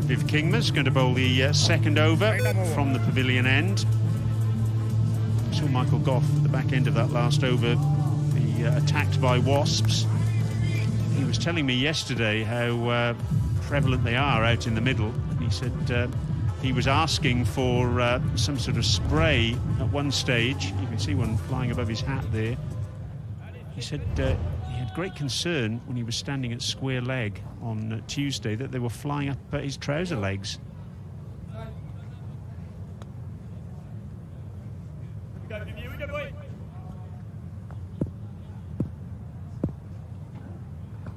Viv Kingma's going to bowl the second over from the pavilion end. I saw Michael Goff at the back end of that last over be attacked by wasps. He was telling me yesterday how prevalent they are out in the middle. He said he was asking for some sort of spray at one stage. You can see one flying above his hat there. He said he had great concern when he was standing at square leg on Tuesday that they were flying up his trouser legs.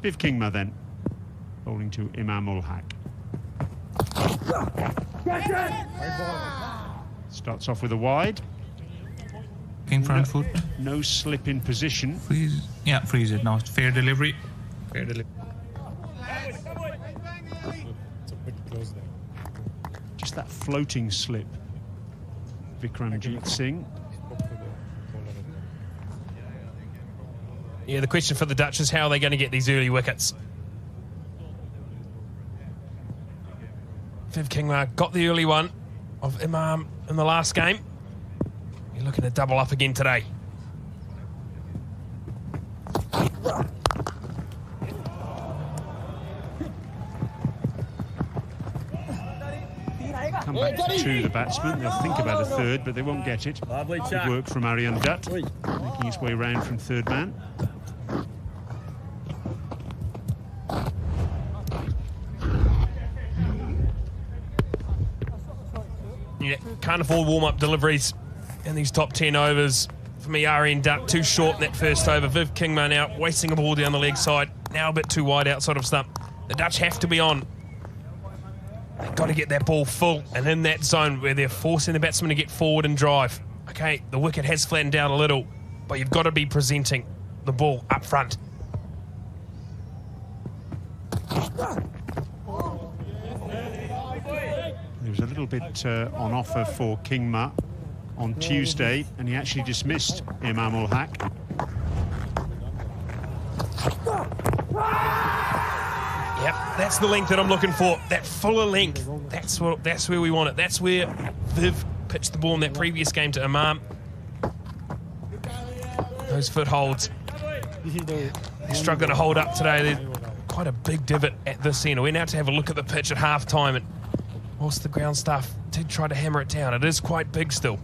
Viv Kingma then, bowling to Imam ul Haq. Starts off with a wide. King front foot. No slip in position. Freeze. Yeah, freeze it now. Fair delivery. Fair delivery. Just that floating slip. Vikramjit Singh. Yeah, the question for the Dutch is how are they going to get these early wickets? Viv Kingma got the early one of Imam in the last game. You're looking to double up again today. Come back to two, the batsman. They'll think about a third, but they won't get it. Good work from Aryan Dutt, making his way round from third man. Yeah, can't afford warm-up deliveries in these top 10 overs. For me, Aryan Dutt too short in that first over. Viv Kingma now wasting a ball down the leg side. Now a bit too wide outside of stump. The Dutch have to be on. They've got to get that ball full and in that zone where they're forcing the batsman to get forward and drive. Okay, the wicket has flattened down a little, but you've got to be presenting the ball up front. There was a little bit on offer for Kingma on Tuesday, and he actually dismissed Imam ul Haq. Yep, that's the length that I'm looking for. That fuller length. That's where we want it. That's where Viv pitched the ball in that previous game to Imam. Those footholds. They're struggling to hold up today. There's quite a big divot at this end. We're now to have a look at the pitch at half-time, and whilst the ground staff did try to hammer it down, it is quite big still.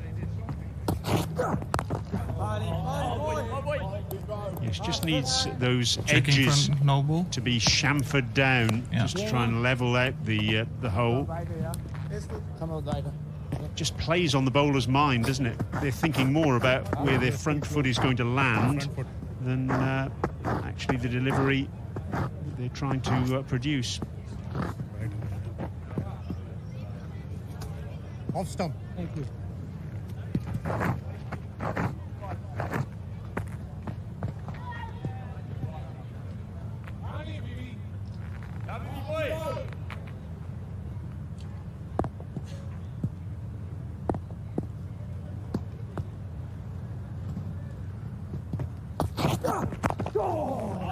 Yes, just needs those edges to be chamfered down, just to try and level out the hole. Just plays on the bowler's mind, doesn't it? They're thinking more about where their front foot is going to land than actually the delivery they're trying to produce. Off stump. Thank you.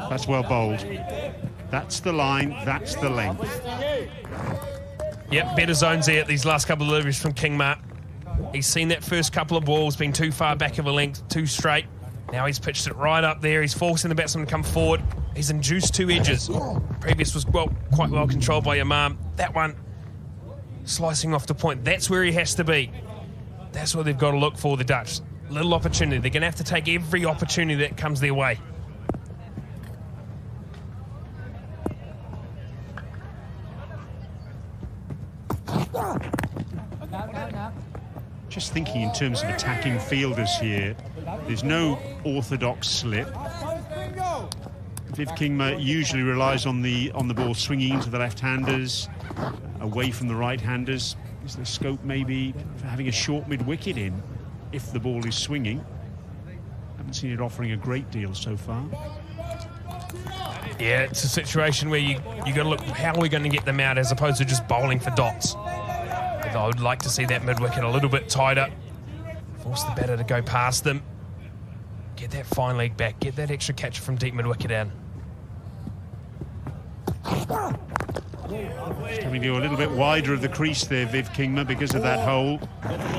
That's well bowled. That's the line, that's the length. Yep, better zones there at these last couple of deliveries from Kingma. He's seen that first couple of balls being too far back of a length, too straight. Now he's pitched it right up there. He's forcing the batsman to come forward. He's induced two edges. Previous was quite well controlled by Imam. That one slicing off the point. That's where he has to be. That's what they've got to look for, the Dutch. Little opportunity. They're going to have to take every opportunity that comes their way. Just thinking in terms of attacking fielders here, there's no orthodox slip. Viv Kingma usually relies on the ball swinging into the left-handers, away from the right-handers. Is there scope maybe for having a short mid-wicket in if the ball is swinging? Haven't seen it offering a great deal so far. Yeah, it's a situation where you got to look, how are we going to get them out as opposed to just bowling for dots? I would like to see that mid-wicket a little bit tighter. Force the batter to go past them. Get that fine leg back. Get that extra catch from deep mid-wicket in. He's coming to go a little bit wider of the crease there, Viv Kingma, because of that hole.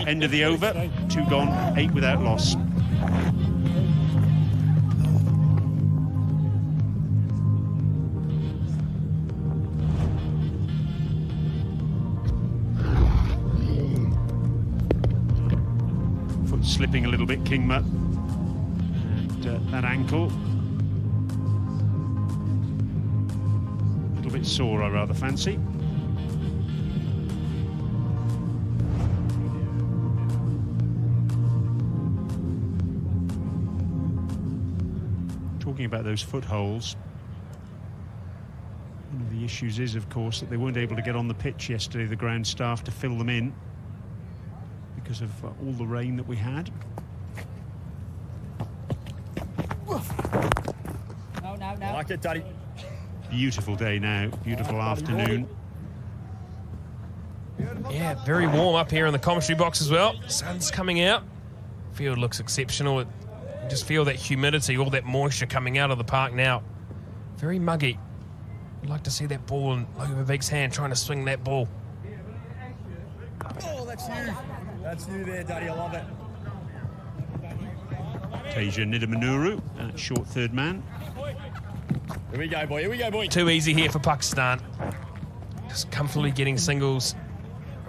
End of the over, 2 gone, 8 without loss. Foot slipping a little bit, Kingma. And that ankle. A little bit sore, I rather fancy. Talking about those footholds, one of the issues is, of course, that they weren't able to get on the pitch yesterday, the ground staff, to fill them in because of all the rain that we had. No. I like it, Daddy. Beautiful day now, beautiful afternoon. Yeah, very warm up here in the commentary box as well. Sun's coming out. Field looks exceptional. You just feel that humidity, all that moisture coming out of the park now. Very muggy. I'd like to see that ball in Logan Beek's hand, trying to swing that ball. Oh, that's you. That's you there, Daddy. I love it. Tasia Nidamanuru, short third man. Here we go, boy. Here we go, boy. Too easy here for Pakistan. Just comfortably getting singles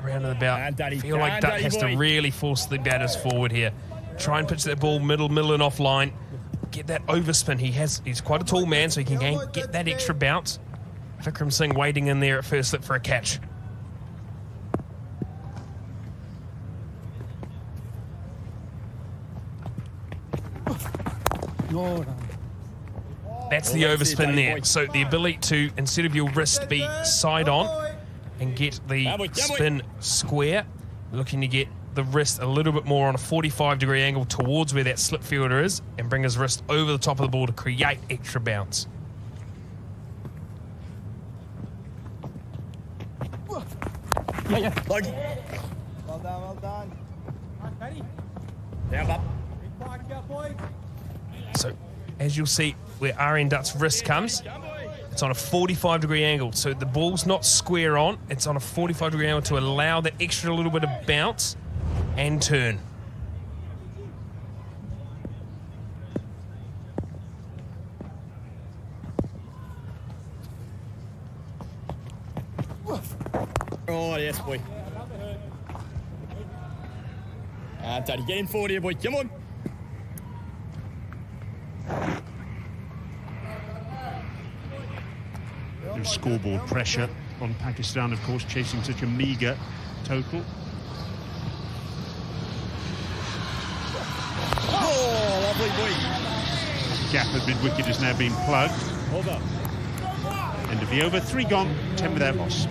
around and about. I feel like Duck has to really force the batters forward here. Try and pitch that ball middle and off line. Get that overspin. He's quite a tall man, so he can get that extra bounce. Vikram Singh waiting in there at first slip for a catch. That's the overspin there. So the ability to, instead of your wrist be side on and get the spin square, looking to get the wrist a little bit more on a 45-degree angle towards where that slip fielder is and bring his wrist over the top of the ball to create extra bounce. Well done. Down, up. So, as you'll see, where RN Dutt's wrist comes, it's on a 45-degree angle. So the ball's not square on, it's on a 45-degree angle to allow that extra little bit of bounce and turn. Oh, yes, boy. Daddy, get in forward here, boy. Come on. There's scoreboard pressure on Pakistan, of course, chasing such a meagre total. Oh, lovely boy. Gap at mid-wicket has now been plugged. Over. End of the over, 3 gone, 10 without loss.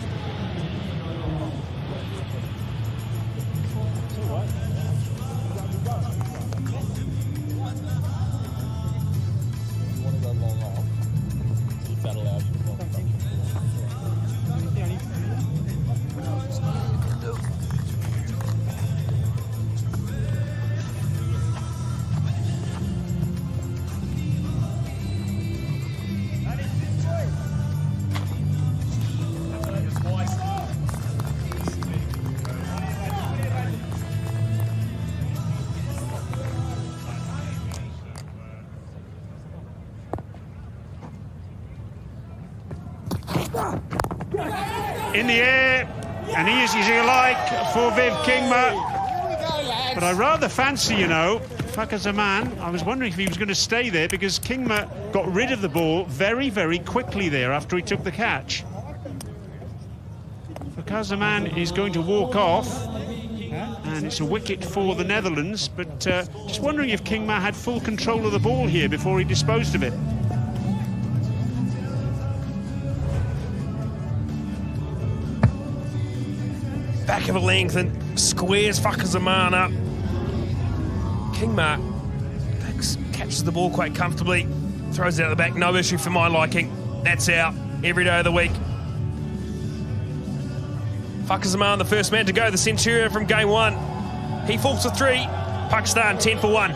In the air, and easy as you like for Viv Kingma. But I rather fancy, you know, Fakazzaman. I was wondering if he was going to stay there because Kingma got rid of the ball very, very quickly there after he took the catch. Fakazzaman is going to walk off, and it's a wicket for the Netherlands. But just wondering if Kingma had full control of the ball here before he disposed of it. Back of a length and squares Fakazzaman up. Kingma catches the ball quite comfortably, throws it out the back, no issue for my liking. That's out every day of the week. Fakazzaman, the first man to go, the Centurion from game 1. He falls for 3. Pakistan 10 for 1.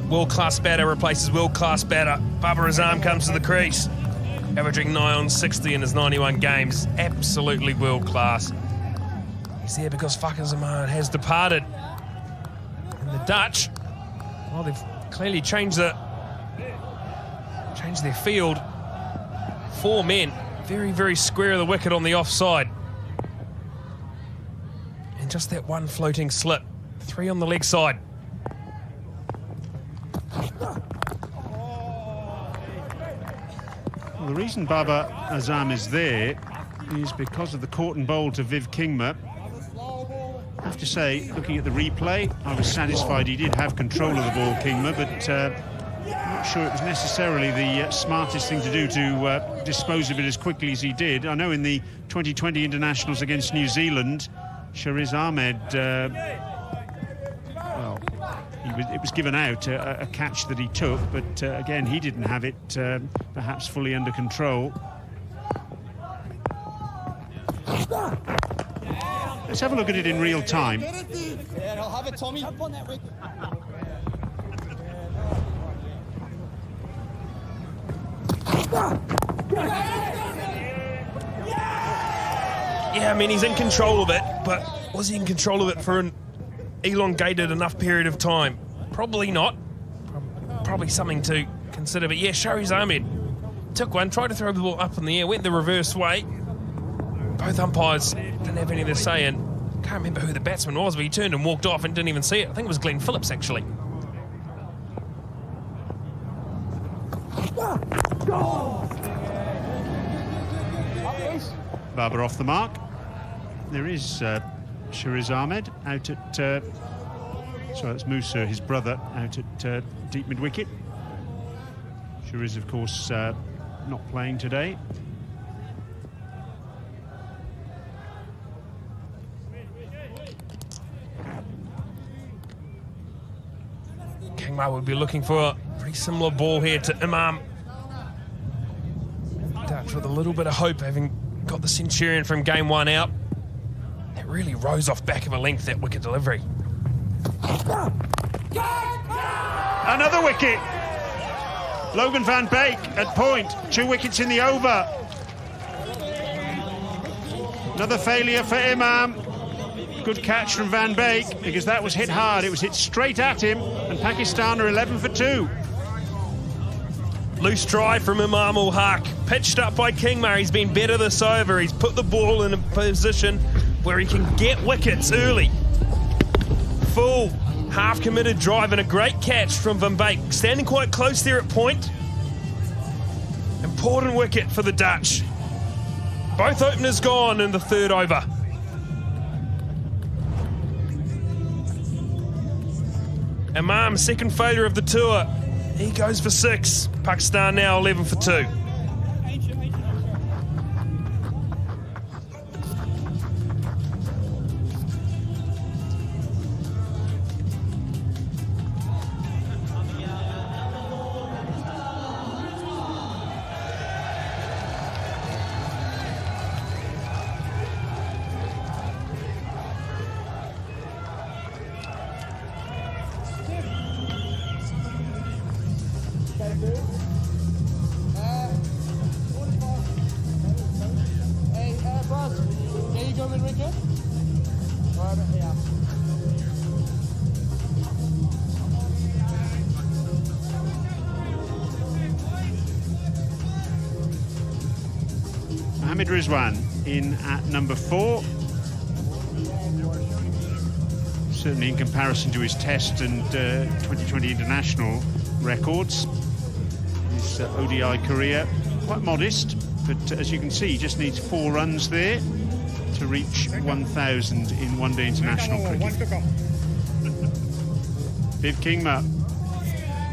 World-class batter replaces world-class batter. Babar Azam comes to the crease, averaging 9 on 60 in his 91 games. Absolutely world-class. He's there because fucking Zaman has departed. And the Dutch, well, they've clearly changed their field. 4 men, very, very square of the wicket on the offside. And just that one floating slip. 3 on the leg side. Well, the reason Babar Azam is there is because of the caught and bowl to Viv Kingma. I have to say, looking at the replay, I was satisfied he did have control of the ball, Kingma, but I'm not sure it was necessarily the smartest thing to do to dispose of it as quickly as he did. I know in the 2020 internationals against New Zealand, Shariz Ahmed, well, it was given out, a catch that he took, but again, he didn't have it perhaps fully under control. Let's have a look at it in real time. Yeah, I'll have it, Tommy. Up on that wicket. Yeah, I mean, he's in control of it, but was he in control of it for an elongated enough period of time? Probably not. Probably something to consider. But yeah, Shariz Ahmed took one, tried to throw the ball up in the air, went the reverse way. Both umpires didn't have anything to say, and can't remember who the batsman was, but he turned and walked off and didn't even see it. I think it was Glenn Phillips, actually. Babar off the mark. There is Shariz Ahmed out at, so that's Musa, his brother, out at deep mid-wicket. Shariz, of course, not playing today. Kingma would be looking for a pretty similar ball here to Imam. Dutch with a little bit of hope, having got the Centurion from game 1 out. It really rose off back of a length, that wicket delivery. Another wicket. Logan van Beek at point. 2 wickets in the over. Another failure for Imam. Good catch from Van Beek, because that was hit hard. It was hit straight at him, and Pakistan are 11 for 2. Loose drive from Imam ul Haq. Pitched up by Kingma. He's been better this over. He's put the ball in a position where he can get wickets early. Full half-committed drive and a great catch from Van Beek. Standing quite close there at point. Important wicket for the Dutch. Both openers gone in the 3rd over. Imam, second failure of the tour. He goes for 6. Pakistan now 11 for 2. Mohammad Rizwan in at number 4. Certainly in comparison to his Test and 2020 international records, his ODI career quite modest, but as you can see, he just needs 4 runs there to reach 1,000 in one-day international cricket. Viv Kingma,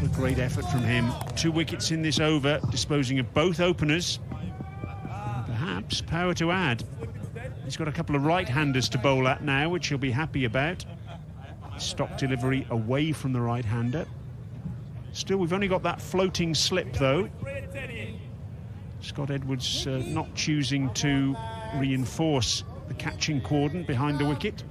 a great effort from him. 2 wickets in this over, disposing of both openers. Perhaps power to add. He's got a couple of right-handers to bowl at now, which he'll be happy about. Stock delivery away from the right-hander. Still, we've only got that floating slip, though. Scott Edwards not choosing to reinforce the catching cordon behind the wicket.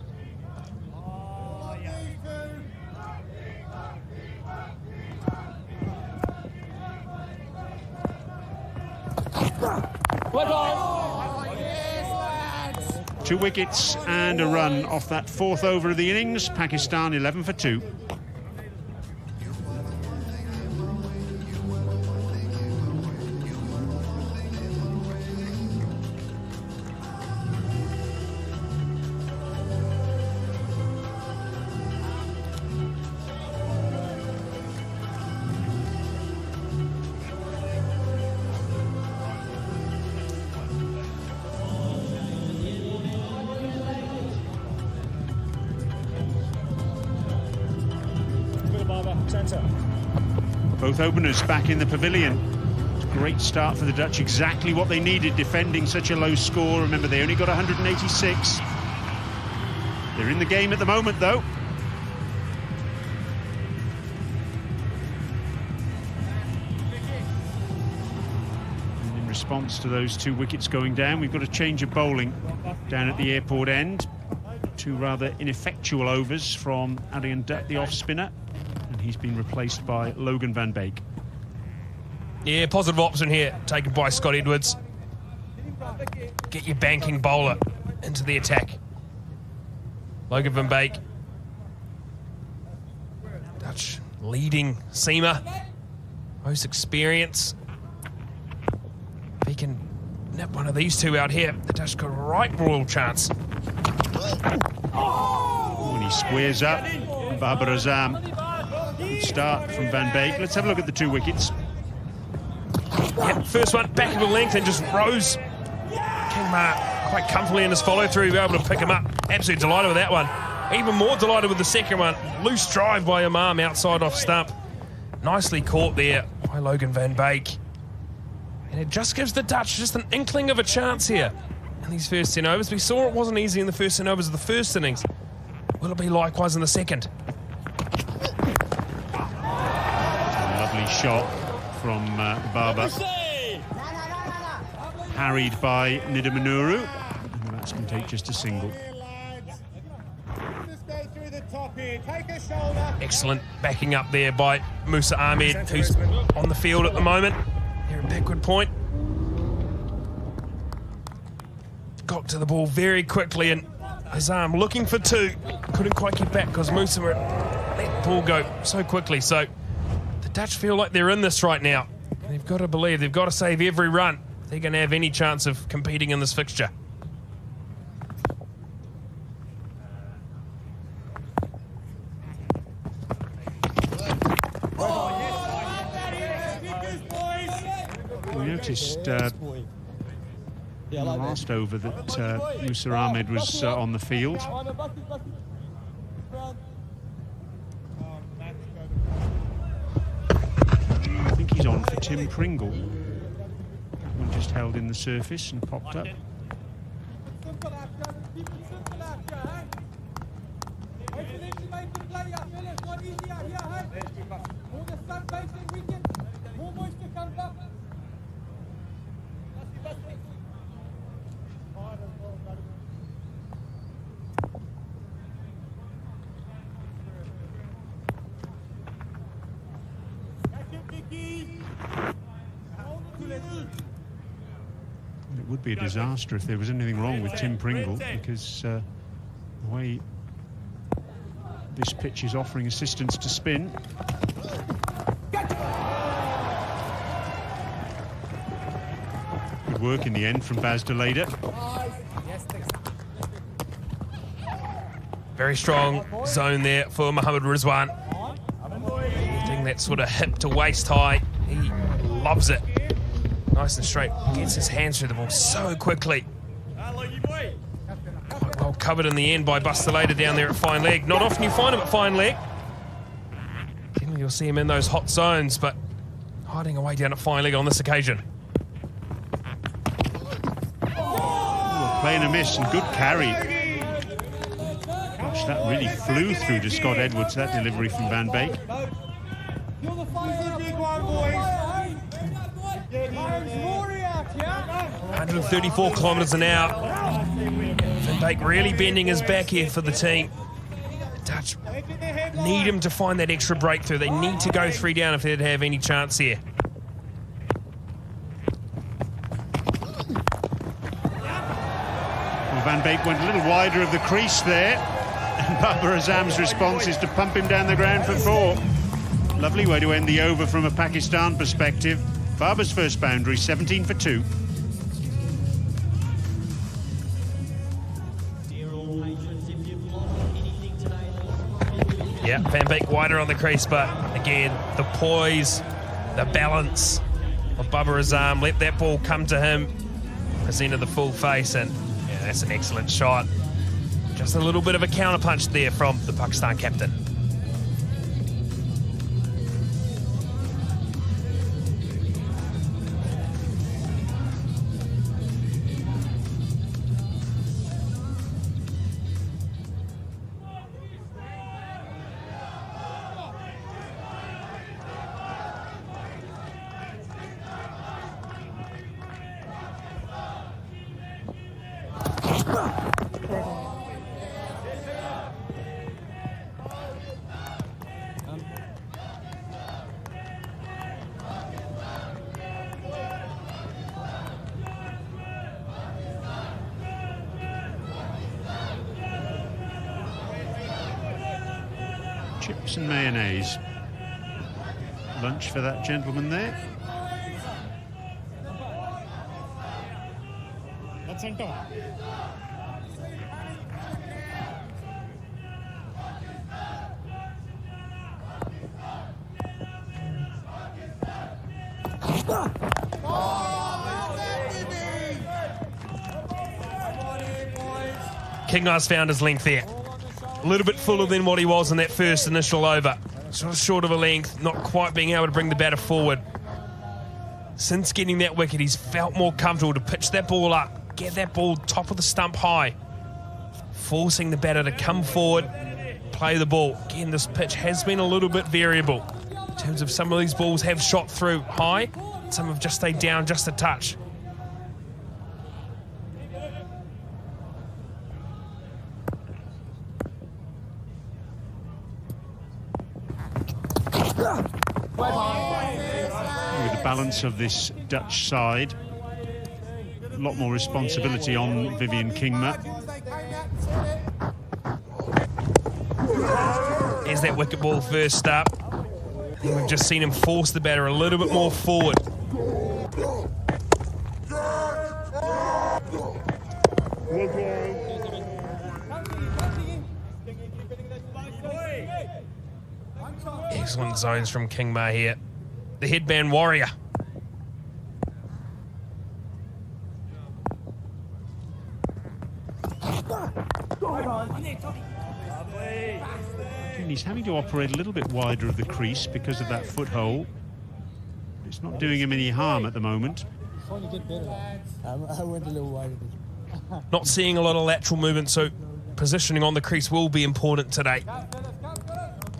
2 wickets and a run off that 4th over of the innings. Pakistan 11 for 2. Both openers back in the pavilion. Great start for the Dutch, exactly what they needed, defending such a low score. Remember, they only got 186. They're in the game at the moment, though. And in response to those 2 wickets going down, we've got a change of bowling down at the airport end. 2 rather ineffectual overs from Aryan Dutt, the off-spinner. He's been replaced by Logan van Beek. Yeah, positive option here, taken by Scott Edwards. Get your banking bowler into the attack. Logan van Beek. Dutch leading seamer. Most experience. If he can nip one of these 2 out here, the Dutch got a right royal chance. When he squares up, Babar Azam. Good start from Van Beek. Let's have a look at the 2 wickets. Yep, first one back of the length and just rose. Kingma quite comfortably in his follow-through, able to pick him up. Absolutely delighted with that one. Even more delighted with the second one. Loose drive by Imam outside off stump. Nicely caught there by Logan van Beek. And it just gives the Dutch just an inkling of a chance here in these first 10 overs. We saw it wasn't easy in the first 10 overs of the first innings. Will it be likewise in the second? Lovely shot from Barber. Harried by Nidamanuru. And the bats can take just a single. Excellent backing up there by Musa Ahmed, who's on the field at the moment. Here at backward point. Got to the ball very quickly, and Azam looking for 2. Couldn't quite get back because Musa let the ball go so quickly. So the Dutch feel like they're in this right now. They've got to believe, they've got to save every run if they're going to have any chance of competing in this fixture. We noticed in the last over that Musa Ahmed was on the field. I think he's on for Tim Pringle. That one just held in the surface and popped up. It would be a disaster if there was anything wrong with Tim Pringle, because the way this pitch is offering assistance to spin. Good work in the end from Baz de Leede. Very strong zone there for Mohammad Rizwan. Getting that sort of hip to waist high. He loves it. Nice and straight. Gets his hands through the ball so quickly. Quite well covered in the end by Baz de Leede down there at fine leg. Not often you find him at fine leg. Generally you'll see him in those hot zones, but hiding away down at fine leg on this occasion. Ooh, playing a miss and good carry. Gosh, that really flew through to Scott Edwards, that delivery from Van Beek. 134 kilometres an hour. Van Beek really bending his back here for the team. The Dutch need him to find that extra breakthrough. They need to go 3 down if they're to have any chance here. Van Beek went a little wider of the crease there, and Babar Azam's response is to pump him down the ground for 4. Lovely way to end the over from a Pakistan perspective. Babar's first boundary, 17 for 2. Yeah, Van Beek wider on the crease, but again, the poise, the balance of Babar Azam. Let that ball come to him, presented the full face, and yeah, that's an excellent shot. Just a little bit of a counterpunch there from the Pakistan captain. Chips and mayonnaise. Lunch for that gentleman there. Kingma's found his length there. A little bit fuller than what he was in that first initial over. Sort of short of a length, not quite being able to bring the batter forward. Since getting that wicket, he's felt more comfortable to pitch that ball up, get that ball top of the stump high, forcing the batter to come forward, play the ball. Again, this pitch has been a little bit variable in terms of some of these balls have shot through high, some have just stayed down just a touch. With the balance of this Dutch side, a lot more responsibility on Vivian Kingma. There's that wicket ball first up. And we've just seen him force the batter a little bit more forward. Excellent zones from Kingma here. The headband warrior. And he's having to operate a little bit wider of the crease because of that foothole. It's not doing him any harm at the moment. I went a little wider. Not seeing a lot of lateral movement, so positioning on the crease will be important today.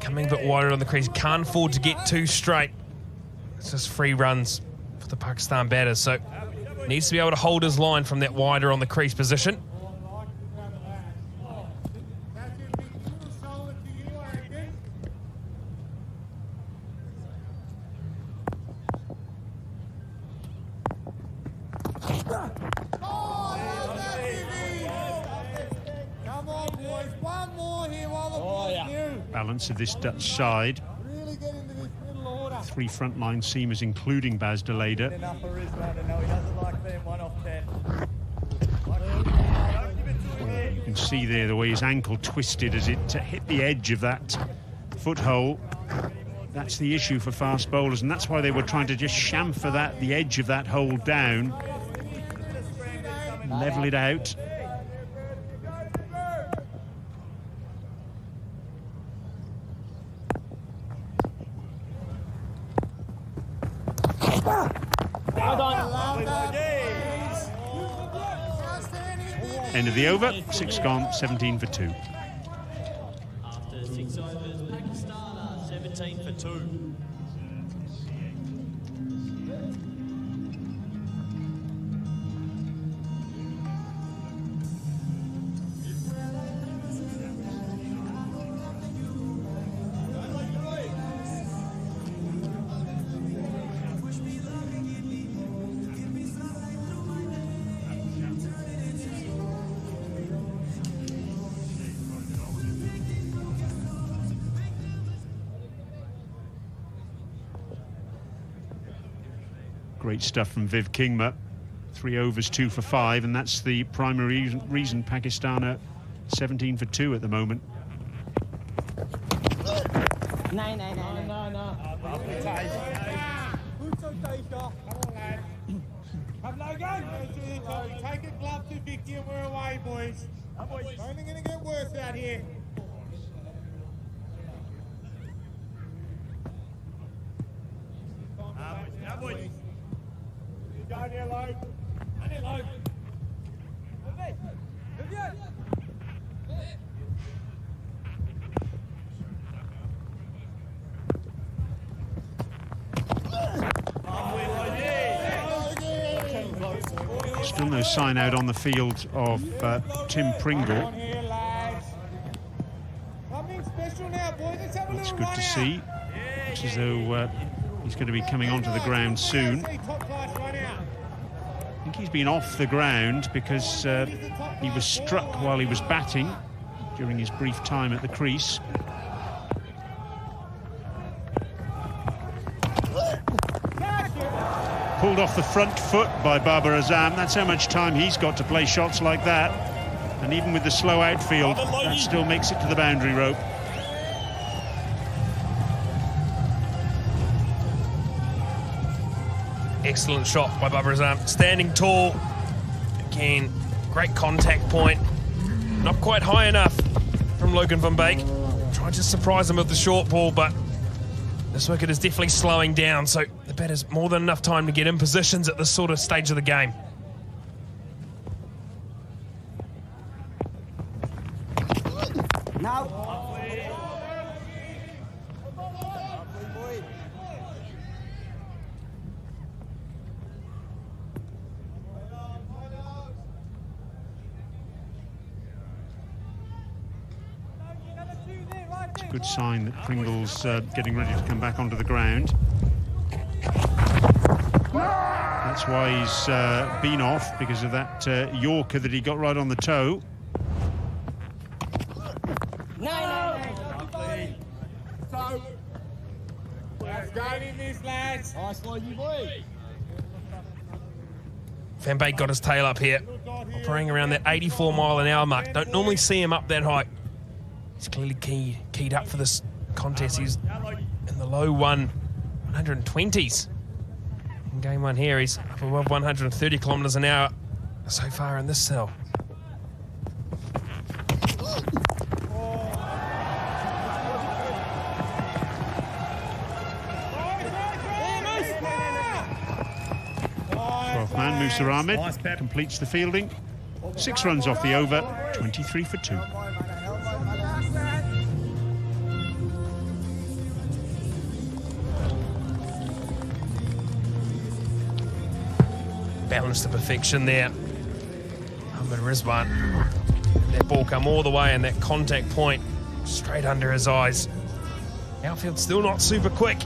Coming a bit wider on the crease, can't afford to get too straight. It's just free runs for the Pakistan batters, so needs to be able to hold his line from that wider on the crease position. Balance of this Dutch side. 3 frontline seamers, including Baz de Leyder. You can see there the way his ankle twisted as it hit the edge of that foothole. That's the issue for fast bowlers, and that's why they were trying to just chamfer that, the edge of that hole down, level it out. End of the over, 6 gone, 17 for 2. After 6 overs, Pakistan are 17 for 2. Great stuff from Viv Kingma. 3 overs, 2 for 5, and that's the primary reason Pakistan are 17 for 2 at the moment. No. Come Logan! Take a glove to Vicky and we're away, boys. It's only going to get worse out here. Now, boys. Down here, Logan. Down here, Logan. Still no sign out on the field of Tim Pringle. That's good to see. Looks as though he's going to be coming onto the ground soon. I think he's been off the ground because he was struck while he was batting during his brief time at the crease. Pulled off the front foot by Babar Azam. That's how much time he's got to play shots like that. And even with the slow outfield, that still makes it to the boundary rope. Excellent shot by Babar Azam. Standing tall. Again, great contact point. Not quite high enough from Logan van Beek. Trying to surprise him with the short ball, but this wicket is definitely slowing down, so the batter's more than enough time to get in positions at this sort of stage of the game. Now. It's a good sign that Pringle's getting ready to come back onto the ground. That's why he's been off, because of that Yorker that he got right on the toe. No. Let's go in this, lads. Nice one, you boy. Van Beek got his tail up here, operating around that 84-mile-an-hour mark. Don't normally see him up that high. He's clearly keyed up for this contest. He's in the low 120s. In game one here, he's up above 130 kilometres an hour so far in this cell. Man, Musa Ahmed completes the fielding. 6 runs off the over, 23 for 2. Balanced to perfection there. Ahmed Rizwan. That ball come all the way, and that contact point straight under his eyes. Outfield still not super quick.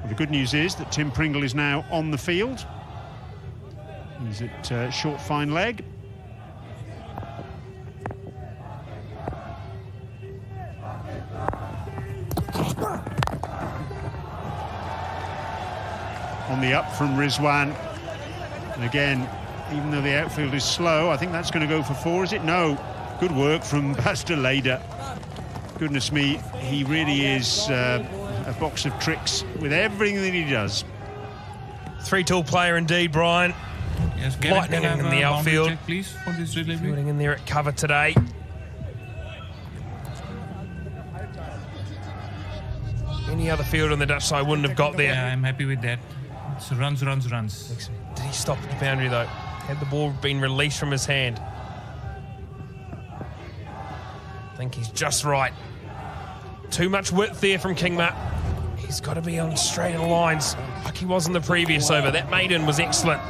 The good news is that Tim Pringle is now on the field. He's at short fine leg. On the up from Rizwan. And again, even though the outfield is slow, I think that's going to go for 4, is it? No. Good work from Basta Leda. Goodness me, he really is a box of tricks with everything that he does. 3-tool player indeed, Brian. Yes, Lightning in the outfield. Check, please, for this delivery. Fielding in there at cover today. Any other field on the Dutch side wouldn't have got there. Yeah, I'm happy with that. It's runs. Did he stop at the boundary though? Had the ball been released from his hand? I think he's just right. Too much width there from Kingma. He's got to be on straighter lines like he was in the previous over. That maiden was excellent.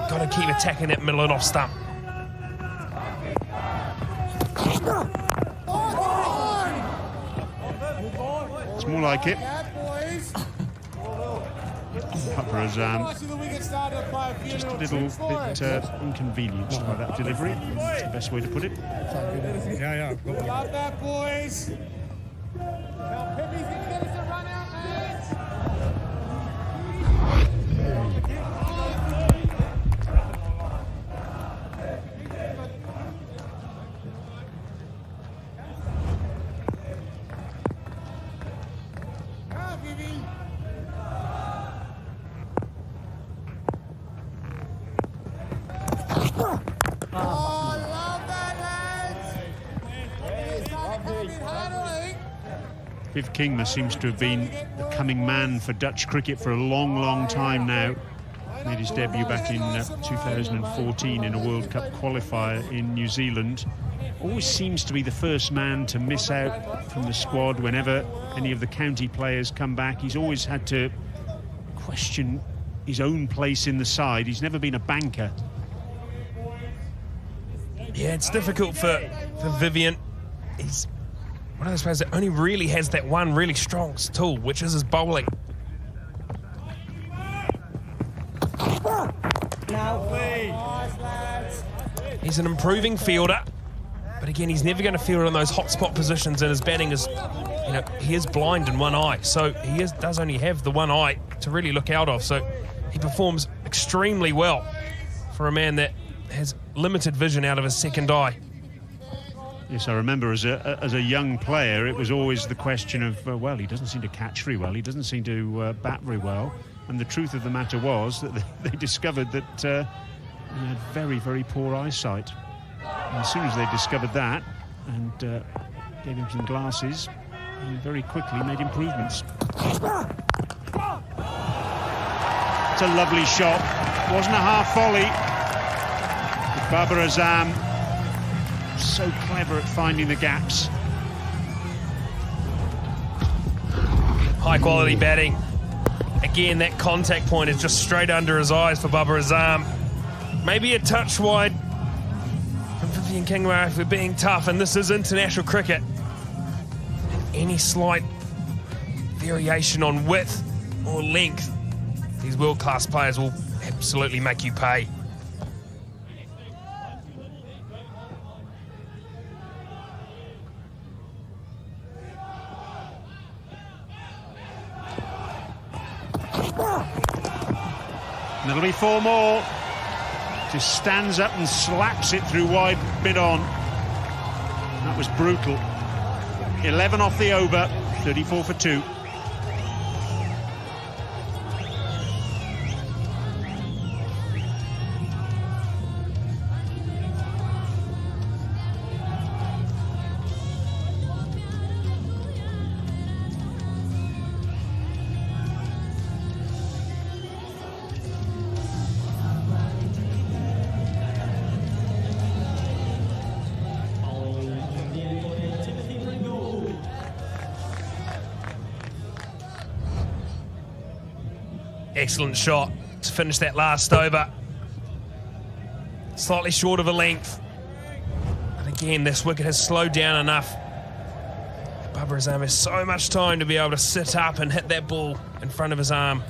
Got to keep attacking that middle and off stump. It's more like it. Babarazam just a little bit inconvenienced by that delivery. That's the best way to put it. Yeah. Got that, boys. Now, Pippi's gonna get us a run out, lads. Viv Kingma seems to have been the coming man for Dutch cricket for a long, long time now. Made his debut back in 2014 in a World Cup qualifier in New Zealand. Always seems to be the first man to miss out from the squad whenever any of the county players come back. He's always had to question his own place in the side. He's never been a banker. Yeah, it's difficult for Vivian. He's one of those players that only really has that one really strong tool, which is his bowling. He's an improving fielder, but again, he's never going to field in those hot spot positions, and his batting is, you know, he is blind in one eye, so he does only have the one eye to really look out of, so he performs extremely well for a man that has limited vision out of his second eye. Yes, I remember as a young player, it was always the question of, well, he doesn't seem to catch very well, he doesn't seem to bat very well. And the truth of the matter was that they discovered that he had very, very poor eyesight. And as soon as they discovered that and gave him some glasses, he very quickly made improvements. It's a lovely shot. Wasn't a half volley. But Babarazam, so clever at finding the gaps. High quality batting. Again, that contact point is just straight under his eyes for Babarazam. Maybe a touch wide from Vivian Kingma if we're being tough, and this is international cricket. Any slight variation on width or length, these world-class players will absolutely make you pay. And there'll be 4 more. Just stands up and slaps it through wide mid-on. That was brutal. 11 off the over, 34 for 2. Excellent shot to finish that last over. Slightly short of a length. And again, this wicket has slowed down enough. Babarazam has so much time to be able to sit up and hit that ball in front of his arm.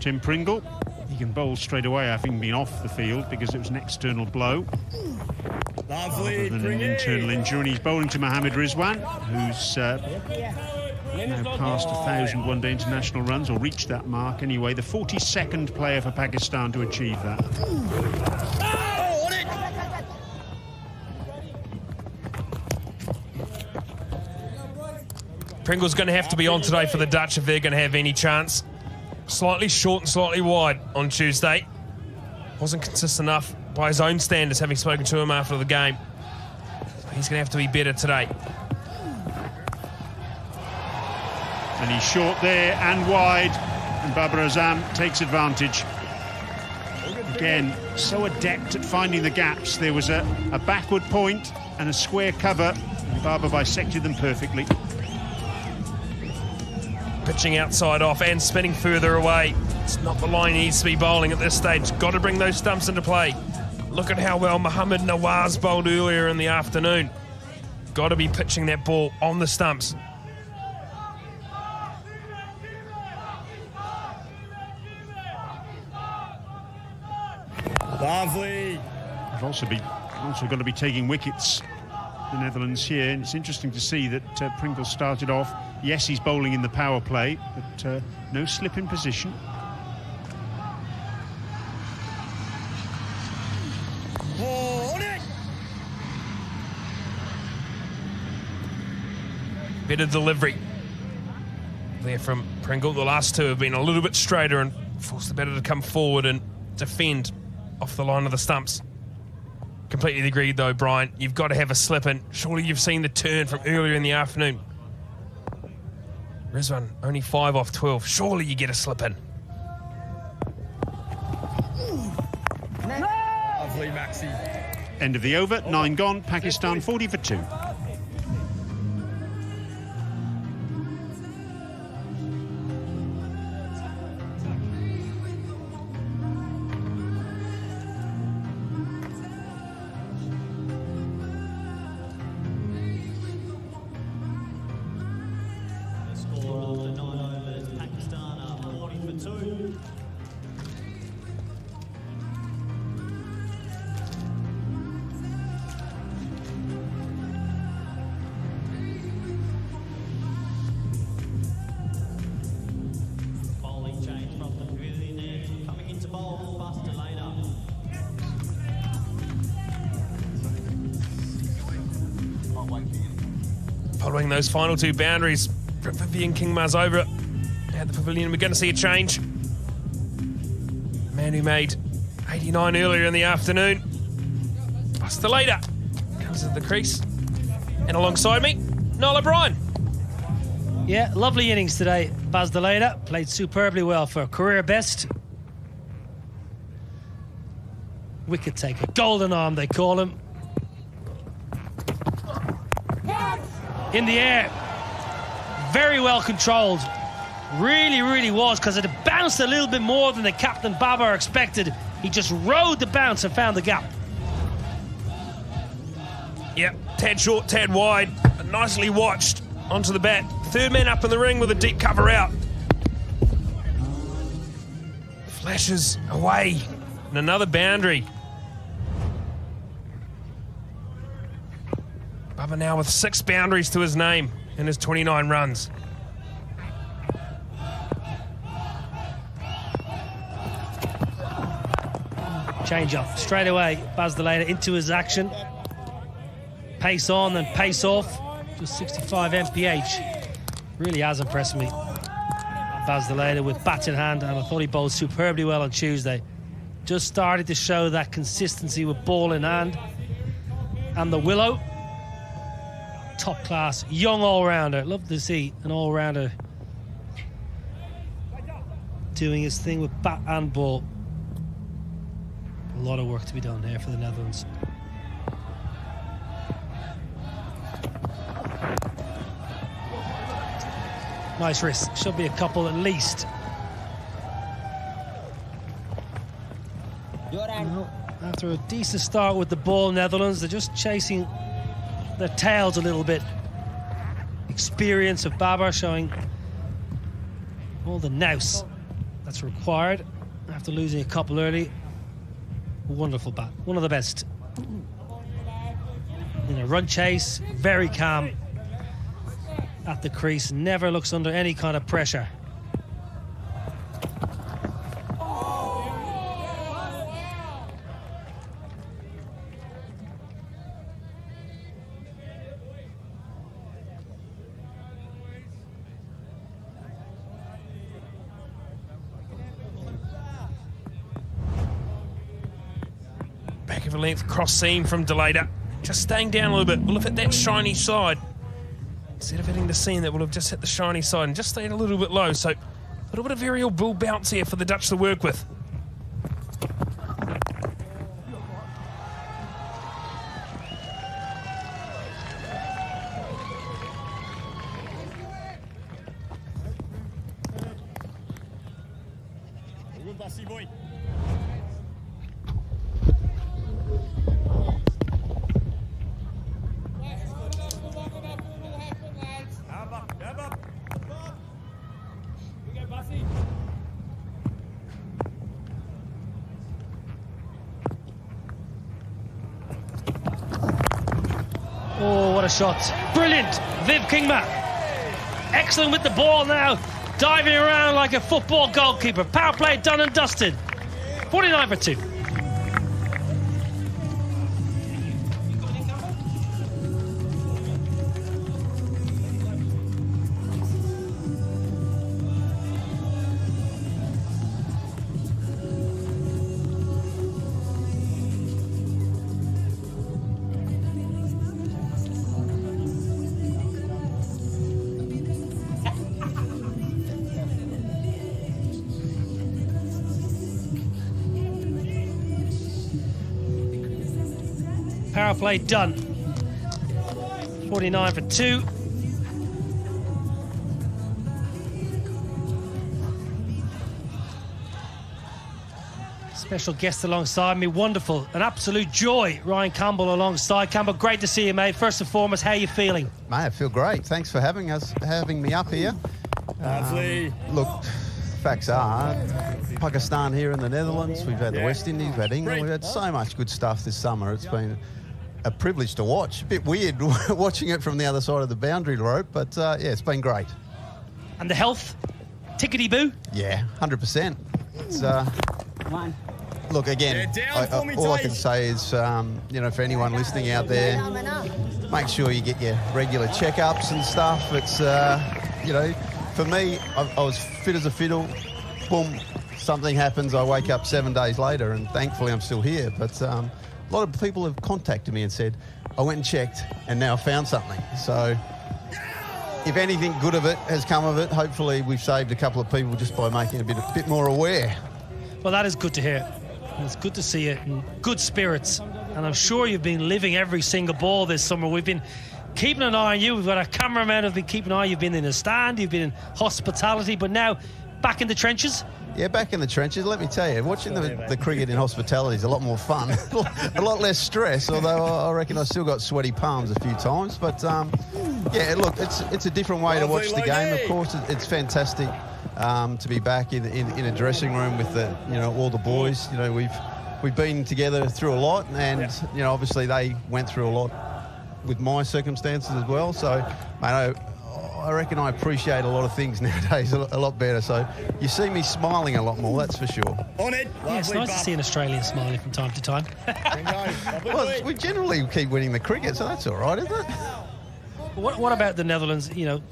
Tim Pringle, he can bowl straight away, having been off the field because it was an external blow. Lovely. Rather than an internal injury. And he's bowling to Mohammad Rizwan, who's now passed 1,000 one-day international runs, or reached that mark anyway. The 42nd player for Pakistan to achieve that. Pringle's going to have to be on today for the Dutch if they're going to have any chance. Slightly short and slightly wide on Tuesday. Wasn't consistent enough by his own standards, having spoken to him after the game. He's going to have to be better today. And he's short there and wide, and Babarazam takes advantage. Again, so adept at finding the gaps. There was a backward point and a square cover, and Baba bisected them perfectly. Pitching outside off and spinning further away. It's not the line he needs to be bowling at this stage. Got to bring those stumps into play. Look at how well Mohamed Nawaz bowled earlier in the afternoon. Got to be pitching that ball on the stumps. Lovely. They've also got to be taking wickets, the Netherlands here. And it's interesting to see that Pringle started off. Yes, he's bowling in the power play, but no slip in position. On it. Bit of delivery there from Pringle. The last two have been a little bit straighter and forced the batter to come forward and defend off the line of the stumps. Completely agreed though, Brian. You've got to have a slip in. Surely you've seen the turn from earlier in the afternoon. Rizwan, only 5 off 12. Surely you get a slip in. Lovely, Maxi. End of the over, 9 gone, Pakistan 40 for 2. Score after 9 overs, Pakistan are 40 for 2. Bowling change from the pavilion end. Coming into bowl, Buster later. Following those final 2 boundaries from Vivian Kingma's over at the pavilion, we're going to see a change. Man who made 89 earlier in the afternoon. Buster later comes to the crease. And alongside me, Noel O'Brien. Yeah, lovely innings today. Baz Deleda played superbly well for a career best. Wicket taker, golden arm they call him. In the air, very well controlled. Really, really was, because it bounced a little bit more than the captain Babar expected. He just rode the bounce and found the gap. Yep, tad short, tad wide, but nicely watched onto the bat. Third man up in the ring with a deep cover out. Flashes away, and another boundary. Bubba now with 6 boundaries to his name in his 29 runs. Change up straight away. Baz Deleda into his action. Pace on and pace off. Just 65 mph. Really has impressed me. Baz Deleda with bat in hand, and I thought he bowled superbly well on Tuesday. Just started to show that consistency with ball in hand. And the willow. Top class, young all-rounder. Love to see an all-rounder doing his thing with bat and ball. A lot of work to be done here for the Netherlands. Nice wrist. Should be a couple at least. Well, after a decent start with the ball, Netherlands, they're just chasing their tails a little bit. Experience of Babar showing all the nous that's required after losing a couple early. Wonderful bat, one of the best. In a run chase, very calm at the crease, never looks under any kind of pressure. Back of a length, cross seam from Deleda. Just staying down a little bit. We'll have hit that shiny side. Instead of hitting the seam, that would have just hit the shiny side and just stayed a little bit low. So a little bit of aerial bull bounce here for the Dutch to work with. Oh, what a shot. Brilliant. Viv Kingma. Excellent with the ball now. Diving around like a football goalkeeper. Power play done and dusted. 49 for 2. Power play done. 49 for 2. Special guest alongside me, wonderful, an absolute joy. Ryan Campbell alongside. Campbell, great to see you, mate. First and foremost, how are you feeling? Mate, I feel great. Thanks for having me up here. Look, facts are, Pakistan here in the Netherlands, we've had the West Indies, we've had England, we've had so much good stuff this summer. It's been a privilege to watch. A bit weird watching it from the other side of the boundary rope, but yeah, it's been great. And the health? Tickety-boo? Yeah, 100%. It's, look, again, all I can say is, you know, for anyone listening out there, make sure you get your regular checkups and stuff. It's, you know, for me, I was fit as a fiddle. Boom, something happens, I wake up 7 days later, and thankfully I'm still here. But a lot of people have contacted me and said, I went and checked, and now I found something. So if anything good of it has come of it, hopefully we've saved a couple of people just by making a bit more aware. Well, that is good to hear. And it's good to see you in good spirits. And I'm sure you've been living every single ball this summer. We've been keeping an eye on you. We've got a cameraman who's been keeping an eye. You've been in the stand, you've been in hospitality, but now back in the trenches? Yeah, back in the trenches. Let me tell you, watching the cricket in hospitality is a lot more fun. A lot less stress, although I reckon I still got sweaty palms a few times. But, yeah, look, it's a different way to watch the game. Of course, it's fantastic to be back in a dressing room with all the boys. You know, we've been together through a lot, and you know, obviously they went through a lot with my circumstances as well. So, mate, I reckon I appreciate a lot of things nowadays a lot better. So you see me smiling a lot more, that's for sure. On it. Yeah, it's nice to see an Australian smiling from time to time. Well, we generally keep winning the cricket, so that's all right, isn't it? What about the Netherlands? You know,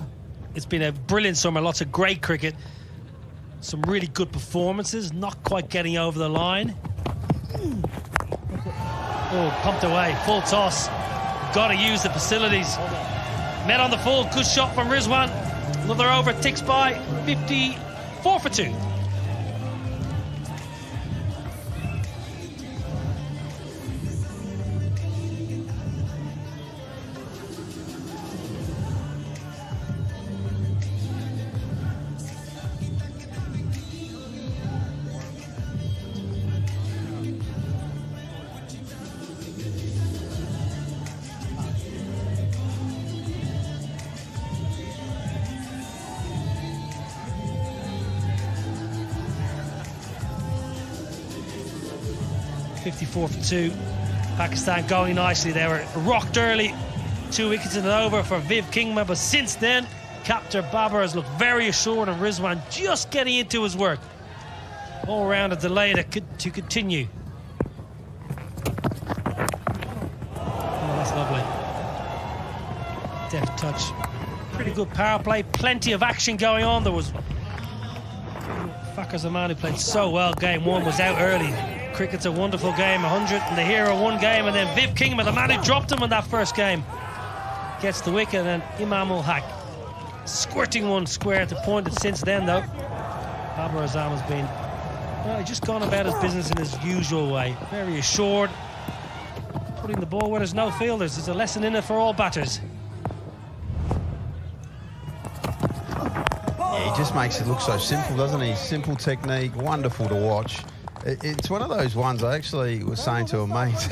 it's been a brilliant summer, lots of great cricket, some really good performances, not quite getting over the line. Oh, pumped away, full toss. Got to use the facilities. Met on the full, good shot from Rizwan. Another over, ticks by, 54 for 2. For 2. Pakistan going nicely. They were rocked early. 2 wickets in an over for Viv Kingma, but since then, captain Babar has looked very assured, and Rizwan just getting into his work. All round a delay to continue. Oh, that's lovely. Deft touch. Pretty good power play. Plenty of action going on. There was Fakhar Zaman, who played so well. Game 1 was out early. Cricket's a wonderful game, 100, and the hero one game, and then Viv Kingma, the man who dropped him in that first game, gets the wicket, and then Imam ul Haq squirting one square at the point. And since then, though, Babar Azam has been, well, just gone about his business in his usual way. Very assured, putting the ball where there's no fielders. There's a lesson in it for all batters. Yeah, he just makes it look so simple, doesn't he? Simple technique, wonderful to watch. It's one of those ones I actually was saying to a mate.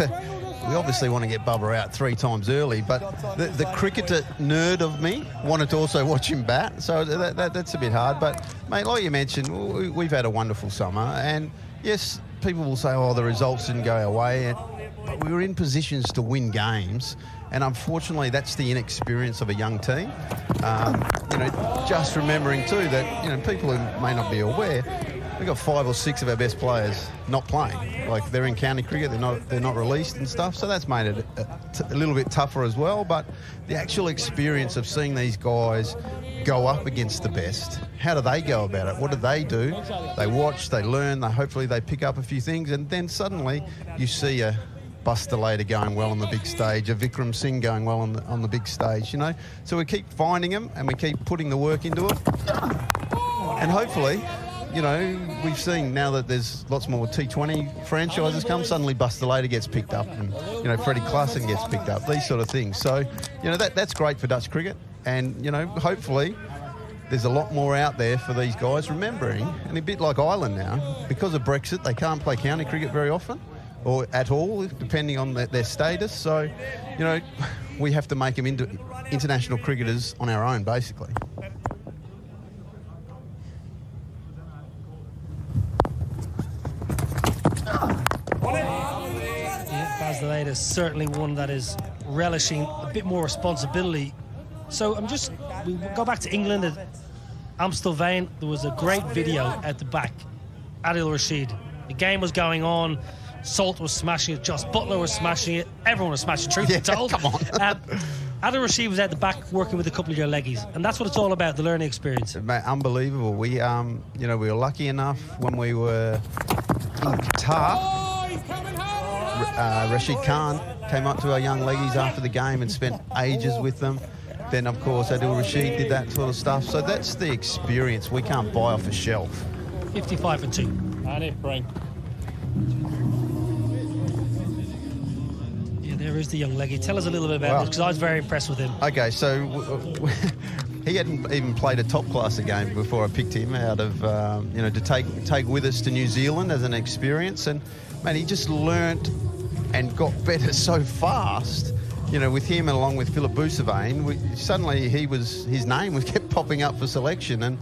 We obviously want to get Bubba out 3 times early, but the cricketer nerd of me wanted to also watch him bat, so that's a bit hard. But, mate, like you mentioned, we've had a wonderful summer, and yes, people will say, oh, the results didn't go our way, but we were in positions to win games, and unfortunately that's the inexperience of a young team. You know, just remembering too that, you know, people who may not be aware, we've got 5 or 6 of our best players not playing. Like, they're in county cricket, they're not released and stuff, so that's made it a little bit tougher as well. But the actual experience of seeing these guys go up against the best, how do they go about it? What do? They watch, they learn, hopefully they pick up a few things, and then suddenly you see a Buster Later going well on the big stage, a Vikram Singh going well on the big stage, you know. So we keep finding them and we keep putting the work into it, and hopefully, you know, we've seen now that there's lots more T20 franchises come, suddenly Buster Later gets picked up, and, you know, Freddie Klassen gets picked up, these sort of things. So, you know, that's great for Dutch cricket, and, you know, hopefully there's a lot more out there for these guys, remembering, and a bit like Ireland now, because of Brexit, they can't play county cricket very often, or at all, depending on their status. So, you know, we have to make them into international cricketers on our own, basically. Baz the Later is certainly one that is relishing a bit more responsibility. So we go back to England at Amstelveen. There was a great video at the back. Adil Rashid. The game was going on. Salt was smashing it. Joss Butler was smashing it. Everyone was smashing, truth be told. Come on. Adil Rashid was at the back working with a couple of your leggies, and that's what it's all about, the learning experience. Mate, unbelievable. We, you know, we were lucky enough when we were in Qatar. Rashid Khan came up to our young leggies after the game and spent ages with them. Then, of course, Adil Rashid did that sort of stuff. So that's the experience we can't buy off a shelf. 55 for 2. Yeah, there is the young leggy. Tell us a little bit about this, because I was very impressed with him. Okay, so he hadn't even played a top-class game before I picked him out of, you know, to take with us to New Zealand as an experience. And, man, he just learnt and got better so fast. You know, with him and along with Philip Boussavein, suddenly his name was kept popping up for selection. And,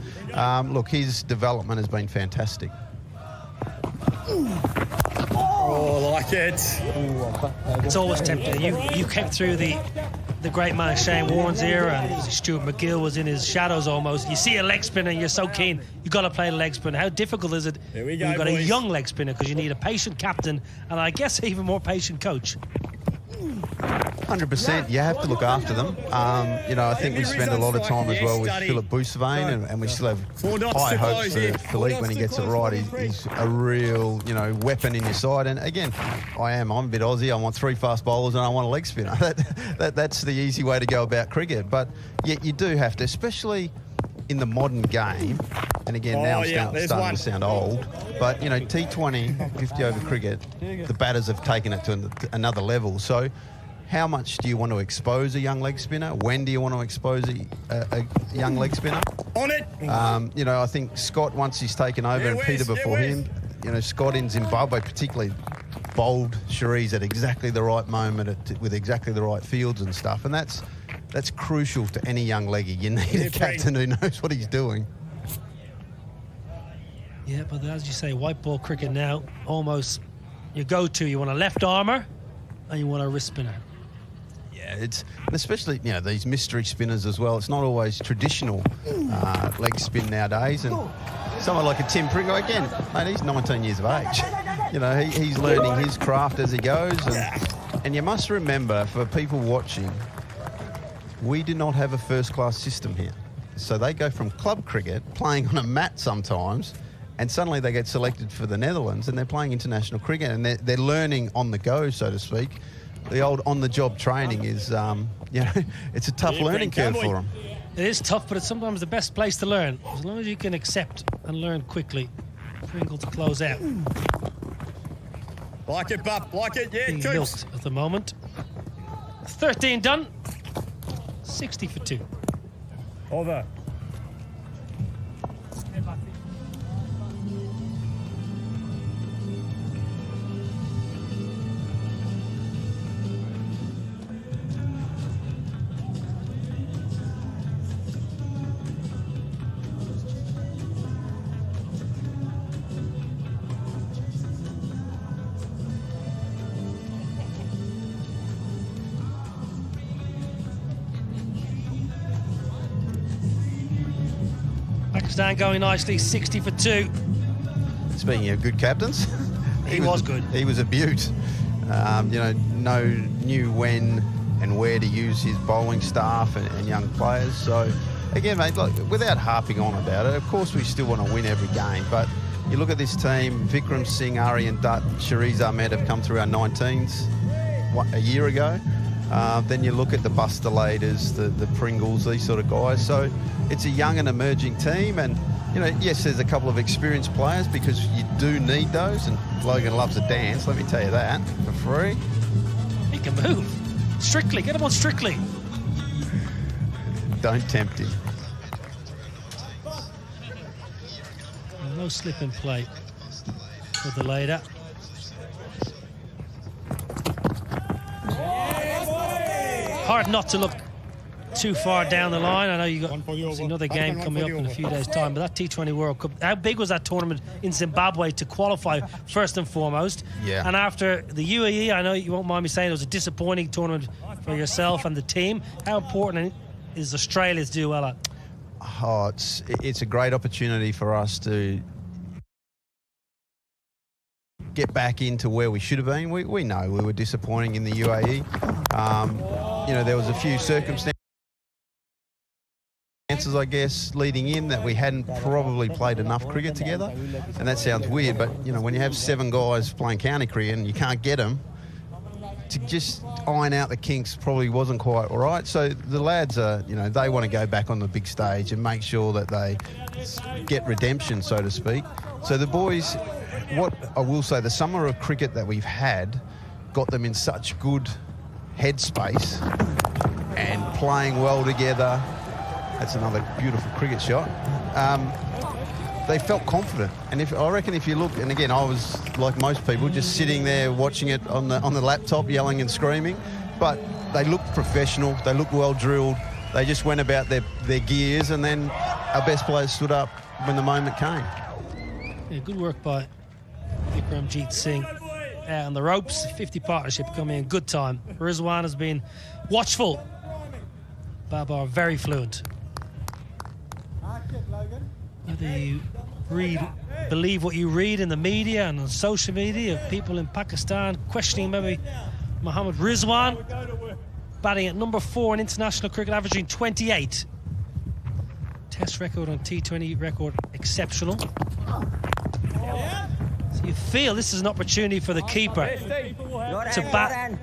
look, his development has been fantastic. Oh, like it. It's always tempting. You came through the great man Shane Warne's era, and Stuart McGill was in his shadows almost. You see a leg spinner and you're so keen, you've got to play the leg spinner. How difficult is it Here we when go, you've got boys. a young leg spinner, because you need a patient captain and I guess even more patient coach? 100%. You have to look after them. You know, I think we spend a lot of time as well with Philip Boussavein, and we still have high hopes for Philippe when he gets it right. He's a real, you know, weapon in your side. And again, I'm a bit Aussie. I want 3 fast bowlers and I want a leg spinner. That's the easy way to go about cricket. But yet you do have to, especially in the modern game, and again, now I'm starting to sound old, but, you know, T20, 50 over cricket, the batters have taken it to another level. So how much do you want to expose a young leg spinner? When do you want to expose a young leg spinner? On it! You know, I think Scott, once he's taken over, and Peter before him, you know, Scott in Zimbabwe particularly bowled Cherise at exactly the right moment, with exactly the right fields and stuff, and that's crucial to any young leggy. You need a captain who knows what he's doing. Yeah, but as you say, white ball cricket now, almost your go-to. You want a left armour and you want a wrist spinner. Yeah, and especially, you know, these mystery spinners as well. It's not always traditional leg spin nowadays. And someone like a Tim Pringle, again, mate, he's 19 years of age. You know, he's learning his craft as he goes. And you must remember, for people watching, we do not have a first-class system here. So they go from club cricket, playing on a mat sometimes, and suddenly they get selected for the Netherlands and they're playing international cricket, and they're learning on the go, so to speak. The old on-the-job training is, you know, it's a tough learning curve for them. It is tough, but it's sometimes the best place to learn, as long as you can accept and learn quickly. Pringle to close out. Like it, Buff. Like it, yeah. Being milked at the moment. 13 done. 60 for 2. Over. Pakistan going nicely, 60 for 2. Speaking of good captains, He was good. He was a beaut. Knew when and where to use his bowling staff and young players. So, again, mate, without harping on about it, of course we still want to win every game. But you look at this team, Vikram Singh, Aryan Dutt, Shariz Ahmed have come through our 19s a year ago. Then you look at the Bustalators, the Pringles, these sort of guys. So it's a young and emerging team. And, yes, there's a couple of experienced players because you do need those. And Logan loves a dance, let me tell you that, for free. He can move. Strictly, get him on Strictly. Don't tempt him. No slip in play for the leader. Hard not to look too far down the line. I know you got another game coming up in a few days' time, but that T20 World Cup, how big was that tournament in Zimbabwe to qualify first and foremost? Yeah. And after the UAE, I know you won't mind me saying it was a disappointing tournament for yourself and the team. How important is Australia to do well at? Oh, it's a great opportunity for us to get back into where we should have been. We know we were disappointing in the UAE. There was a few circumstances, I guess, leading in that we hadn't probably played enough cricket together. And that sounds weird, but, when you have 7 guys playing county cricket and you can't get them, to just iron out the kinks probably wasn't quite all right. So the lads are, they want to go back on the big stage and make sure that they get redemption, so to speak. So the boys, what I will say, the summer of cricket that we've had got them in such good headspace and playing well together. That's another beautiful cricket shot. They felt confident, and I reckon if you look, and again, I was like most people, just sitting there watching it on the laptop, yelling and screaming. But they looked professional. They looked well drilled. They just went about their gears, and then our best players stood up when the moment came. Yeah, good work by Vikramjit Singh on the ropes. 50 partnership coming in good time. Rizwan has been watchful. Babar very fluent. Whether you believe what you read in the media and on social media of people in Pakistan questioning maybe Mohammad Rizwan batting at number 4 in international cricket, averaging 28. Test record on T20 record exceptional. So you feel this is an opportunity for the keeper to bat.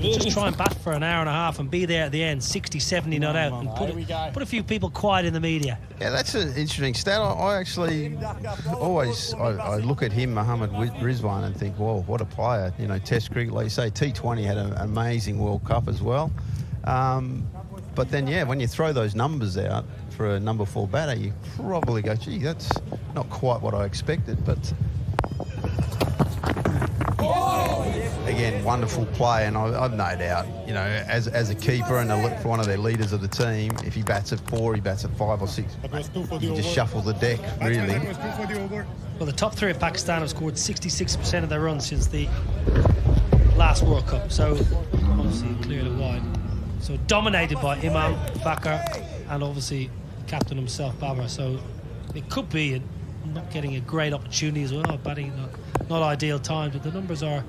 Just try and bat for an hour and a half and be there at the end, 60, 70 not out, and put a few people quiet in the media. Yeah, that's an interesting stat. I actually always I look at him, Mohammad Rizwan, and think, whoa, what a player. Test cricket, like you say, T20 had an amazing World Cup as well. But then, yeah, when you throw those numbers out for a number 4 batter, you probably go, gee, that's not quite what I expected, but... Again, wonderful play, and I've no doubt, as a keeper and for one of their leaders of the team, if he bats at 4, he bats at 5 or 6, you just shuffle the deck, really. Well, the top 3 of Pakistan have scored 66% of their runs since the last World Cup, so obviously clearly wide. So dominated by Imam, Fakar, and obviously captain himself, Babar. So it could be not getting a great opportunity as well, batting not ideal times, but the numbers are a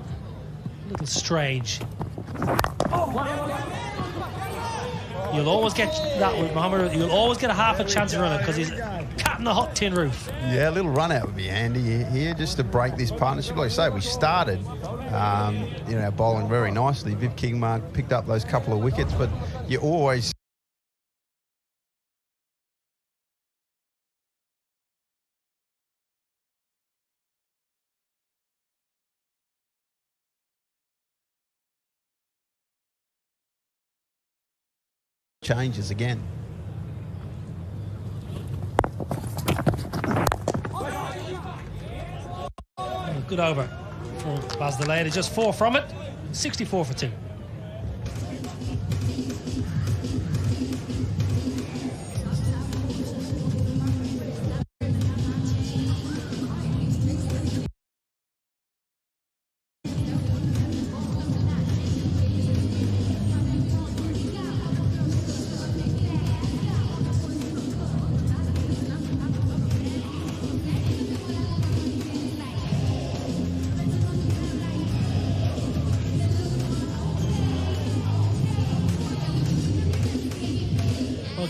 little strange. You'll always get that with Mohammed. You'll always get a half a chance of running because he's cat in the hot tin roof. Yeah, a little run out would be handy here just to break this partnership. Like I say, we started, bowling very nicely. Viv Kingmark picked up those couple of wickets, but you always changes again. Good over for Baz de Leede. Just 4 from it. 64 for 2.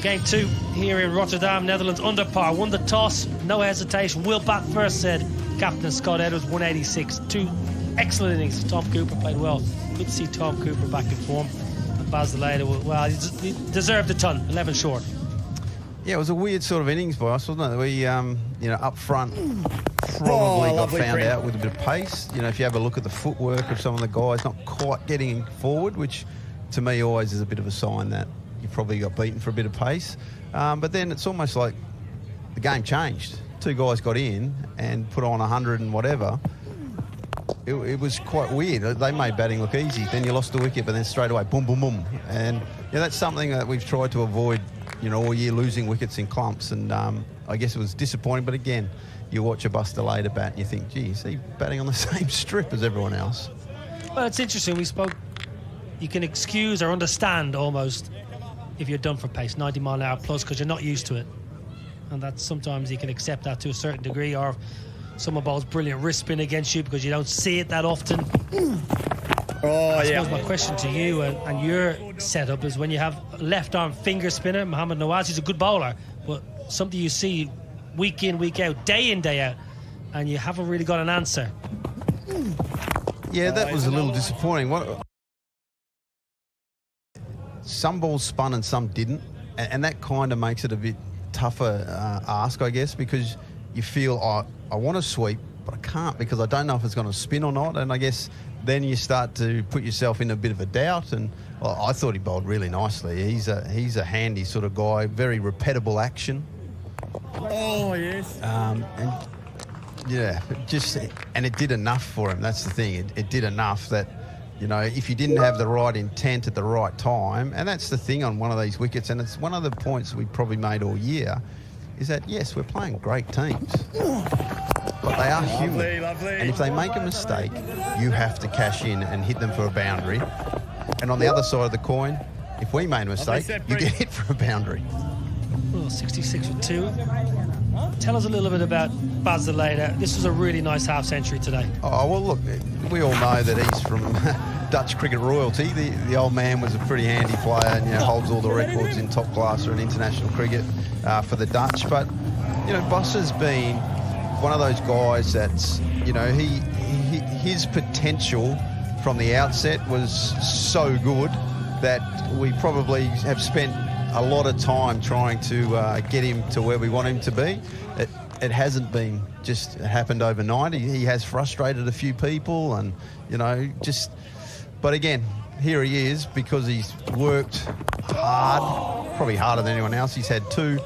Game 2 here in Rotterdam, Netherlands under par. Won the toss, no hesitation. Will bat first, said Captain Scott Edwards, 186. 2 excellent innings. Tom Cooper played well. Good to see Tom Cooper back in form. And Baz de Leede, well, he deserved a ton, 11 short. Yeah, it was a weird sort of innings by us, wasn't it? We, you know, up front probably got found out with a bit of pace. You know, if you have a look at the footwork of some of the guys, not quite getting forward, which to me always is a bit of a sign that you probably got beaten for a bit of pace. But then it's almost like the game changed. 2 guys got in and put on 100 and whatever. It was quite weird. They made batting look easy. Then you lost the wicket, but then straight away, boom, boom, boom. And yeah, that's something that we've tried to avoid, you know, all year, losing wickets in clumps. And I guess it was disappointing. But again, you watch a Baz de Leede bat and you think, gee, is he batting on the same strip as everyone else? Well, it's interesting. We spoke, you can excuse or understand almost if you're done for pace, 90 mile an hour plus, because you're not used to it. And that sometimes you can accept that to a certain degree, or someone bowls brilliant wrist spin against you because you don't see it that often. I suppose my question to you and your setup is, when you have left arm finger spinner, Mohamed Nawaz, he's a good bowler, but something you see week in, week out, day in, day out, and you haven't really got an answer. Yeah, that was a little disappointing. Some balls spun and some didn't, and that kind of makes it a bit tougher ask, I guess, because you feel, I want to sweep, but I can't because I don't know if it's going to spin or not. And I guess then you start to put yourself in a bit of a doubt. And well, I thought he bowled really nicely. He's a handy sort of guy, very repeatable action. Oh, yes. And yeah, and it did enough for him. That's the thing. It did enough that, you know, if you didn't have the right intent at the right time, and that's the thing on one of these wickets, and it's one of the points we probably made all year, is that, yes, we're playing great teams, but they are human. Lovely. And if they make a mistake, you have to cash in and hit them for a boundary. And on the other side of the coin, if we made a mistake, you get hit for a boundary. Well, 66 for 2. Tell us a little bit about Baz de Leede. This was a really nice half century today. Oh, well, look, we all know that he's from Dutch cricket royalty. The old man was a pretty handy player and, you know, holds all the records in top class or in international cricket for the Dutch. But, you know, Bas has been one of those guys that's, you know, his potential from the outset was so good that we probably have spent a lot of time trying to get him to where we want him to be. It hasn't been just happened overnight. He has frustrated a few people and, you know, just... But again, here he is because he's worked hard, probably harder than anyone else. He's had 2,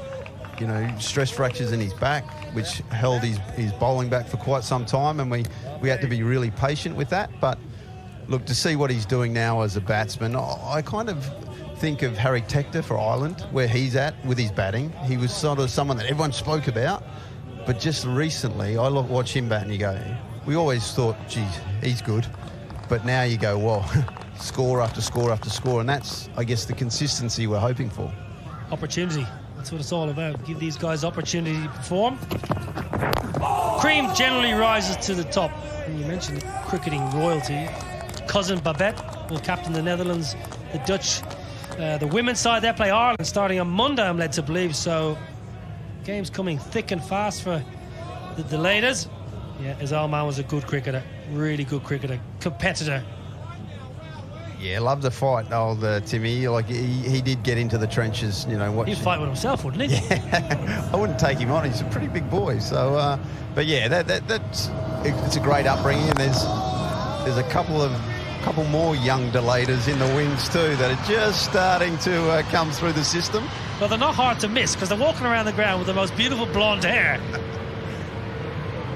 you know, stress fractures in his back, which held his bowling back for quite some time, and we had to be really patient with that. But look, to see what he's doing now as a batsman, I kind of think of Harry Tector for Ireland, where he's at with his batting. He was sort of someone that everyone spoke about, but just recently I watch him bat and you go, we always thought, geez, he's good. But now you go, well, score after score after score, and that's, I guess, the consistency we're hoping for. Opportunity. That's what it's all about. Give these guys opportunity to perform. Cream generally rises to the top. And you mentioned cricketing royalty. Cousin Babette will captain the Netherlands. The Dutch, the women's side, they play Ireland starting on Monday, I'm led to believe. So game's coming thick and fast for the de Leedes. Yeah, his old man was a good cricketer. Really good cricketer. Competitor. Yeah, love the fight, old Timmy. Like, he did get into the trenches, you know. He'd fight with himself, wouldn't he? Yeah, I wouldn't take him on. He's a pretty big boy. So, but yeah, it's a great upbringing. And there's a couple more young de Leedes in the wings too that are just starting to come through the system. Well, they're not hard to miss because they're walking around the ground with the most beautiful blonde hair.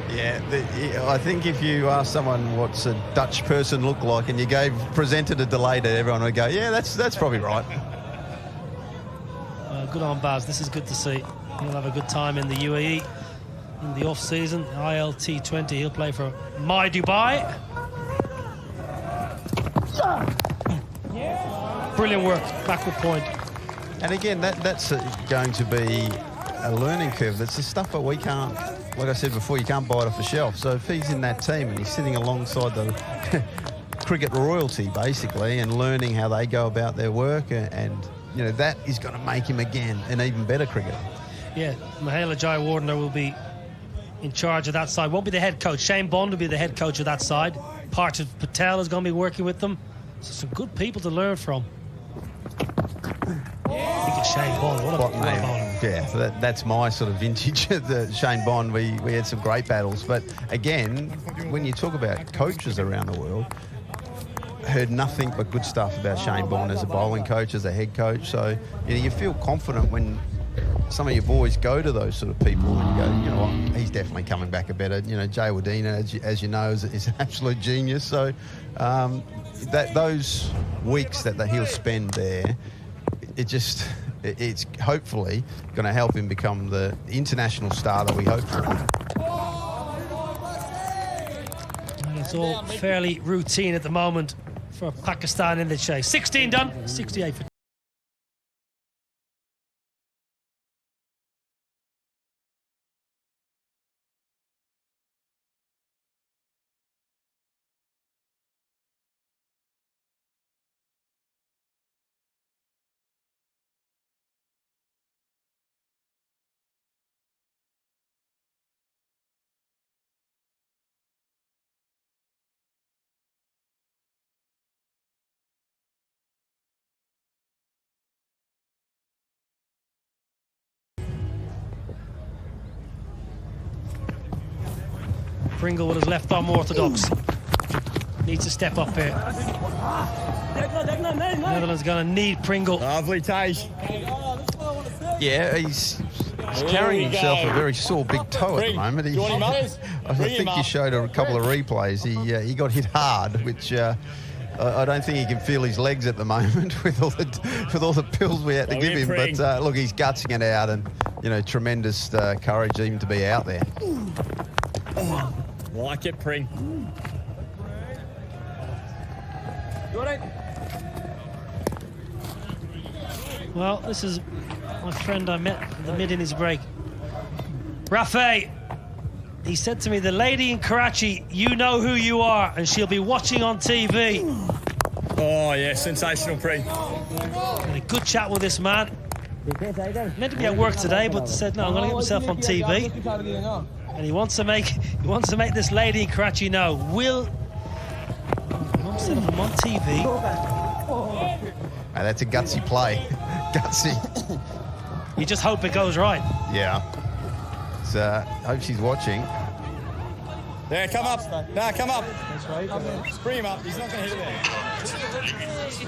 Yeah, I think if you ask someone what's a Dutch person look like and you presented a delay to everyone, would go, yeah, that's probably right. Good on Baz. This is good to see. He'll have a good time in the UAE in the off-season. ILT20, he'll play for My Dubai. Brilliant work, backward point. And again, that's going to be a learning curve. That's the stuff that we can't, like I said before, you can't buy it off the shelf. So if he's in that team and he's sitting alongside the cricket royalty, basically, and learning how they go about their work, and you know, that is going to make him, again, an even better cricketer. Yeah, Mahela Jayawardene will be in charge of that side. Won't be the head coach. Shane Bond will be the head coach of that side. Parthiv Patel is going to be working with them. So some good people to learn from. I think it's Shane Bond. What a bowler. Yeah, so that's my sort of vintage. Shane Bond, we had some great battles. But again, when you talk about coaches around the world, heard nothing but good stuff about Shane Bond as a bowling coach, as a head coach. So you feel confident when some of your boys go to those sort of people and you go, you know what, he's definitely coming back a better. You know, Jayawardene, as you know, is an absolute genius. So those weeks that he'll spend there, it's hopefully going to help him become the international star that we hope for. And it's all fairly routine at the moment for Pakistan in the chase. 16 done, 68 for Pringle with his left arm orthodox. Needs to step up here. Netherlands going to need Pringle. Lovely, Tage. Yeah, he's carrying himself a very sore big toe at the moment. I think you showed a couple of replays. He got hit hard, which I don't think he can feel his legs at the moment with all the pills we had to give him. But look, he's gutsing it out, and you know, tremendous courage even to be out there. Like it, Pring. Well, this is my friend I met at the mid-innings break. Rafe, he said to me, the lady in Karachi, you know who you are, and she'll be watching on TV. Oh, yeah, sensational, Pring. Had a good chat with this man. Meant to be at work today, but said, no, I'm going to get myself on TV. And he wants to make this lady in Karachi know. Mum said I'm on TV. That's a gutsy play. Gutsy. You just hope it goes right. Yeah. So, hope she's watching. Yeah, come up. Nah, come up. Spring him up. He's not going to hit it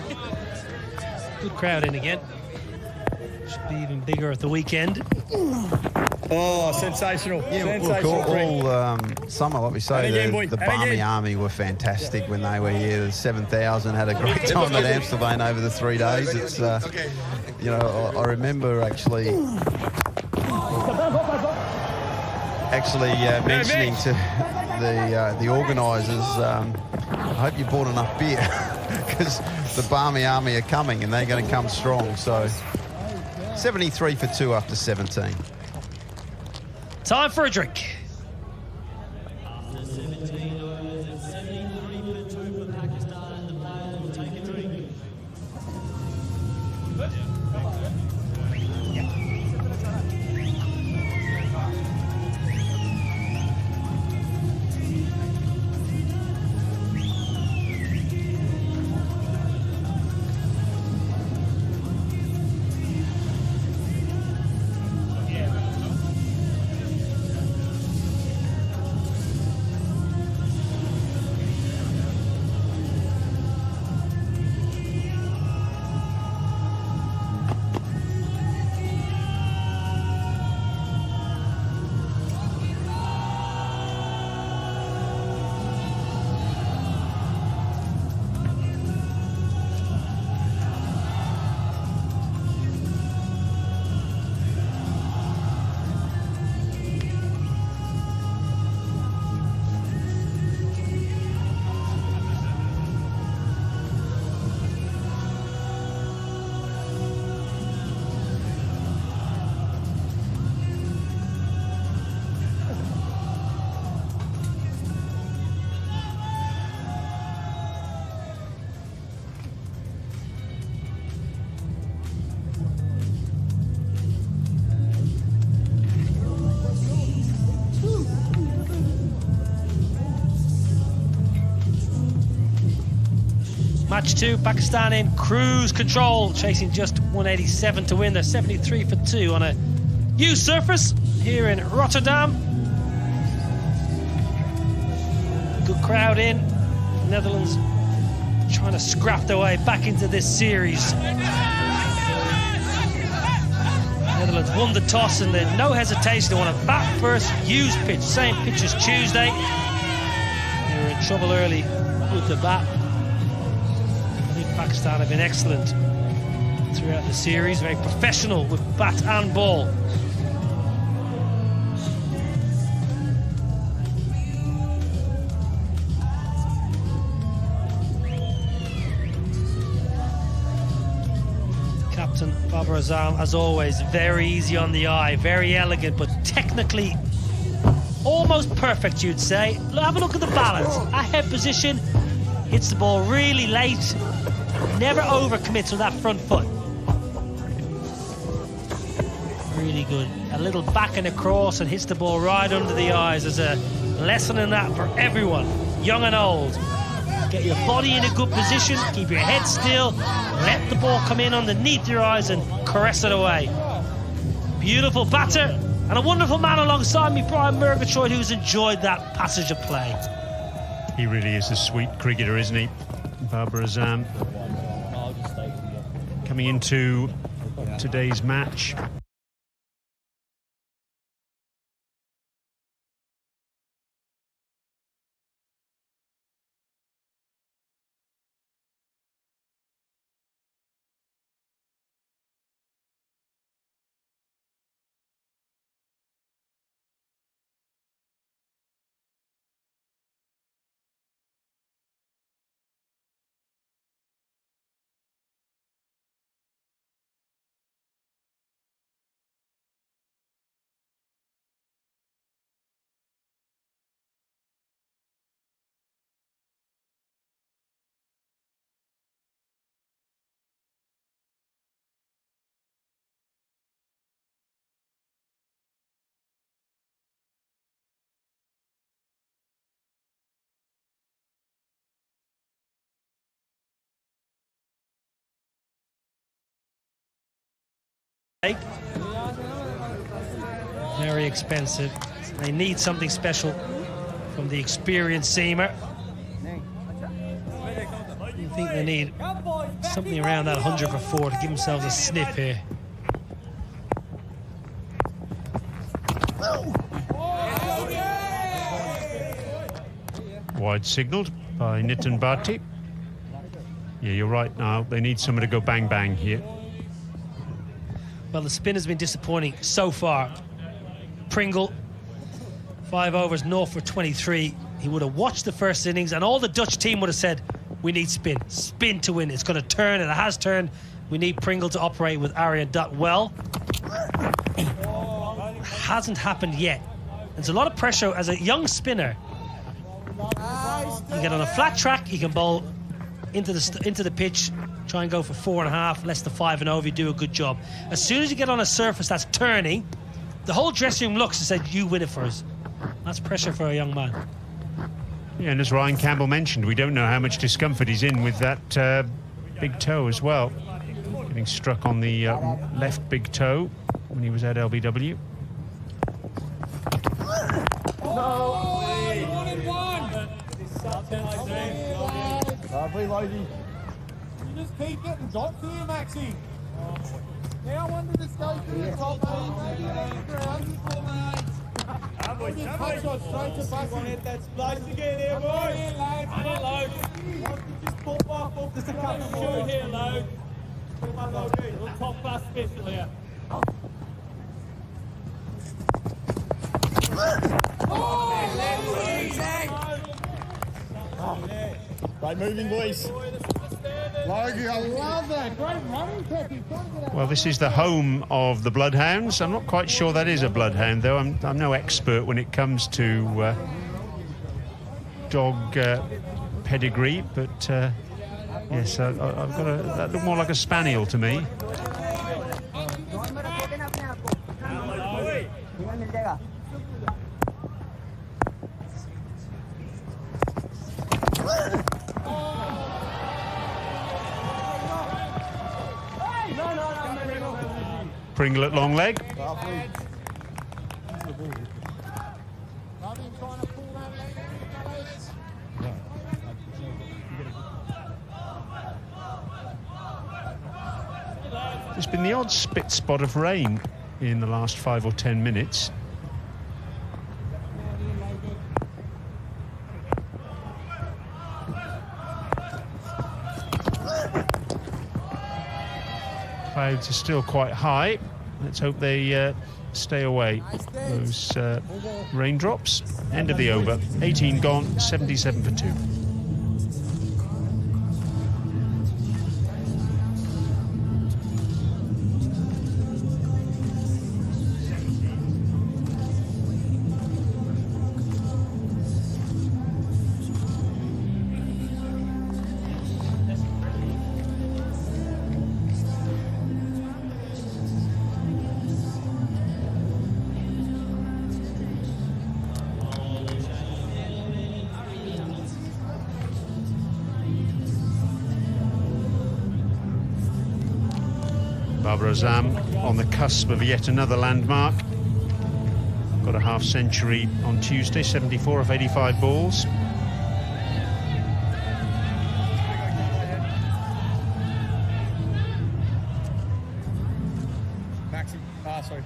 there. Good crowd in again. Should be even bigger at the weekend. Oh, sensational. Yeah, sensational. Look, all summer, like we say, the Barmy Army were fantastic when they were here. The 7,000 had a great time at Amstelveen over the 3 days. It's, you know, I remember actually mentioning to the organisers, I hope you bought enough beer because the Barmy Army are coming and they're going to come strong. So 73 for 2 after 17. Time for a drink. After 17 overs, it's 73 for 2 for Pakistan, and the players will take a drink. Match 2, Pakistan in cruise control, chasing just 187 to win. They're 73 for 2 on a used surface here in Rotterdam. Good crowd in. Netherlands trying to scrap their way back into this series. Netherlands won the toss and then no hesitation. They want to bat first, used pitch, same pitch as Tuesday. They were in trouble early with the bat. I think Pakistan have been excellent throughout the series, very professional with bat and ball. Captain Babar Azam, as always, very easy on the eye, very elegant, but technically almost perfect, you'd say. Have a look at the balance. A head position, hits the ball really late, never overcommits with that front foot. Really good. A little back and across and hits the ball right under the eyes. There's a lesson in that for everyone, young and old. Get your body in a good position, keep your head still, let the ball come in underneath your eyes and caress it away. Beautiful batter, and a wonderful man alongside me, Brian Murgatroyd, who's enjoyed that passage of play. He really is a sweet cricketer, isn't he? Babar Azam. Coming into today's match. Very expensive. They need something special from the experienced seamer. I think they need something around that 100 for 4 to give themselves a sniff here. Wide signalled by Nitin Bhatti. Yeah, you're right now. They need someone to go bang bang here. Well, the spin has been disappointing so far. Pringle, 5 overs, 0 for 23. He would have watched the first innings and all the Dutch team would have said, we need spin. Spin to win. It's going to turn, and it has turned. We need Pringle to operate with Aryan Dutt well. Hasn't happened yet. There's a lot of pressure as a young spinner. You get on a flat track, you can bowl into the pitch, try and go for 4.5, less than 5 and over, you do a good job. As soon as you get on a surface that's turning, the whole dressing room looks and says, you win it for us. That's pressure for a young man. Yeah, and as Ryan Campbell mentioned, we don't know how much discomfort he's in with that big toe as well. Getting struck on the left big toe when he was at LBW. Lovely, lady. You just keep getting dropped here, Maxie. Now I wanted to go through the top, maybe around the ground. You touch on straight to Bussy. That's place again here, boys. Here, Load. Just pop off. Just a couple more. Shoot here, Load. Little top class special here. Right moving, boys. Logie, I love that. Great running, Peppy. Well, this is the home of the Bloodhounds. I'm not quite sure that is a Bloodhound, though. I'm no expert when it comes to dog pedigree, but yes, I've got that look more like a spaniel to me. Pringle at long leg. There's been the odd spit spot of rain in the last 5 or 10 minutes. Clouds are still quite high. Let's hope they stay away. Those raindrops. End of the over. 18 gone, 77 for 2. Barbara Azam on the cusp of yet another landmark. Got a half century on Tuesday, 74 of 85 balls. Sorry.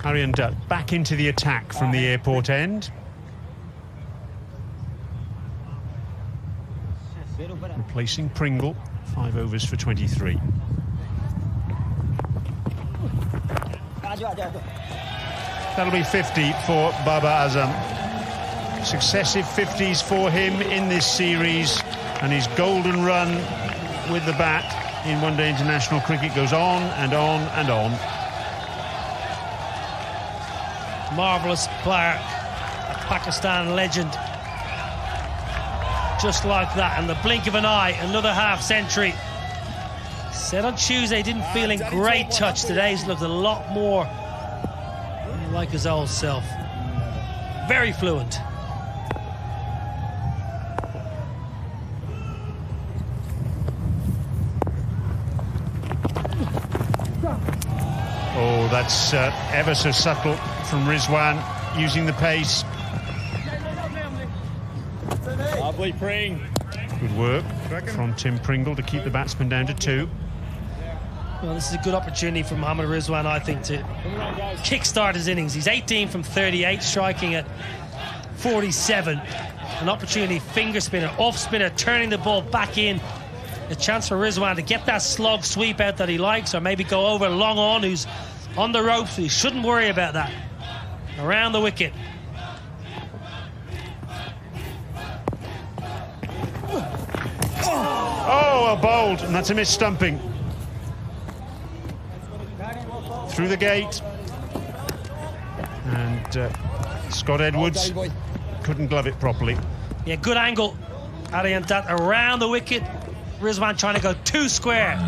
Arian Dutt back into the attack from the airport end. Replacing Pringle, 5 overs for 23. That'll be 50 for Baba Azam. Successive 50s for him in this series, and his golden run with the bat in one-day international cricket goes on and on and on. Marvellous player, a Pakistan legend. Just like that, in the blink of an eye, another half century. Said on Tuesday, didn't feel in great touch. Today he's looked a lot more like his old self. Very fluent. Oh, that's ever so subtle from Rizwan, using the pace. Lovely, Pring. Good work from Tim Pringle to keep the batsman down to 2. Well, this is a good opportunity for Mohammad Rizwan, I think, to kickstart his innings. He's 18 from 38, striking at 47. An opportunity, finger spinner, off spinner, turning the ball back in. A chance for Rizwan to get that slog sweep out that he likes, or maybe go over long on, who's on the ropes. He shouldn't worry about that. Around the wicket. Oh, well bowled, and that's a miss stumping. Through the gate. And Scott Edwards couldn't glove it properly. Yeah, good angle. Arian Dutt around the wicket. Rizwan trying to go 2 square.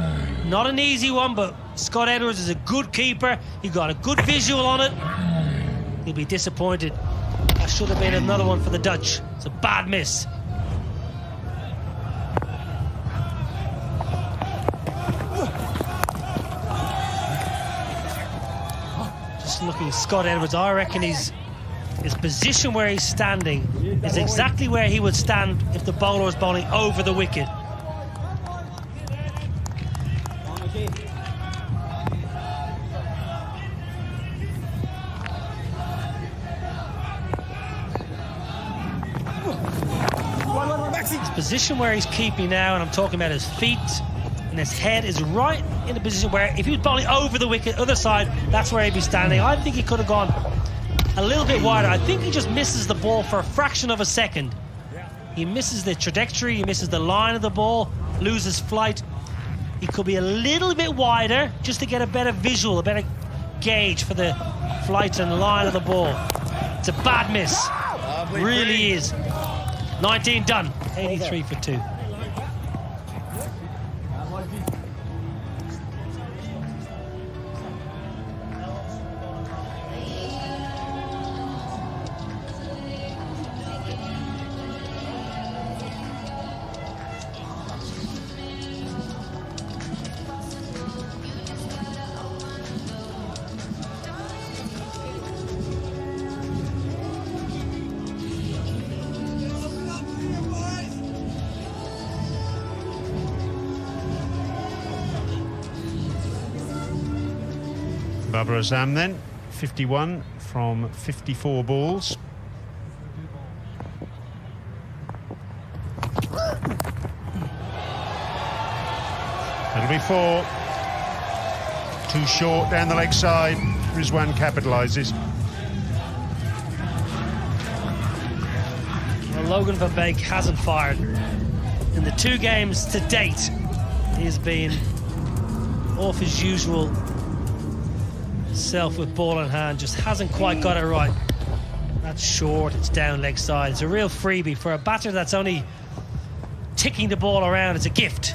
Not an easy one, but Scott Edwards is a good keeper. He got a good visual on it. He'll be disappointed. That should have been another one for the Dutch. It's a bad miss. Just looking at Scott Edwards, I reckon his position where he's standing is exactly where he would stand if the bowler was bowling over the wicket. His position where he's keeping now, and I'm talking about his feet and his head, is right in a position where if he was bowling over the wicket, other side, that's where he'd be standing. I think he could have gone a little bit wider. I think he just misses the ball for a fraction of a second. He misses the trajectory, he misses the line of the ball, loses flight. He could be a little bit wider just to get a better visual, a better gauge for the flight and line of the ball. It's a bad miss. Really is. 19 done. 83 for 2. Babar Azam then, 51 from 54 balls. That'll be 4. Too short down the leg side. Rizwan capitalises. Well, Logan van Beek hasn't fired. In the 2 games to date, he's been off his usual self with ball in hand, just hasn't quite got it right. That's short, it's down leg side. It's a real freebie for a batter that's only ticking the ball around. It's a gift.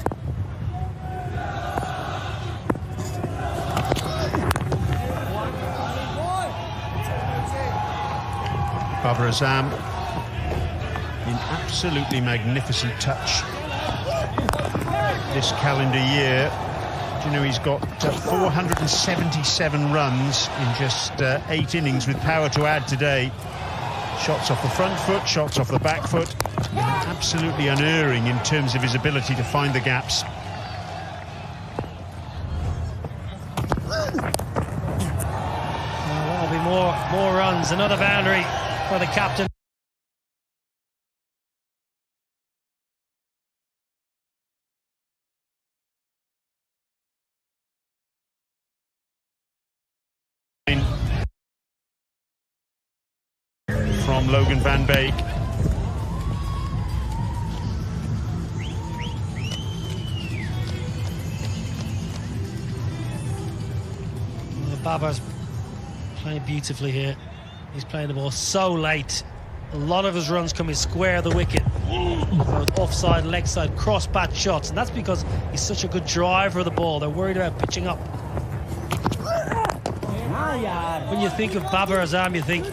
Babar Azam in absolutely magnificent touch this calendar year. Do you know he's got 477 runs in just 8 innings with power to add today. Shots off the front foot, shots off the back foot. Absolutely unerring in terms of his ability to find the gaps. That'll be more runs. Another boundary for the captain. From Logan van Beek. Babar's playing beautifully here. He's playing the ball so late. A lot of his runs coming square of the wicket. Both offside, leg side, cross bat shots. And that's because he's such a good driver of the ball. They're worried about pitching up. When you think of Babar Azam, you think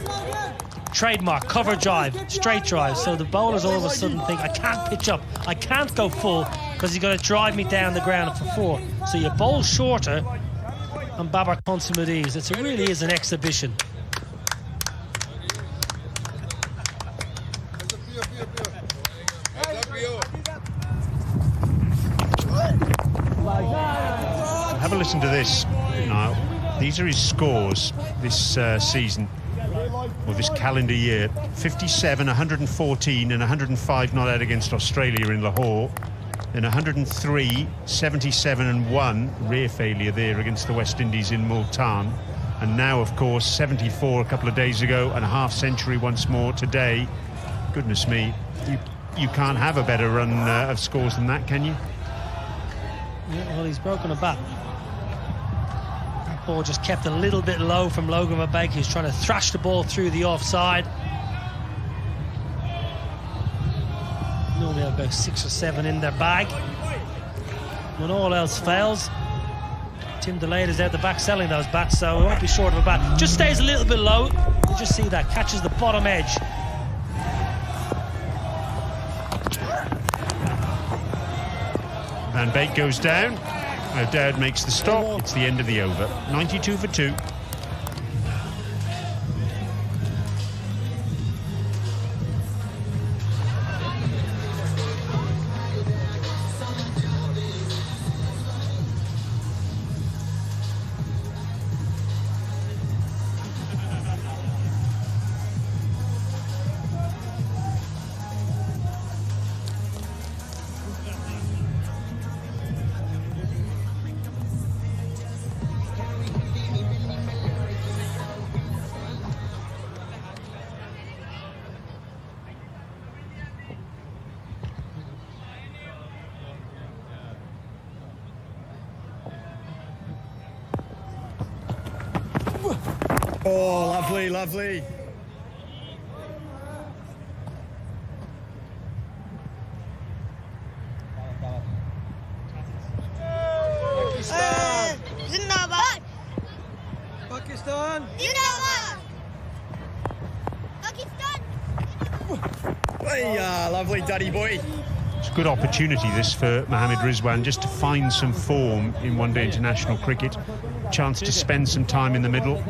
trademark, cover drive, straight drive. So the bowlers all of a sudden think, I can't pitch up, I can't go full because he's going to drive me down the ground for 4. So you bowl shorter and Babar consummate ease. It really is an exhibition. Have a listen to this now. These are his scores this season, or this calendar year. 57, 114 and 105 not out against Australia in Lahore. Then 103, 77 and 1, rare failure there against the West Indies in Multan. And now, of course, 74 a couple of days ago and a half century once more today. Goodness me, you can't have a better run of scores than that, can you? Yeah, well, he's broken a bat. That ball just kept a little bit low from Logan van Beek. He was trying to thrash the ball through the offside. Normally I'll go 6 or 7 in their bag. When all else fails, Tim Delayed is out the back selling those bats, so it won't be short of a bat. Just stays a little bit low. You just see that, catches the bottom edge. Van Beek goes down. O'Dowd makes the stop. It's the end of the over. 92 for 2. Oh, lovely, lovely. Pakistan! Zindabad! Pakistan! Zindabad! Pakistan! Hey, lovely Duddy boy. It's a good opportunity, this, for Mohammad Rizwan, just to find some form in one-day international cricket. Chance to spend some time in the middle,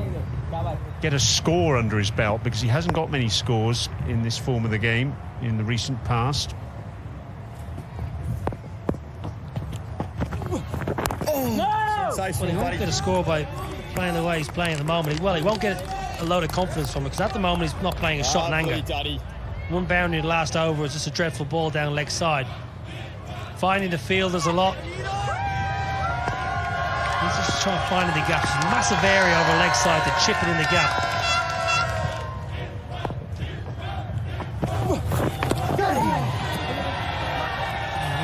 get a score under his belt, because he hasn't got many scores in this form of the game in the recent past. Oh, safe Well, he won't get a score by playing the way he's playing at the moment. Well, he won't get a load of confidence from it because at the moment he's not playing a shot in anger. One boundary in the last over is just a dreadful ball down leg side. Finding the fielders a lot. He's just trying to find in the gap. There's a massive area over leg side to chip it in the gap.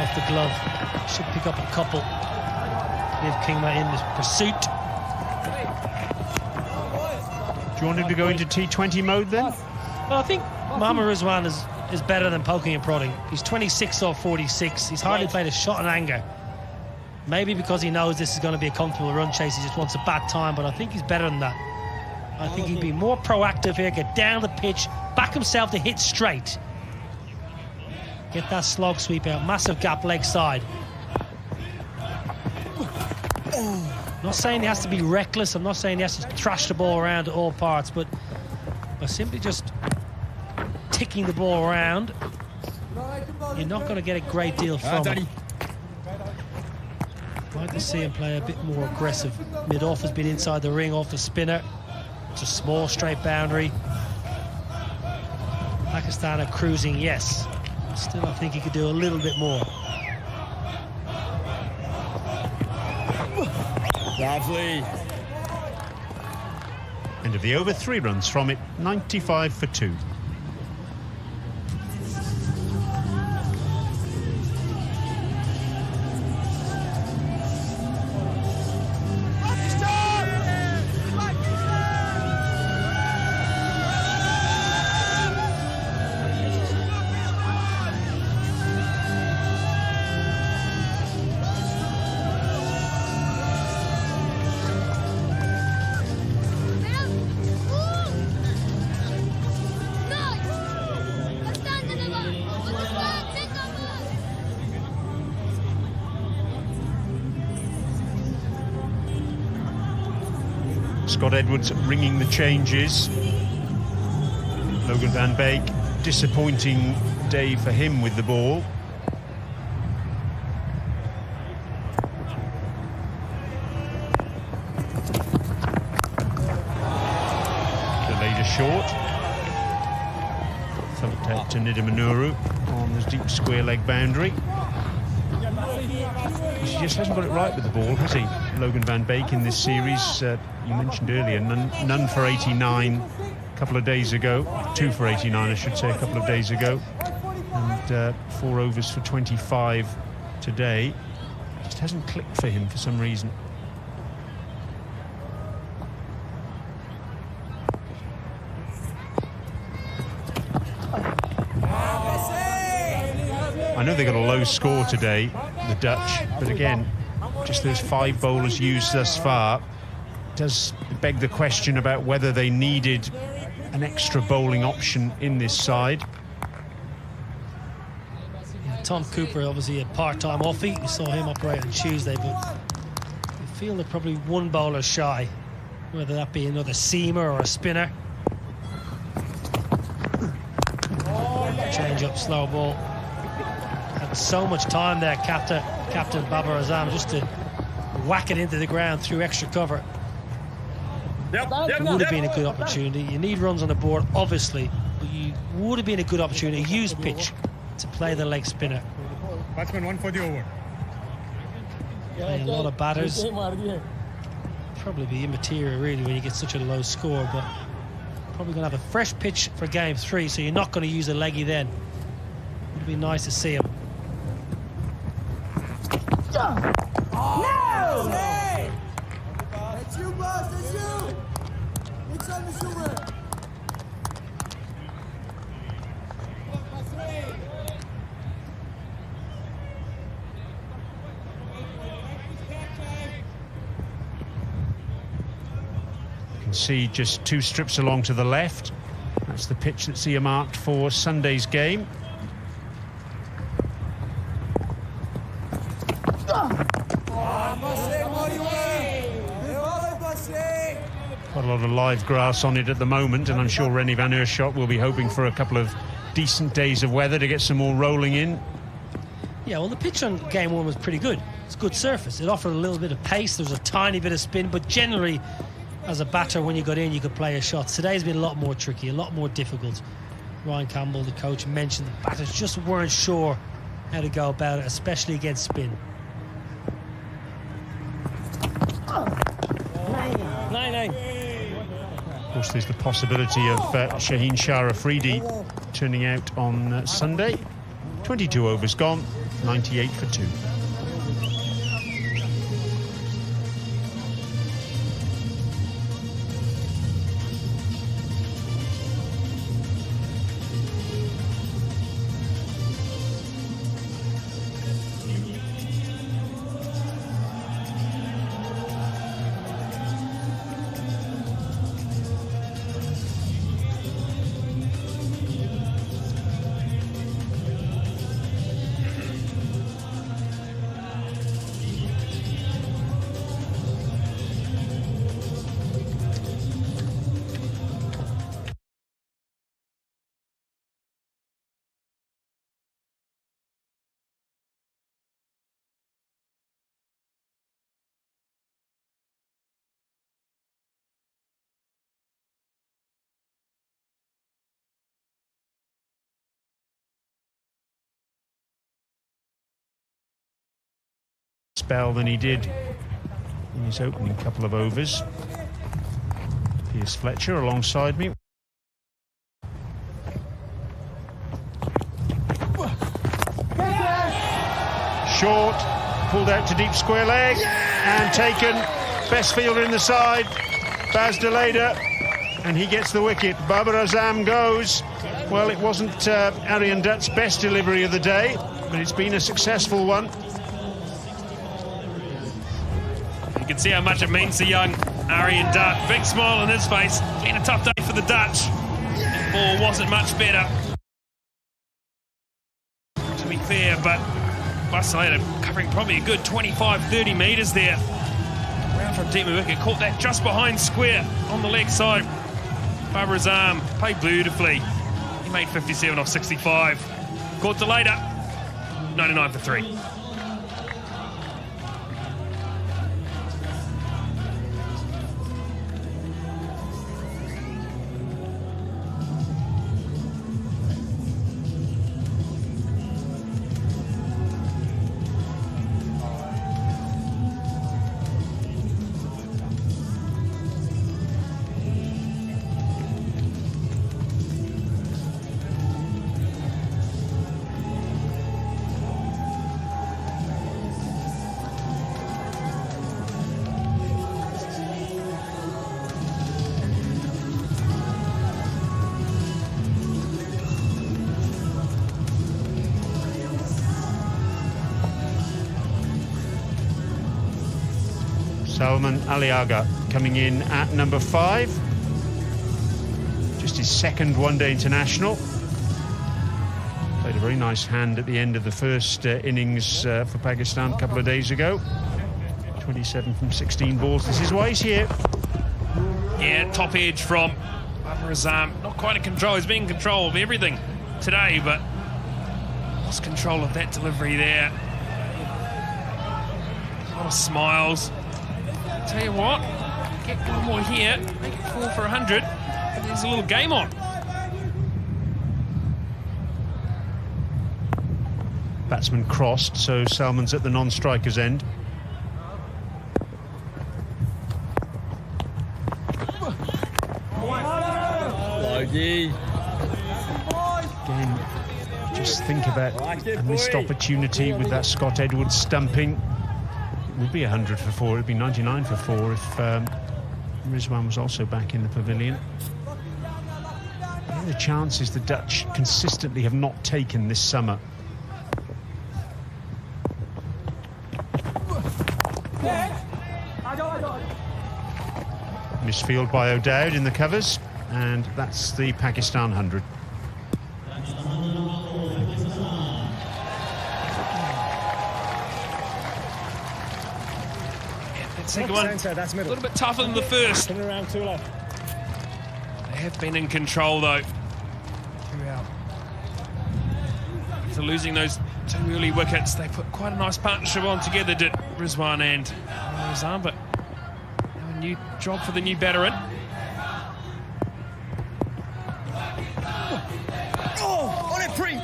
Off the glove. Should pick up a couple. Give Kingma in this pursuit. Do you want him to go into T20 mode then? Well, I think Mama Rizwan is better than poking and prodding. He's 26 off 46. He's hardly played a shot in anger. Maybe because he knows this is going to be a comfortable run chase, he just wants a bad time, but I think he's better than that. I think he'd be more proactive here, get down the pitch, back himself to hit straight. Get that slog sweep out. Massive gap leg side. I'm not saying he has to be reckless. I'm not saying he has to thrash the ball around to all parts, but by simply just ticking the ball around, you're not going to get a great deal from it. I'd like to see him play a bit more aggressive. Mid-off has been inside the ring off the spinner. It's a small straight boundary. Pakistan are cruising, yes. Still, I think he could do a little bit more. Lovely. End of the over, 3 runs from it, 95 for 2. Scott Edwards ringing the changes. Logan van Beek, disappointing day for him with the ball. Delayed a short. Thumped out to Nida Manuru on this deep square leg boundary. He just hasn't got it right with the ball, has he? Logan van Beek in this series. You mentioned earlier, none for 89 a couple of days ago. 2 for 89, I should say, a couple of days ago. And 4 overs for 25 today. Just hasn't clicked for him for some reason. I know they got a low score today, the Dutch, but again, just those 5 bowlers used thus far does beg the question about whether they needed an extra bowling option in this side. Yeah, Tom Cooper, obviously a part-time offie. We saw him operate on Tuesday, but I feel they're probably 1 bowler shy, whether that be another seamer or a spinner. Change up, slow ball. Had so much time there, Captain Babar Azam, just to whack it into the ground through extra cover. It would have been a good opportunity. You need runs on the board, obviously, but you would have been a good opportunity to use pitch to play the leg spinner. Batsman 1 for the over. Playing a lot of batters. Probably be immaterial, really, when you get such a low score, but probably going to have a fresh pitch for game 3, so you're not going to use a leggy then. It would be nice to see him. See just 2 strips along to the left. That's the pitch that's earmarked for Sunday's game. Quite a lot of live grass on it at the moment, and I'm sure Rennie van Eerschot will be hoping for a couple of decent days of weather to get some more rolling in. Yeah, well, the pitch on game 1 was pretty good. It's good surface. It offered a little bit of pace. There was a tiny bit of spin, but generally, as a batter, when you got in, you could play a shot. Today's been a lot more tricky, a lot more difficult. Ryan Campbell, the coach, mentioned the batters just weren't sure how to go about it, especially against spin. 9-9. Of course, there's the possibility of Shaheen Shah Afridi turning out on Sunday. 22 overs gone, 98 for 2. Spell than he did in his opening couple of overs. Piers Fletcher alongside me. Short, pulled out to deep square leg and taken. Best fielder in the side, Baz Deleda, and he gets the wicket. Babar Azam goes. Well, it wasn't Aryan Dutt's best delivery of the day, but it's been a successful one. You can see how much it means to young Aryan Dutt. Big smile on his face. Been a tough day for the Dutch. That ball wasn't much better, to be fair, but Baz Deleda covering probably a good 25-30 metres there. Round from deep wicket, caught that just behind square on the leg side. Babar Azam played beautifully. He made 57 off 65. Caught Deleda, 99 for 3. Salman Aliaga coming in at number 5. Just his second one-day international. Played a very nice hand at the end of the first innings for Pakistan a couple of days ago. 27 from 16 balls. This is why he's here. Yeah, top edge from Babar Azam. Not quite in control. He's been in control of everything today, but lost control of that delivery there. A lot of smiles. Tell you what, get one more here, make it 4 for 100. There's a little game on. Batsman crossed, so Salman's at the non-striker's end. Logie. Again, just think about a missed opportunity with that Scott Edwards stumping. It would be 100 for 4. It would be 99 for 4 if Rizwan was also back in the pavilion. The chances the Dutch consistently have not taken this summer. Misfield by O'Dowd in the covers, and that's the Pakistan 100. Second one, a little bit tougher than the first. They have been in control though throughout. So losing those 2 early wickets. They put quite a nice partnership on together, did Rizwan and Rizwan, but now a new job for the new batter in. Oh, on it, Pre.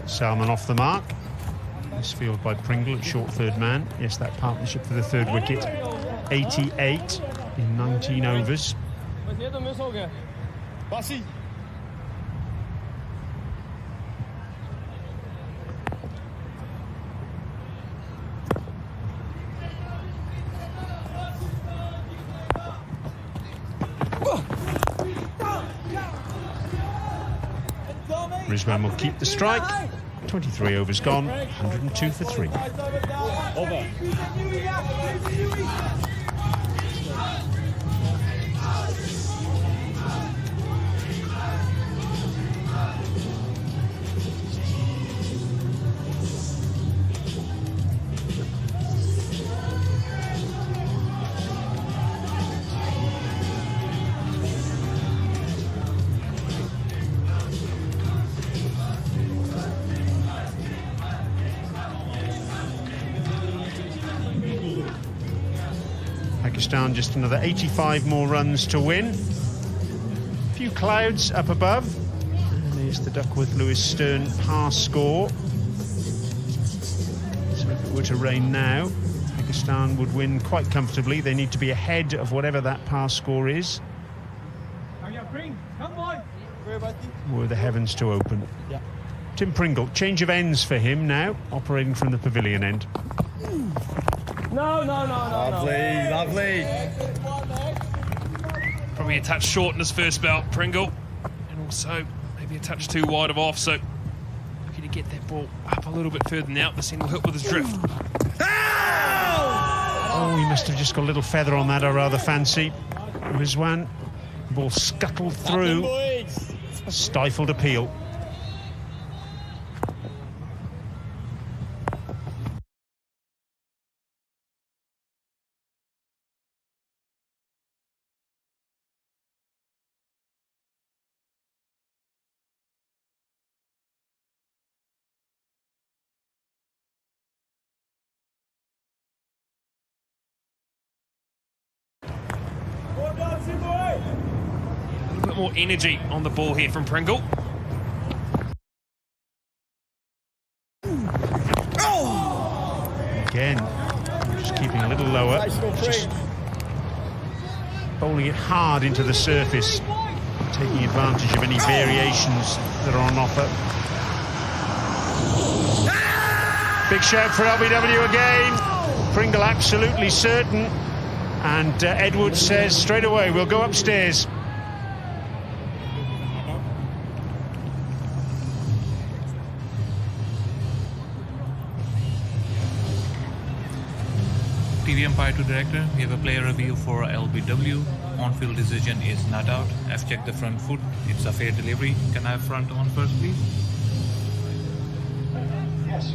Salman off the mark. This field by Pringle at short third man. Yes, that partnership for the third wicket. 88 in 19 overs. Basi. Rizwan will keep the strike. 23 overs gone, 102 for 3. Over. Pakistan just another 85 more runs to win. A few clouds up above. And there's the Duckworth-Lewis Stern pass score. So if it were to rain now, Pakistan would win quite comfortably. They need to be ahead of whatever that pass score is, were the heavens to open. Yeah. Tim Pringle, change of ends for him now, operating from the pavilion end. Lovely, lovely. Probably a touch short in his first bout, Pringle. And also maybe a touch too wide of off, so looking to get that ball up a little bit further than out. The centre will hit with his drift. Oh, he must have just got a little feather on that, I rather fancy. Rizwan, ball scuttled through, stifled appeal. A little bit more energy on the ball here from Pringle. Again, just keeping a little lower, just bowling it hard into the surface, taking advantage of any variations that are on offer. Big shout for LBW again. Pringle absolutely certain. And Edwards says straight away, we'll go upstairs. TV umpire to director, we have a player review for LBW. On-field decision is not out. I've checked the front foot. It's a fair delivery. Can I have front on first, please? Yes.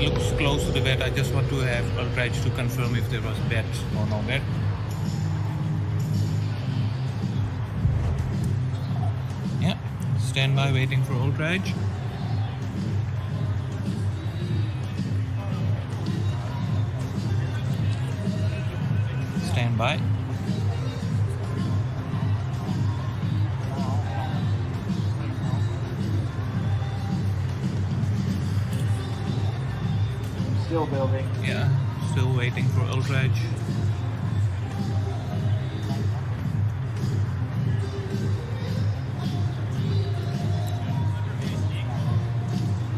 Looks close to the bat. I just want to have Ultrage to confirm if there was bat or no bat. Yeah, stand by waiting for Ultrage. Stand by. Still building. Yeah, still waiting for Ultrage.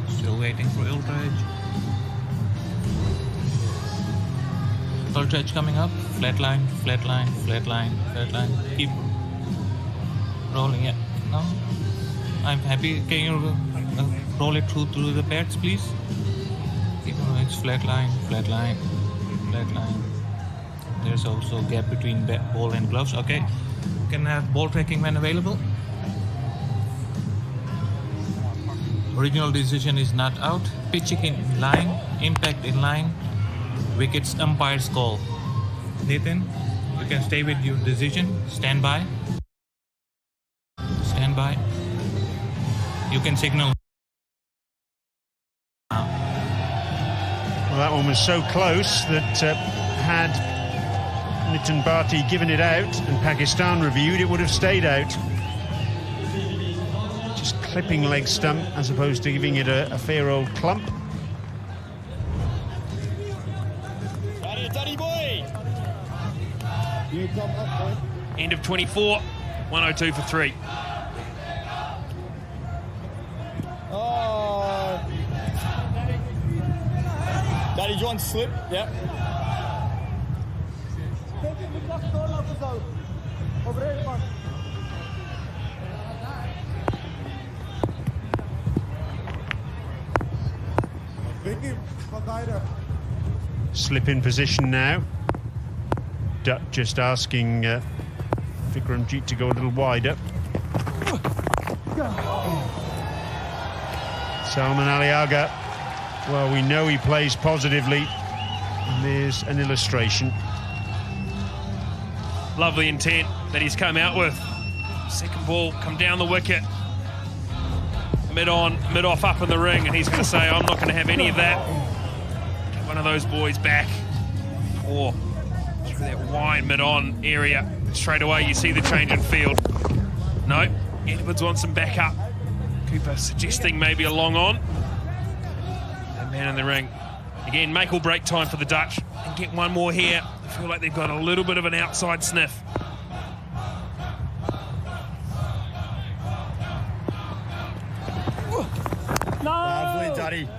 Still waiting for Ultrage. Ultrage coming up. Flat line, flat line, flat line, flat line. Keep rolling it. No, I'm happy. Can you roll it through the pads, please? It's flat line, flat line, flat line. There's also a gap between ball and gloves. Okay, can I have ball tracking when available? Original decision is not out. Pitching in line, impact in line, wickets umpire's call. Nathan, you can stay with your decision. Stand by. Stand by. You can signal. Well, that one was so close that had Nitin Bharti given it out and Pakistan reviewed, it would have stayed out. Just clipping leg stump as opposed to giving it a fair old clump. End of 24, 102 for 3. Daddy, do you want to slip? Yep. Slip in position now. Dutt just asking Vikramjit to go a little wider. Salman Ali Agha, well, we know he plays positively. And there's an illustration. Lovely intent that he's come out with. Second ball, come down the wicket. Mid-on, mid-off up in the ring, and he's going to say, I'm not going to have any of that. Get one of those boys back. Or through that wide mid-on area. Straight away, you see the change in field. No, Edwards wants him back up. Cooper suggesting maybe a long on. And man in the ring. Again, make or break time for the Dutch. And get one more here. I feel like they've got a little bit of an outside sniff. Lovely, Daddy.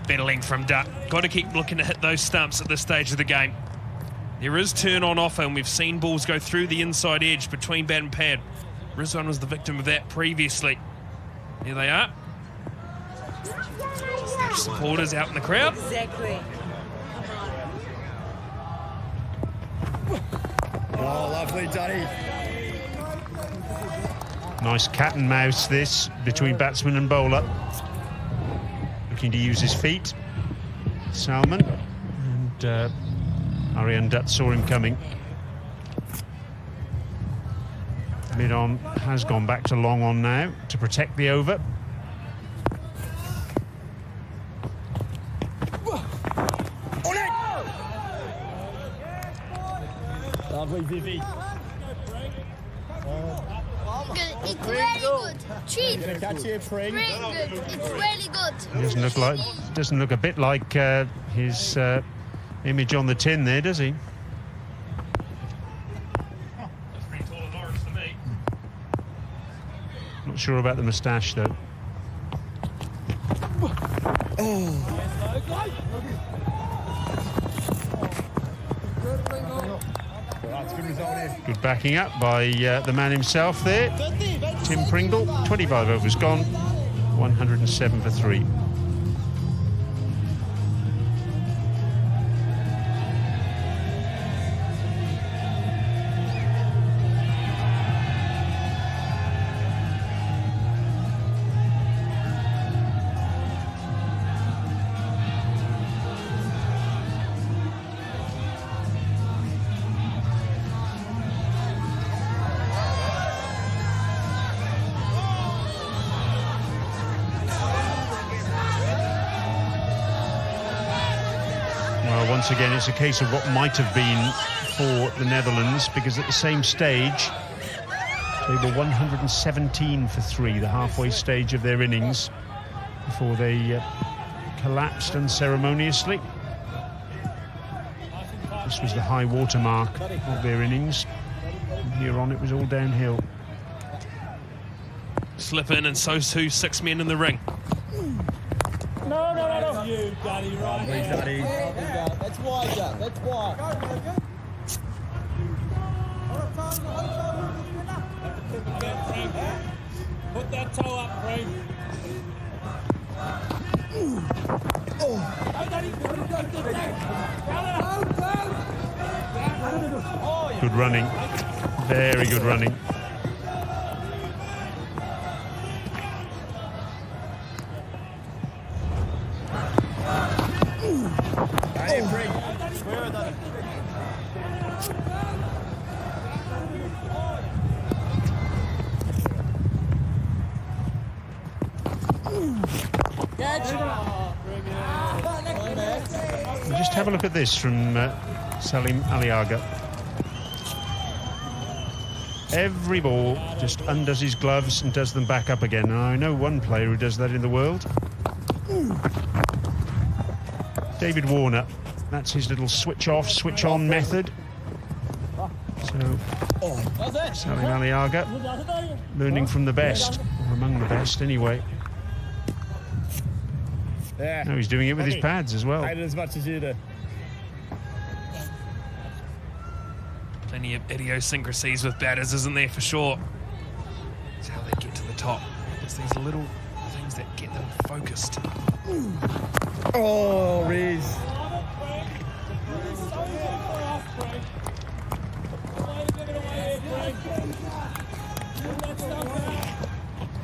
Better length from Dutt. Got to keep looking to hit those stumps at this stage of the game. There is turn on offer, and we've seen balls go through the inside edge between bat and pad. Rizwan was the victim of that previously. Here they are. Supporters out in the crowd. Exactly. Oh, lovely, Daddy. Nice cat and mouse this between batsman and bowler. Looking to use his feet. Salman and Aryan Dutt saw him coming. Mid-on has gone back to long on now to protect the over. Lovely, Vivi. It's very good. Treat. Gonna catch you, Pring. Very good. It's really good. Doesn't look a bit like his image on the tin there, does he? That's pretty tall and orange to me. Not sure about the moustache though. Good backing up by the man himself there, Tim Pringle. 25 overs gone, 107 for 3. Once again, it's a case of what might have been for the Netherlands, because at the same stage, they were 117 for 3, the halfway stage of their innings, before they collapsed unceremoniously. This was the high water mark of their innings. From here on, it was all downhill. Slip in, and so too 6 men in the ring. No. You, Daddy, right? Lovely, Daddy. That's wide, Jack. That's wide. Put that toe up, Frank. Good running. Very good running. Just have a look at this from Salim Aliaga. Every ball just undoes his gloves and does them back up again. And I know one player who does that in the world. David Warner. That's his little switch off, switch on method. So Salim Aliaga learning from the best, or among the best anyway. Yeah. Now he's doing it with his pads as well. Hate it as much as you do. Plenty of idiosyncrasies with batters, isn't there, for sure? It's how they get to the top. It's these little things that get them focused. Oh, Reese.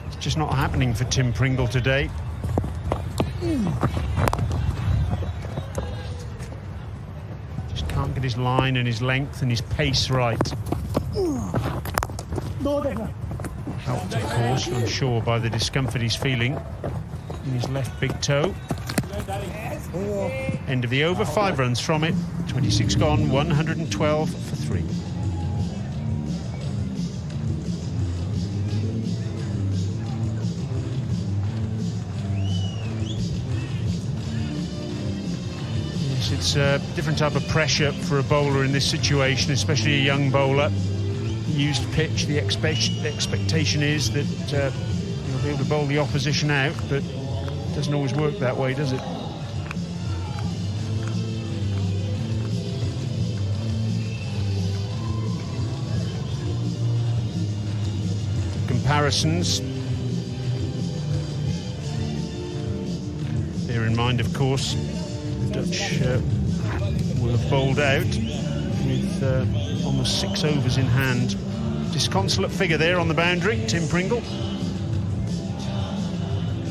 It's just not happening for Tim Pringle today. Just can't get his line and his length and his pace right. Helped, of course, I'm sure, by the discomfort he's feeling in his left big toe. End of the over, 5 runs from it. 26 gone, 112 for 3. It's a different type of pressure for a bowler in this situation, especially a young bowler. Used pitch, the expectation is that you'll be able to bowl the opposition out, but it doesn't always work that way, does it? Comparisons. Bear in mind, of course, Dutch will have bowled out with almost 6 overs in hand. Disconsolate figure there on the boundary, Tim Pringle.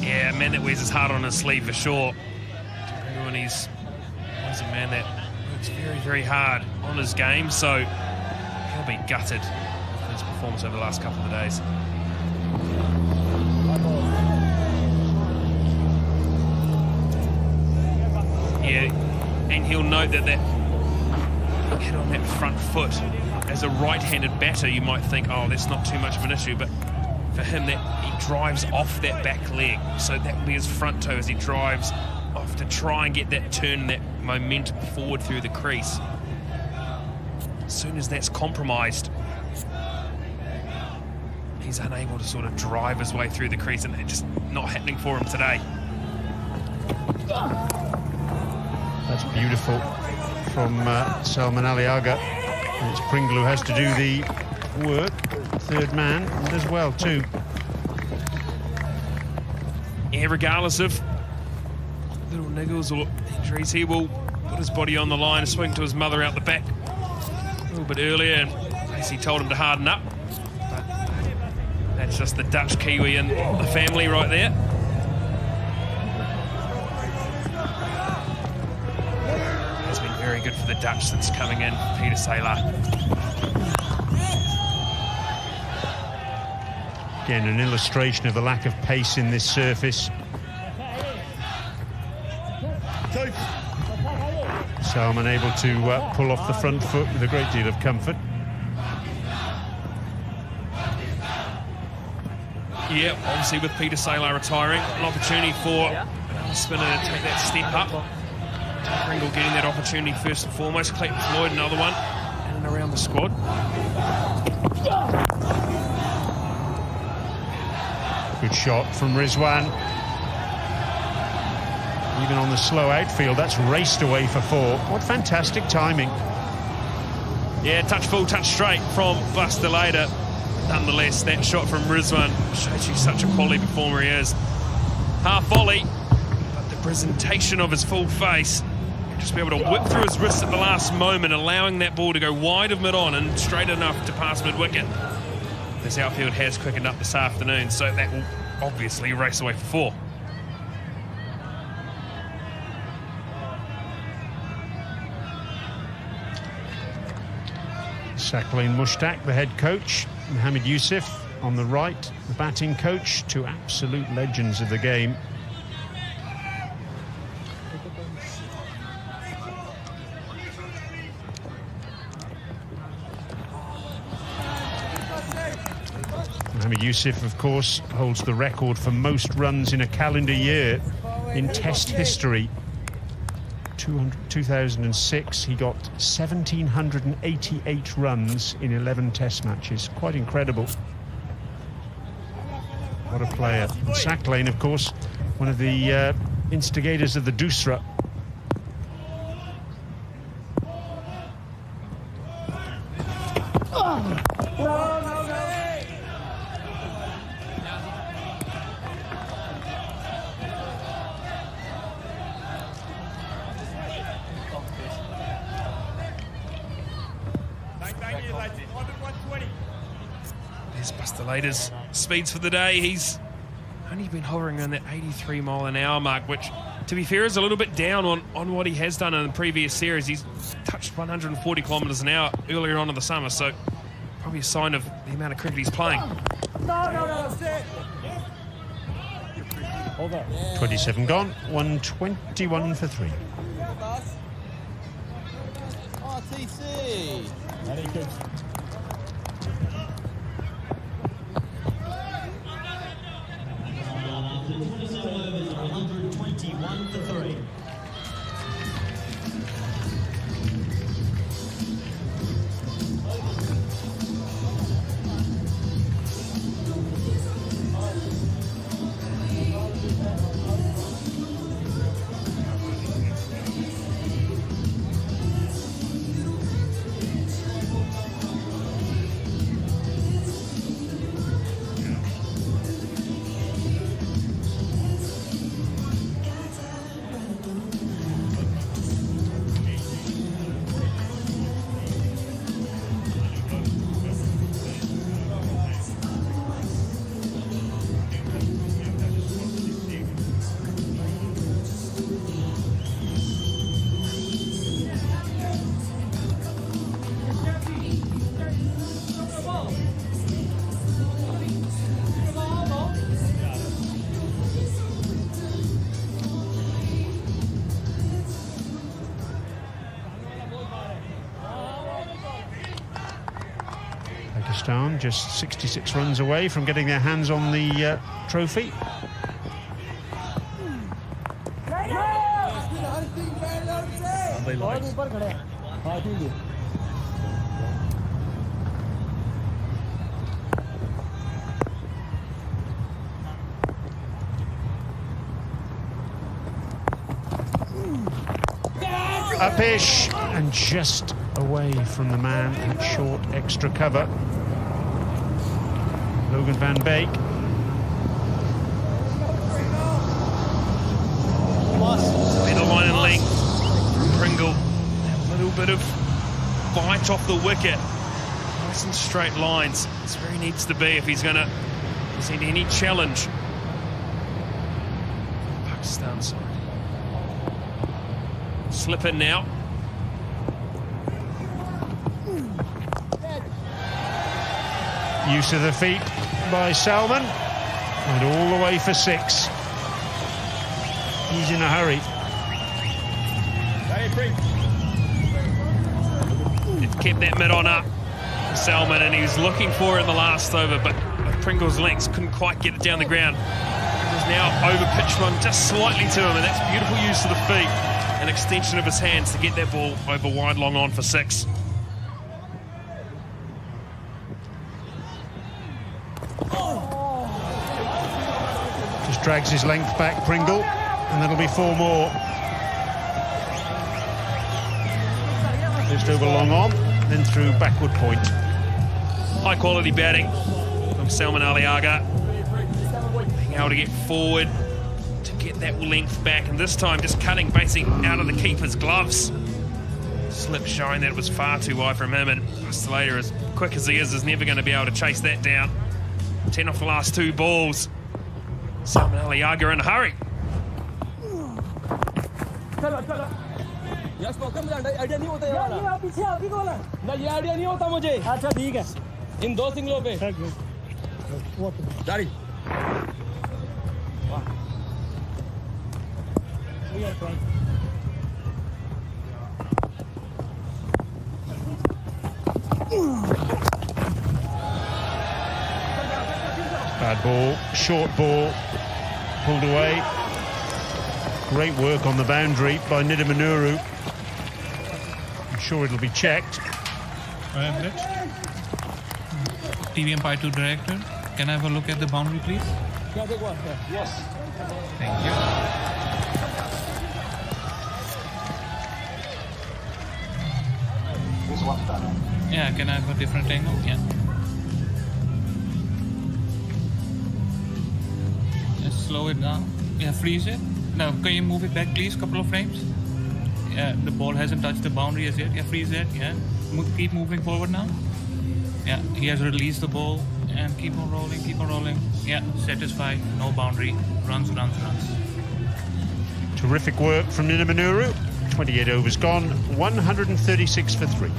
Yeah, a man that wears his heart on his sleeve for sure. Tim Pringle, and he's a man that works very, very hard on his game, so he'll be gutted with his performance over the last couple of days. Yeah, and he'll note that hit on that front foot. As a right-handed batter, you might think, oh, that's not too much of an issue, but for him, that he drives off that back leg, so that will be his front toe as he drives off to try and get that turn, that momentum forward through the crease. As soon as that's compromised, he's unable to sort of drive his way through the crease, and it's just not happening for him today. That's beautiful from Salman Aliaga. And it's Pringle who has to do the work, third man, and as well too. Yeah, regardless of little niggles or injuries, he will put his body on the line, swing to his mother out the back a little bit earlier, and Lacey told him to harden up. But that's just the Dutch Kiwi and the family right there. Has been very good for the Dutch since coming in, Peter Saylor. Again, an illustration of the lack of pace in this surface. Salman able to pull off the front foot with a great deal of comfort. Yeah, obviously with Peter Saylor retiring, an opportunity for another spinner to take that step up. Pringle getting that opportunity first and foremost. Clayton Floyd, another one, and around the squad. Good shot from Rizwan. Even on the slow outfield, that's raced away for 4. What fantastic timing. Yeah, touch full, touch straight from Bastelator. Nonetheless, that shot from Rizwan shows you such a quality performer he is. Half volley, but the presentation of his full face, just be able to whip through his wrist at the last moment, allowing that ball to go wide of mid-on and straight enough to pass mid-wicket. This outfield has quickened up this afternoon, so that will obviously race away for 4. Sakleen Mushtaq, the head coach. Mohammed Yusuf on the right, the batting coach. Two absolute legends of the game. Mohammed Yusuf, of course, holds the record for most runs in a calendar year in Test history. 2006, he got 1,788 runs in 11 Test matches. Quite incredible. What a player. And Sakleen, of course, one of the instigators of the Dusra. There's Bastelator's speeds for the day. He's only been hovering around that 83 mile an hour mark, which, to be fair, is a little bit down on what he has done in the previous series. He's touched 140 kilometres an hour earlier on in the summer, so probably a sign of the amount of cricket he's playing. No, 27 gone, 121 for 3. RTC. After 27 overs, 121 for 3. Pakistan just 66 runs away from getting their hands on the trophy. Upish and just away from the man at short extra cover. Logan van Beek. Middle line and length. Pringle, a little bit of bite off the wicket. Nice and straight lines. It's where he needs to be if he's going to present any challenge. Pakistan side. Slip in now. Use of the feet by Salman, and all the way for 6. He's in a hurry. It kept that mid-on up, Salman, and he was looking for it in the last over, but with Pringle's lengths couldn't quite get it down the ground. Pringle's now over-pitched one just slightly to him, and that's beautiful use of the feet, an extension of his hands to get that ball over wide long on for 6. Just drags his length back, Pringle, and that'll be 4 more. Just over long on. then through backward point. High quality batting from Salman Aliaga. Being able to get forward to get that length back, and this time just cutting basically out of the keeper's gloves. Slip showing that it was far too wide from him, and Slater, as quick as he is never going to be able to chase that down. 10 off the last 2 balls. Salman Aliaga in a hurry. Idea नहीं होता मुझे अच्छा ठीक है इन 2 सिंगलों पे दाढ़ी Bad ball, short ball, pulled away. Great work on the boundary by Nidamanuru. I'm sure it'll be checked. TVM Pi 2 director, can I have a look at the boundary, please? Yes. Thank you. This one's done. Yeah, can I have a different angle? Yeah. Just slow it down. Yeah, freeze it. Now, can you move it back, please? Couple of frames. Yeah, the ball hasn't touched the boundary as yet. Yeah, freeze it. Yeah. Keep moving forward now. Yeah, he has released the ball and keep on rolling, keep on rolling. Yeah, satisfied. No boundary. Runs, runs, runs. Terrific work from Nidamanuru. 28 overs gone, 136 for 3.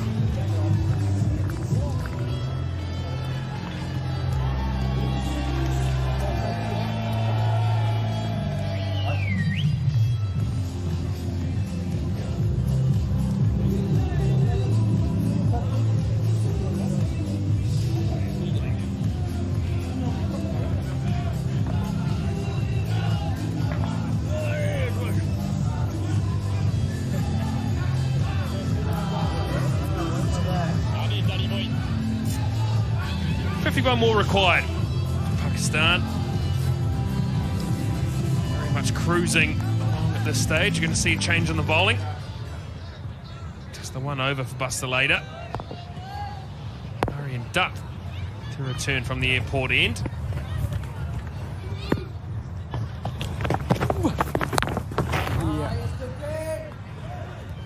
More required for Pakistan. Very much cruising along at this stage. You're going to see a change in the bowling. Just the 1 over for Buster Later. Murray and Dutt to return from the airport end.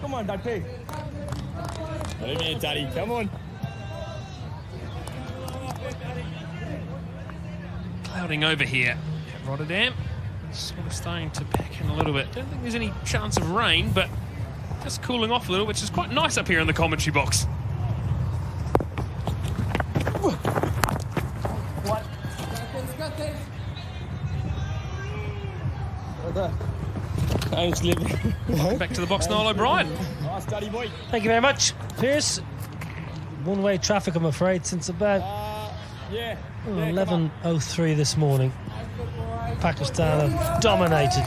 Come on, Dutt. Wait a minute, Daddy. Come on. Clouding over here at Rotterdam. It's sort of starting to pack in a little bit. Don't think there's any chance of rain, but just cooling off a little, which is quite nice up here in the commentary box. I'm sleeping. Back to the box, Niall O'Brien. Thank you very much, Pierce. One-way traffic, I'm afraid, since about 11:03 this morning. Pakistan have dominated.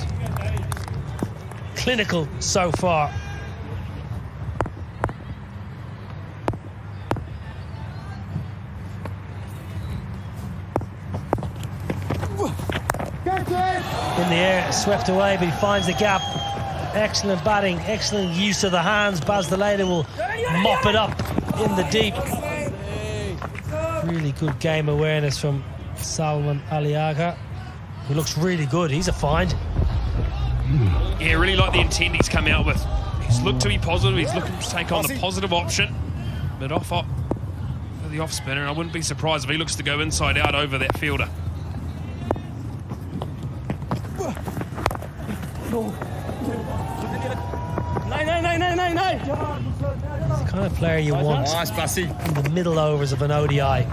Clinical so far. In the air, swept away, but he finds the gap. Excellent batting, excellent use of the hands. Baz the Later will mop it up in the deep. Really good game awareness from Salman Aliaga, who looks really good. He's a find. Yeah, really like the intent he's come out with. He's looked to be positive. He's looking to take on the positive option, but off for the off spinner. And I wouldn't be surprised if he looks to go inside out over that fielder. It's the kind of player you want in the middle overs of an ODI.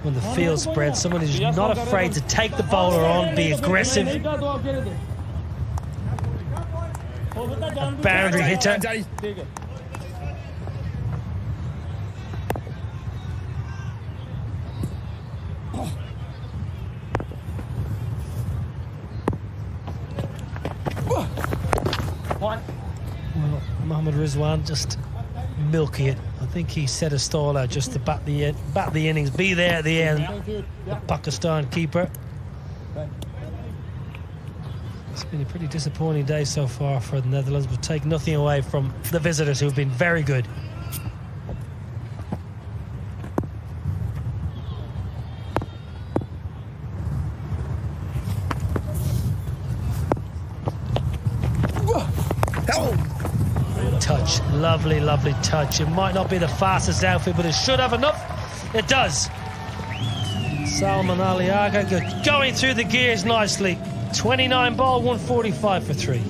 When the field spreads, someone who's not afraid to take the bowler on, be aggressive. A boundary hitter. Well, Mohammad Rizwan just milking it. I think he set a stall out just to bat the innings, be there at the end. The Pakistan keeper. It's been a pretty disappointing day so far for the Netherlands, but take nothing away from the visitors, who've been very good. Touch, lovely, lovely touch. It might not be the fastest outfit, but it should have enough. It does. Salman Aliaga going through the gears nicely. 29 ball, 145 for 3.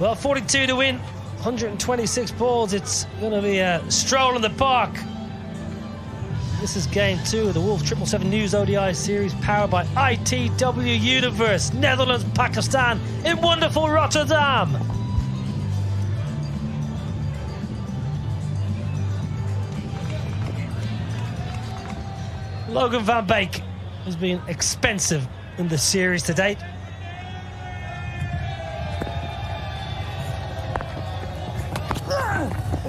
Well, 42 to win, 126 balls. It's going to be a stroll in the park. This is game 2 of the Wolf 777 News ODI series, powered by ITW Universe, Netherlands, Pakistan, in wonderful Rotterdam. Logan van Beek has been expensive in the series to date.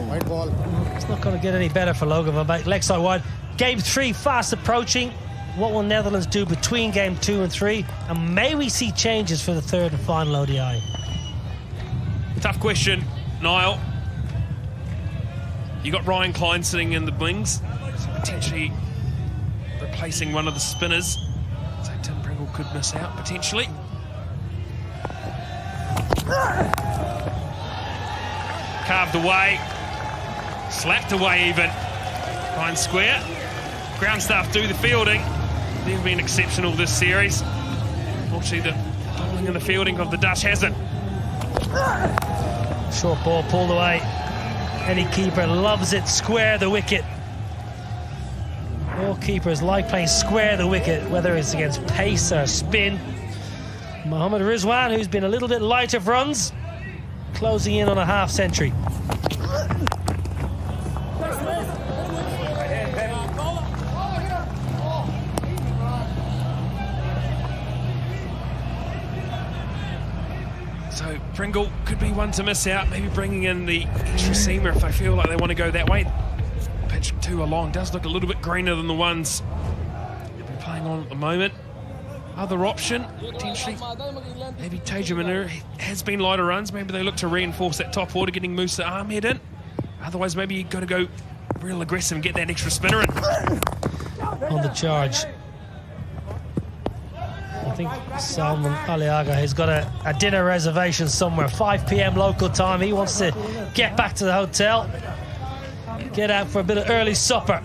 White ball. It's not going to get any better for Logan van Beek. Leg side wide. Game 3 fast approaching. What will Netherlands do between game 2 and 3? And may we see changes for the third and final ODI? Tough question, Niall. You got Ryan Klein sitting in the wings, potentially replacing one of the spinners. So Tim Pringle could miss out potentially. Carved away, slapped away even. Ryan square. Ground staff do the fielding. They've been exceptional this series. Unfortunately, the bowling and the fielding of the Dutch hasn't. Short ball pulled away. Any keeper loves it. Square the wicket. All keepers like playing square the wicket, whether it's against pace or spin. Mohammad Rizwan, who's been a little bit light of runs, closing in on a half century. So Pringle could be one to miss out, maybe bringing in the extra seamer if they feel like they want to go that way. Pitch 2 along does look a little bit greener than the ones they've been playing on at the moment. Other option, potentially, maybe Taja Manur has been lighter runs. Maybe they look to reinforce that top order, getting Musa Ahmed in. Otherwise, maybe you've got to go real aggressive and get that extra spinner in. On the charge. I think Salman Aliaga has got a dinner reservation somewhere. 5 p.m. local time. He wants to get back to the hotel, get out for a bit of early supper.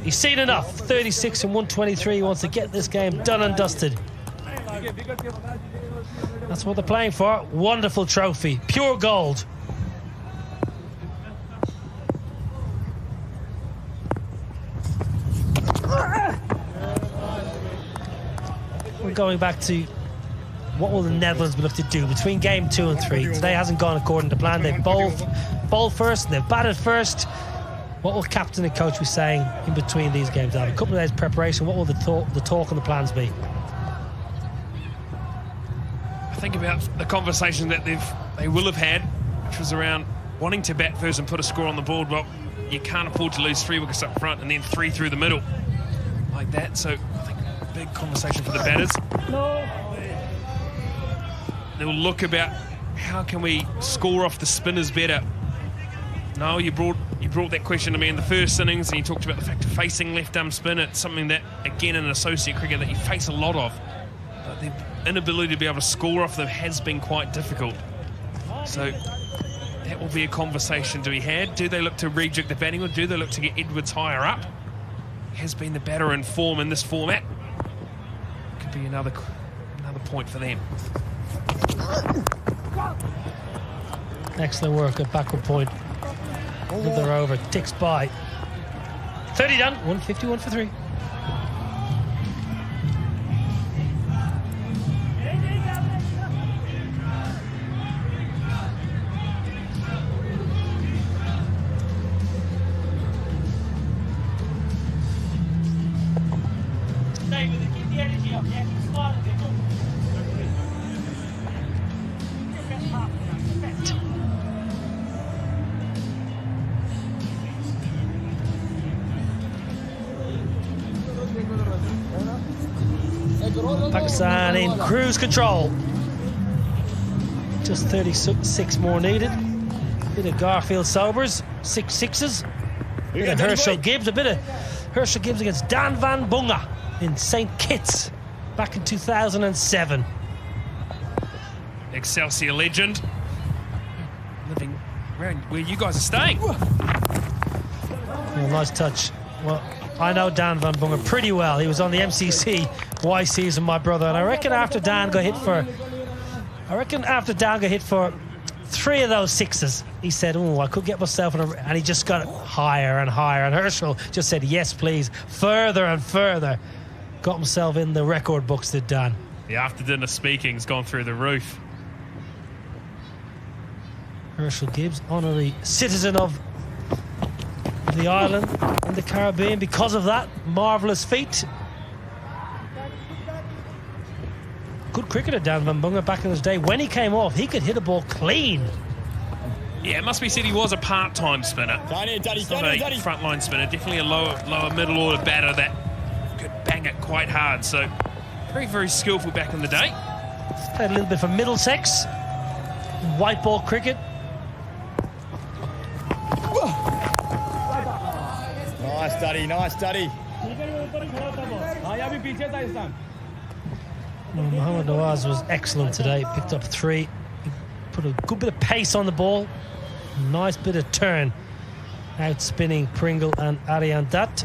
He's seen enough. 36 and 123. He wants to get this game done and dusted. That's what they're playing for. Wonderful trophy. Pure gold. We're going back to what will the Netherlands be looking to do between game 2 and 3. Today hasn't gone according to plan. They've bowled first and they've batted first. What will captain and coach be saying in between these games? A couple of days preparation. What will the talk and the plans be? I think about the conversation that they will have had, which was around wanting to bat first and put a score on the board. Well, you can't afford to lose 3 wickets up front and then 3 through the middle like that. So I think a big conversation for the batters. They'll look about how can we score off the spinners better. No, you brought that question to me in the first innings, and you talked about the fact of facing left-arm spin. It's something that, again, in associate cricket that you face a lot of. But the inability to be able to score off them has been quite difficult. So that will be a conversation to be had. Do they look to rejig the batting, or do they look to get Edwards higher up? Has been the batter in form in this format. Could be another point for them. Excellent work at backward point. Another over, ticks by. 30 done, 151 for 3. Stay with it, keep the energy up, yeah? Pakistan in cruise control. Just 36 more needed. Bit of Garfield Sobers, 6 sixes. Bit of Herschel Gibbs, a bit of Herschel Gibbs against Dan Van Bunga in St. Kitts back in 2007. Excelsior legend. Living around where you guys are staying. Well, nice touch. Well, I know Dan Van Bunga pretty well. He was on the MCC Y season, my brother, and I reckon after Dan got hit for 3 of those sixes, he said, "Oh, I could get myself in a," and he just got higher and higher. And Herschel just said, "Yes, please, further and further." Got himself in the record books, did Dan. The after dinner speaking's gone through the roof. Herschel Gibbs, honorary citizen of the island in the Caribbean because of that marvellous feat. Good cricketer, Dan Van Bunga, back in his day. When he came off, he could hit a ball clean. Yeah, it must be said he was a part-time spinner. Not a frontline spinner, definitely a lower middle order batter that could bang it quite hard. So very, very skillful back in the day. Played a little bit for Middlesex, white ball cricket. Nice study, nice study. Mohammad Nawaz was excellent today. Picked up 3. He put a good bit of pace on the ball. Nice bit of turn. Out spinning Pringle and Aryan Dutt.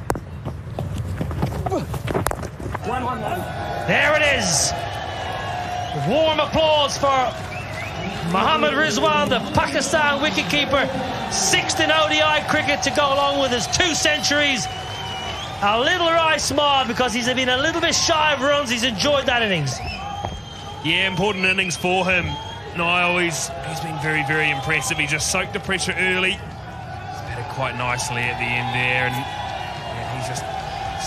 There it is. Warm applause for Mohammad Rizwan, the Pakistan wicketkeeper. 6th in ODI cricket to go along with his 2 centuries. A little wry smile because he's been a little bit shy of runs. He's enjoyed that innings. Yeah, important innings for him. Niall, he's been very, very impressive. He just soaked the pressure early. He's batted quite nicely at the end there, and he's just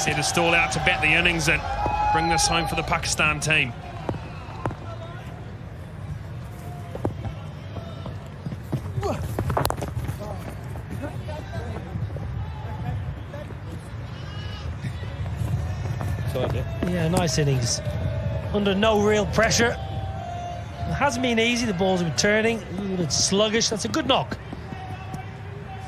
set his stall out to bat the innings and bring this home for the Pakistan team. Yeah, nice innings. Under no real pressure. It hasn't been easy. The ball's been turning. A little bit sluggish. That's a good knock.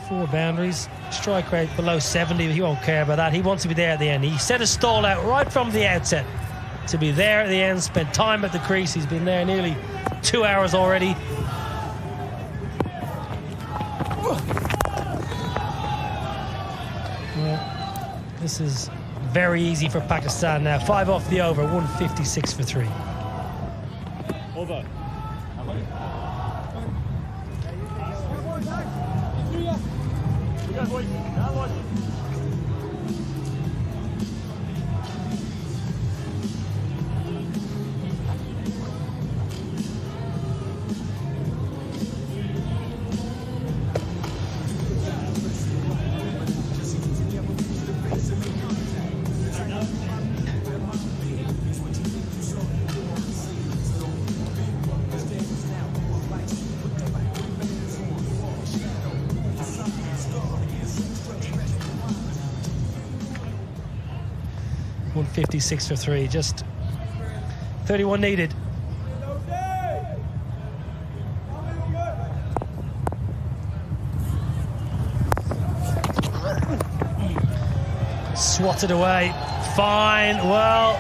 4 boundaries. Strike rate below 70, but he won't care about that. He wants to be there at the end. He set his stall out right from the outset to be there at the end, spent time at the crease. He's been there nearly 2 hours already. Well, this is very easy for Pakistan now. 5 off the over, 156 for 3. Over. 156 for 3, just 31 needed. Swatted away, fine. Well,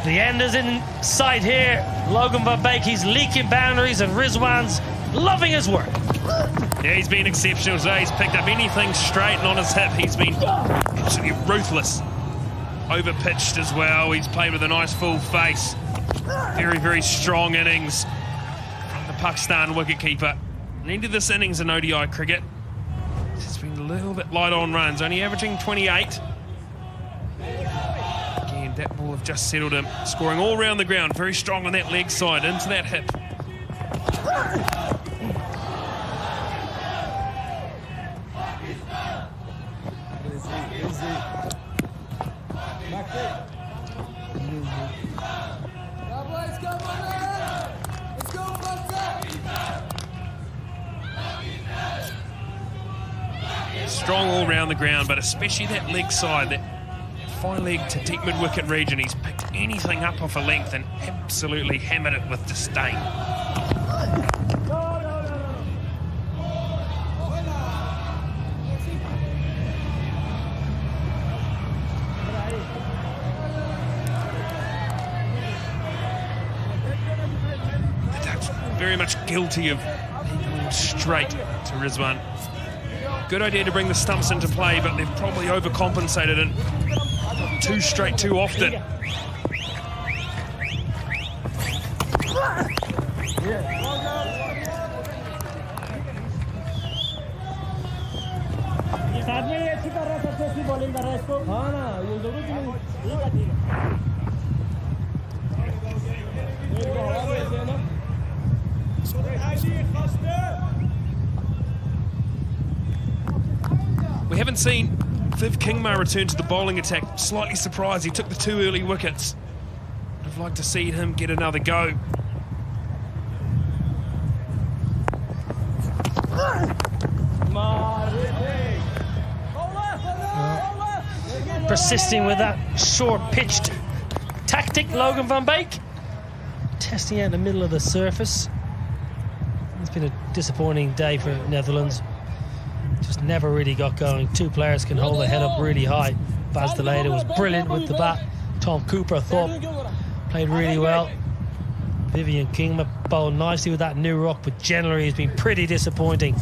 the end is in sight here. Logan Van Beek, he's leaking boundaries, and Rizwan's loving his work. Yeah, he's been exceptional today. He's picked up anything straight and on his hip. He's been absolutely ruthless. Over-pitched as well. He's played with a nice full face. Very, very strong innings from the Pakistan wicketkeeper. And into this innings in ODI cricket, it's been a little bit light on runs, only averaging 28. Again, that ball have just settled him, scoring all around the ground. Very strong on that leg side, into that hip. Strong all round the ground, but especially that leg side, that fine leg to deep mid-wicket region. He's picked anything up off a length and absolutely hammered it with disdain. Very much guilty of going straight to Rizwan. Good idea to bring the stumps into play, but they've probably overcompensated and too straight too often. We haven't seen Viv Kingma return to the bowling attack. Slightly surprised he took the 2 early wickets. I'd have liked to see him get another go. Persisting with that short-pitched tactic, Logan van Beek. Testing out in the middle of the surface. It's been a disappointing day for Netherlands. Just never really got going. 2 players can hold their head up really high. Baz de Leede was brilliant with the bat. Tom Cooper, I thought, played really well. Vivian Kingma bowled nicely with that new rock, but generally has been pretty disappointing.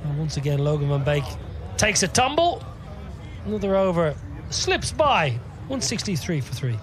And once again, Logan van Beek takes a tumble. Another over. Slips by. 163 for 3.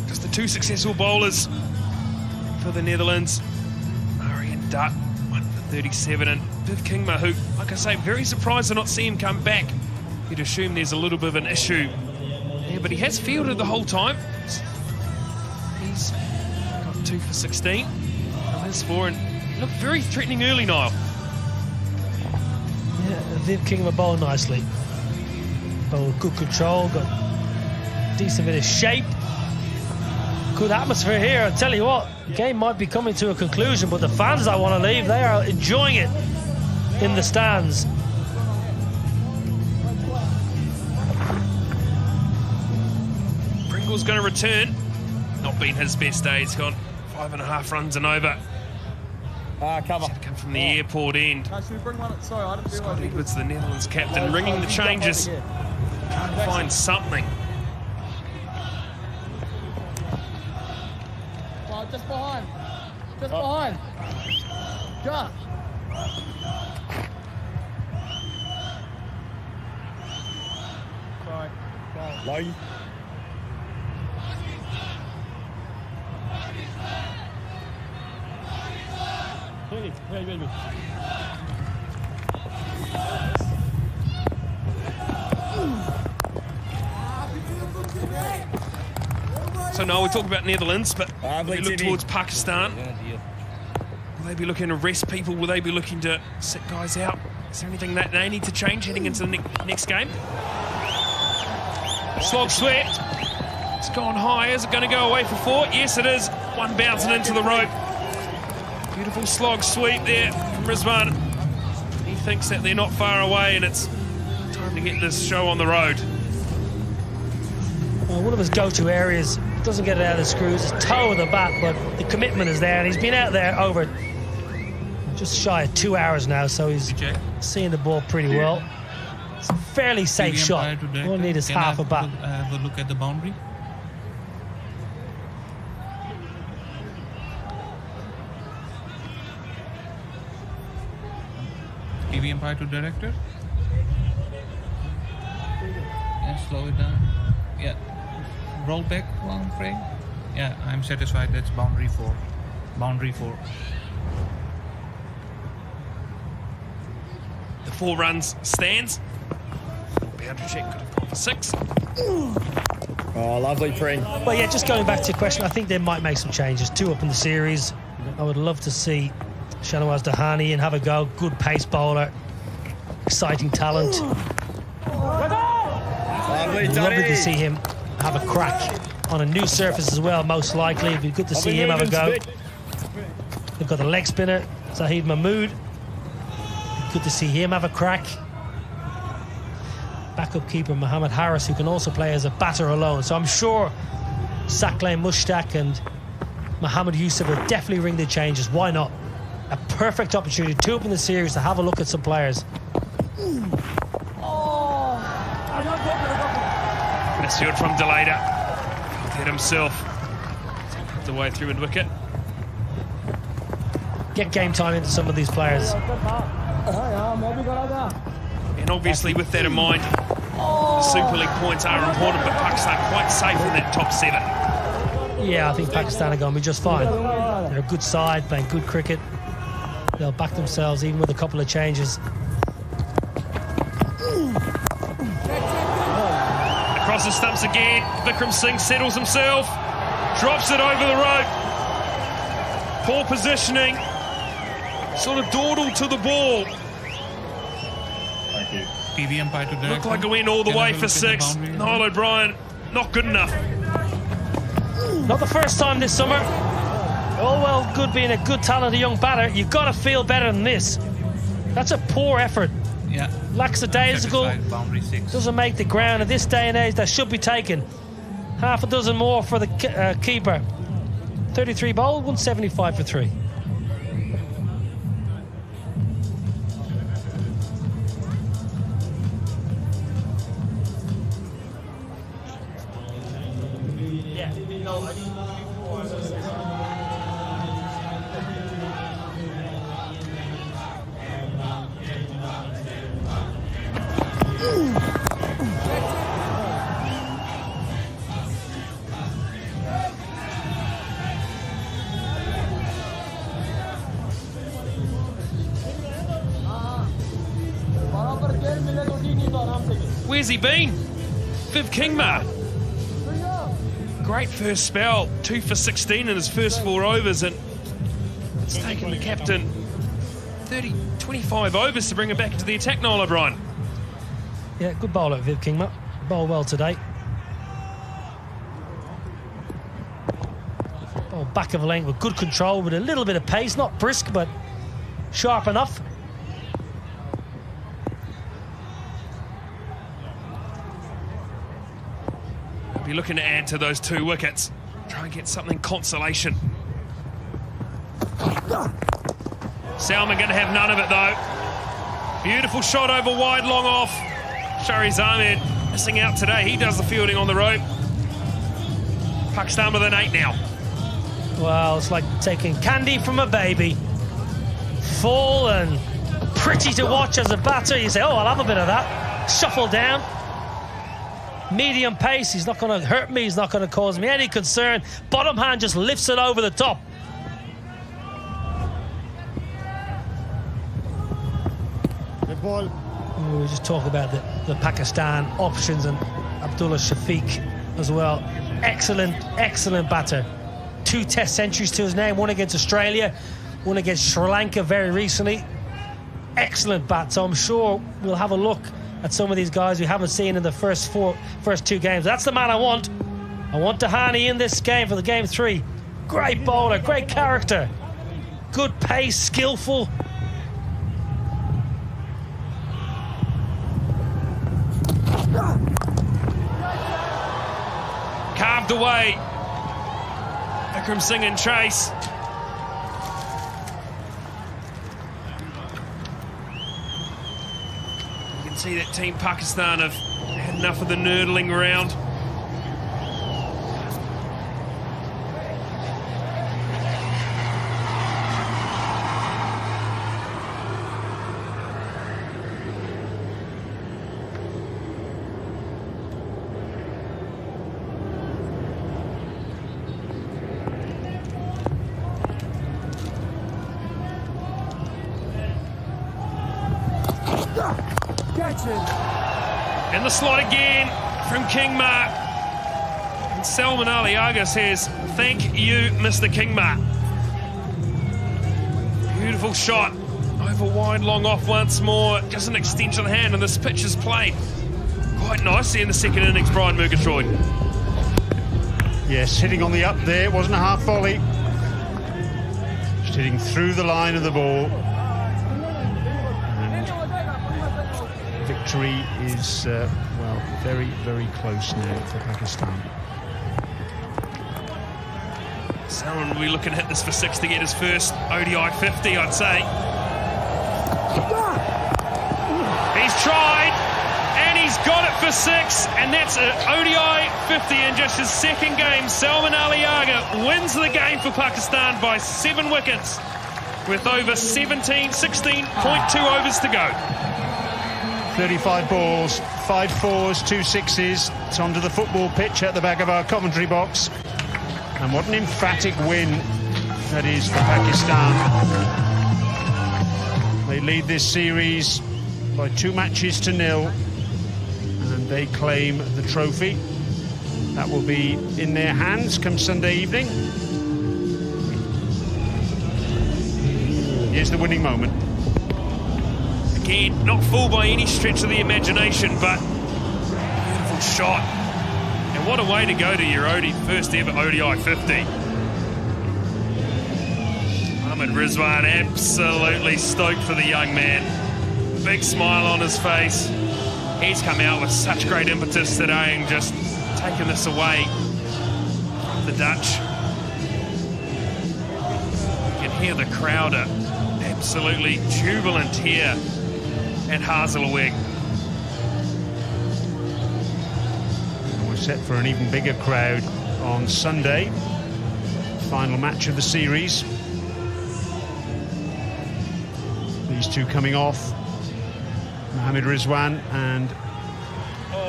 Just the 2 successful bowlers for the Netherlands. Murray and Dutt, 1 for 37, and Viv Kingma, who, like I say, very surprised to not see him come back. You'd assume there's a little bit of an issue there, but he has fielded the whole time. He's got 2 for 16 from his 4, and looked very threatening early, Niall. Yeah, Viv Kingma bowled nicely. Bowled good control, got decent bit of shape. Good atmosphere here. I tell you what, the game might be coming to a conclusion, but the fans that want to leave, they are enjoying it in the stands. Pringle's going to return. Not been his best day. He's gone 5.5 runs and over. Cover. Should come from the airport end. Should we bring one? Sorry, I didn't Scott Edwards, the Netherlands captain, ringing the changes. Trying to find something. Just behind. Just behind. Just. Sorry. Low. Ready. So now we talk about Netherlands, but we look towards Pakistan. Will they be looking to rest people? Will they be looking to sit guys out? Is there anything that they need to change heading into the next game? Slog swept. It's gone high. Is it going to go away for 4? Yes, it is. 1 bouncing into the rope. Beautiful slog sweep there from Rizwan. He thinks that they're not far away and it's time to get this show on the road. Well, one of his go-to areas, doesn't get it out of the screws, is toe of the bat, but the commitment is there, and he's been out there over just shy of 2 hours now, so he's seeing the ball pretty well. It's a fairly safe shot. All you need is half a bat. Have a look at the boundary. TV umpire to director. Yeah, slow it down. Yeah. Roll back 1 frame. Yeah, I'm satisfied. That's boundary 4. Boundary 4. The 4 runs stands. Boundary check could have gone for 6. Oh, lovely pre. Well, yeah, just going back to your question, I think they might make some changes. 2 up in the series. I would love to see Shanawaz Dahani and have a go. Good pace bowler. Exciting talent. Lovely, Lovely to see him have a crack on a new surface as well, most likely. It'd be good to see him have a go. They've got the leg spinner, Zahid Mahmood. Good to see him have a crack. Backup keeper Mohammad Harris, who can also play as a batter alone. So I'm sure Saqlain Mushtaq and Mohammad Yusuf will definitely ring the changes. Why not? A perfect opportunity, 2 up in the series, to have a look at some players. Misfield from Delada. Hit himself. The way through and wicket. Get game time into some of these players. And obviously with that in mind, the Super League points are important, but Pakistan quite safe in that top 7. Yeah, I think Pakistan are going to be just fine. They're a good side, playing good cricket. They'll back themselves even with a couple of changes. Across the stumps again, Vikram Singh settles himself, drops it over the rope. Poor positioning, sort of dawdled to the ball. TV umpire to direct. Looked like it went all the way for 6. Niall O'Brien, not good enough. Not the first time this summer. Oh, well, good being a good, talented young batter. You've got to feel better than this. That's a poor effort. Yeah. Lackadaisical. Boundary 6. Doesn't make the ground in this day and age. That should be taken. Half a dozen more for the keeper. 33 bowled, 175 for 3. Where's he been? Viv Kingma. Great first spell, 2 for 16 in his first 4 overs, and it's taken the captain 25 overs to bring him back into the attack, Niall O'Brien. Yeah, good bowler, Viv Kingma. Bowled well today. Bowled back of a length with good control, with a little bit of pace, not brisk, but sharp enough. Be looking to add to those 2 wickets. Try and get something consolation. Salman going to have none of it though. Beautiful shot over wide, long off. Shariz Ahmed missing out today. He does the fielding on the rope. Pakistan with an 8 now. Well, it's like taking candy from a baby. Full and pretty to watch as a batter. You say, oh, I'll have a bit of that. Shuffle down. Medium pace, he's not going to hurt me, he's not going to cause me any concern. Bottom hand just lifts it over the top. Good ball. We just talk about the Pakistan options and Abdullah Shafiq as well. Excellent, excellent batter. 2 test centuries to his name, 1 against Australia, 1 against Sri Lanka very recently. Excellent bat, so I'm sure we'll have a look at some of these guys we haven't seen in the first 2 games. That's the man I want. I want Dahani in this game for the game 3. Great bowler, great character. Good pace, skillful. Carved away. Vikram Singh in chase. See that Team Pakistan have had enough of the nurdling around. And the slot again from Kingma. And Salman Aliaga says, thank you, Mr. Kingma. Beautiful shot. Over wide, long off once more. Just an extension of the hand, and this pitch is played quite nicely in the second innings, Brian Murgatroyd. Yes, hitting on the up there. It wasn't a half volley. Just hitting through the line of the ball. And victory is, well, very, very close now for Pakistan. Salman will be looking to hit this for 6 to get his first ODI 50, I'd say. He's tried, and he's got it for 6, and that's an ODI 50 in just his second game. Salman Aliaga wins the game for Pakistan by 7 wickets with over 16.2 overs to go. 35 balls, 5 fours, 2 sixes. It's onto the football pitch at the back of our commentary box. And what an emphatic win that is for Pakistan. They lead this series by 2 matches to 0, and they claim the trophy. That will be in their hands come Sunday evening. Here's the winning moment. Again, not fooled by any stretch of the imagination, but beautiful shot. And what a way to go to your first ever ODI 50. Mohammad Rizwan absolutely stoked for the young man. Big smile on his face. He's come out with such great impetus today and just taken this away from the Dutch. You can hear the crowd are absolutely jubilant here at Hazelweg. We're set for an even bigger crowd on Sunday. Final match of the series. These two coming off. Mohammad Rizwan and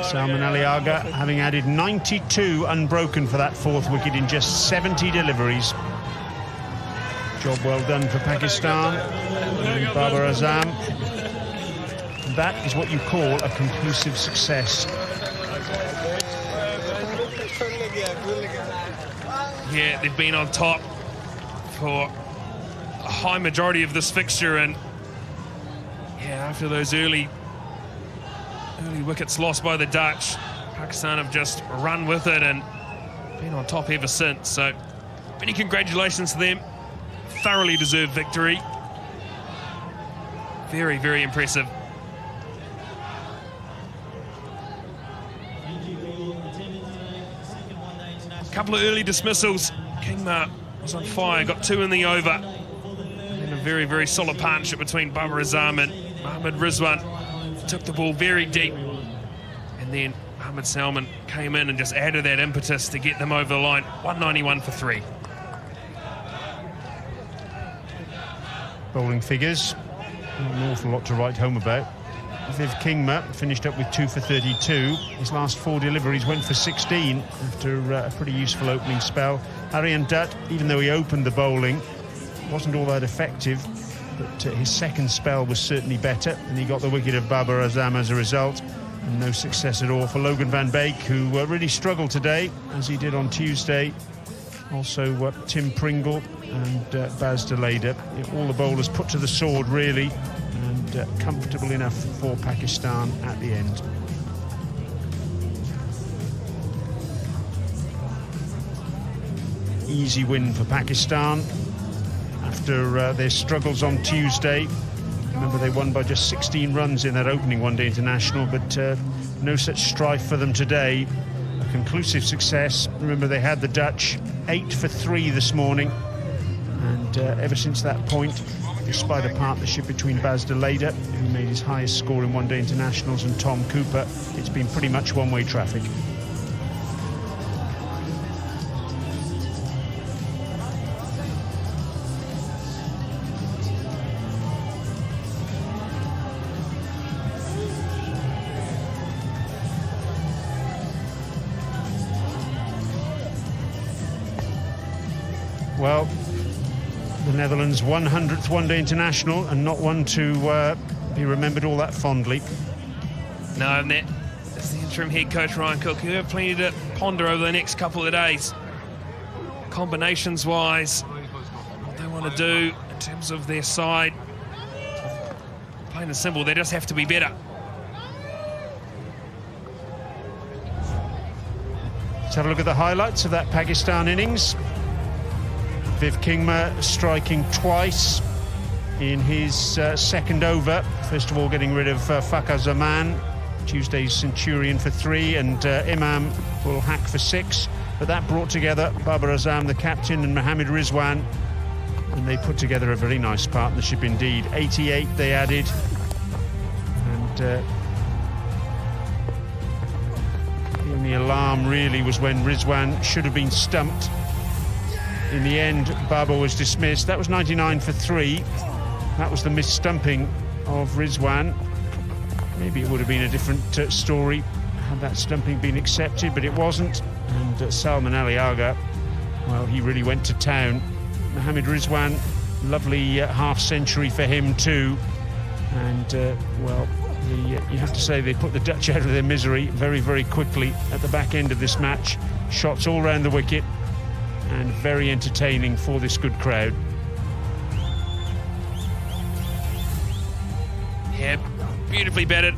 Salman Aliaga having added 92 unbroken for that 4th wicket in just 70 deliveries. Job well done for Pakistan and Babar Azam. And that is what you call a conclusive success. Yeah, they've been on top for a high majority of this fixture, and yeah, after those early wickets lost by the Dutch, Pakistan have just run with it and been on top ever since. So many congratulations to them. Thoroughly deserved victory. Very, very impressive. A couple of early dismissals. Kingma was on fire, got 2 in the over. And a very, very solid partnership between Babar Azam and Mohammad Rizwan. Took the ball very deep. And then Mohammad Salman came in and just added that impetus to get them over the line. 191 for 3. Bowling figures, not an awful lot to write home about. Viv Kingma finished up with 2 for 32. His last 4 deliveries went for 16 after a pretty useful opening spell. Aryan Dutt, even though he opened the bowling, wasn't all that effective, but his second spell was certainly better, and he got the wicket of Babar Azam as a result. And no success at all for Logan van Beek, who really struggled today, as he did on Tuesday. Also Tim Pringle and Baz de Leede. All the bowlers put to the sword, really, and comfortable enough for Pakistan at the end. Easy win for Pakistan after their struggles on Tuesday. Remember, they won by just 16 runs in that opening one-day international, but no such strife for them today. A conclusive success. Remember, they had the Dutch 8 for 3 this morning, and ever since that point, despite a partnership between Baz de Leede, who made his highest score in one-day internationals, and Tom Cooper, it's been pretty much one-way traffic. Well, the Netherlands' 100th one-day international, and not one to be remembered all that fondly. No, and that interim head coach Ryan Cook, who have plenty to ponder over the next couple of days. Combinations-wise, what they want to do in terms of their side. Plain and simple, they just have to be better. Let's have a look at the highlights of that Pakistan innings. Viv Kingma striking twice in his second over. First of all, getting rid of Fakhar Zaman, Tuesday's centurion, for 3, and Imam ul Haq for 6. But that brought together Babar Azam, the captain, and Mohammad Rizwan, and they put together a very nice partnership indeed. 88 they added, and the only alarm really was when Rizwan should have been stumped. In the end, Babar was dismissed. That was 99 for 3. That was the mis-stumping of Rizwan. Maybe it would have been a different story had that stumping been accepted, but it wasn't. And Salman Ali Agha, well, he really went to town. Mohammad Rizwan, lovely half-century for him too. And, well, you have to say they put the Dutch out of their misery very, very quickly at the back end of this match. Shots all round the wicket, and very entertaining for this good crowd. Yeah, beautifully batted.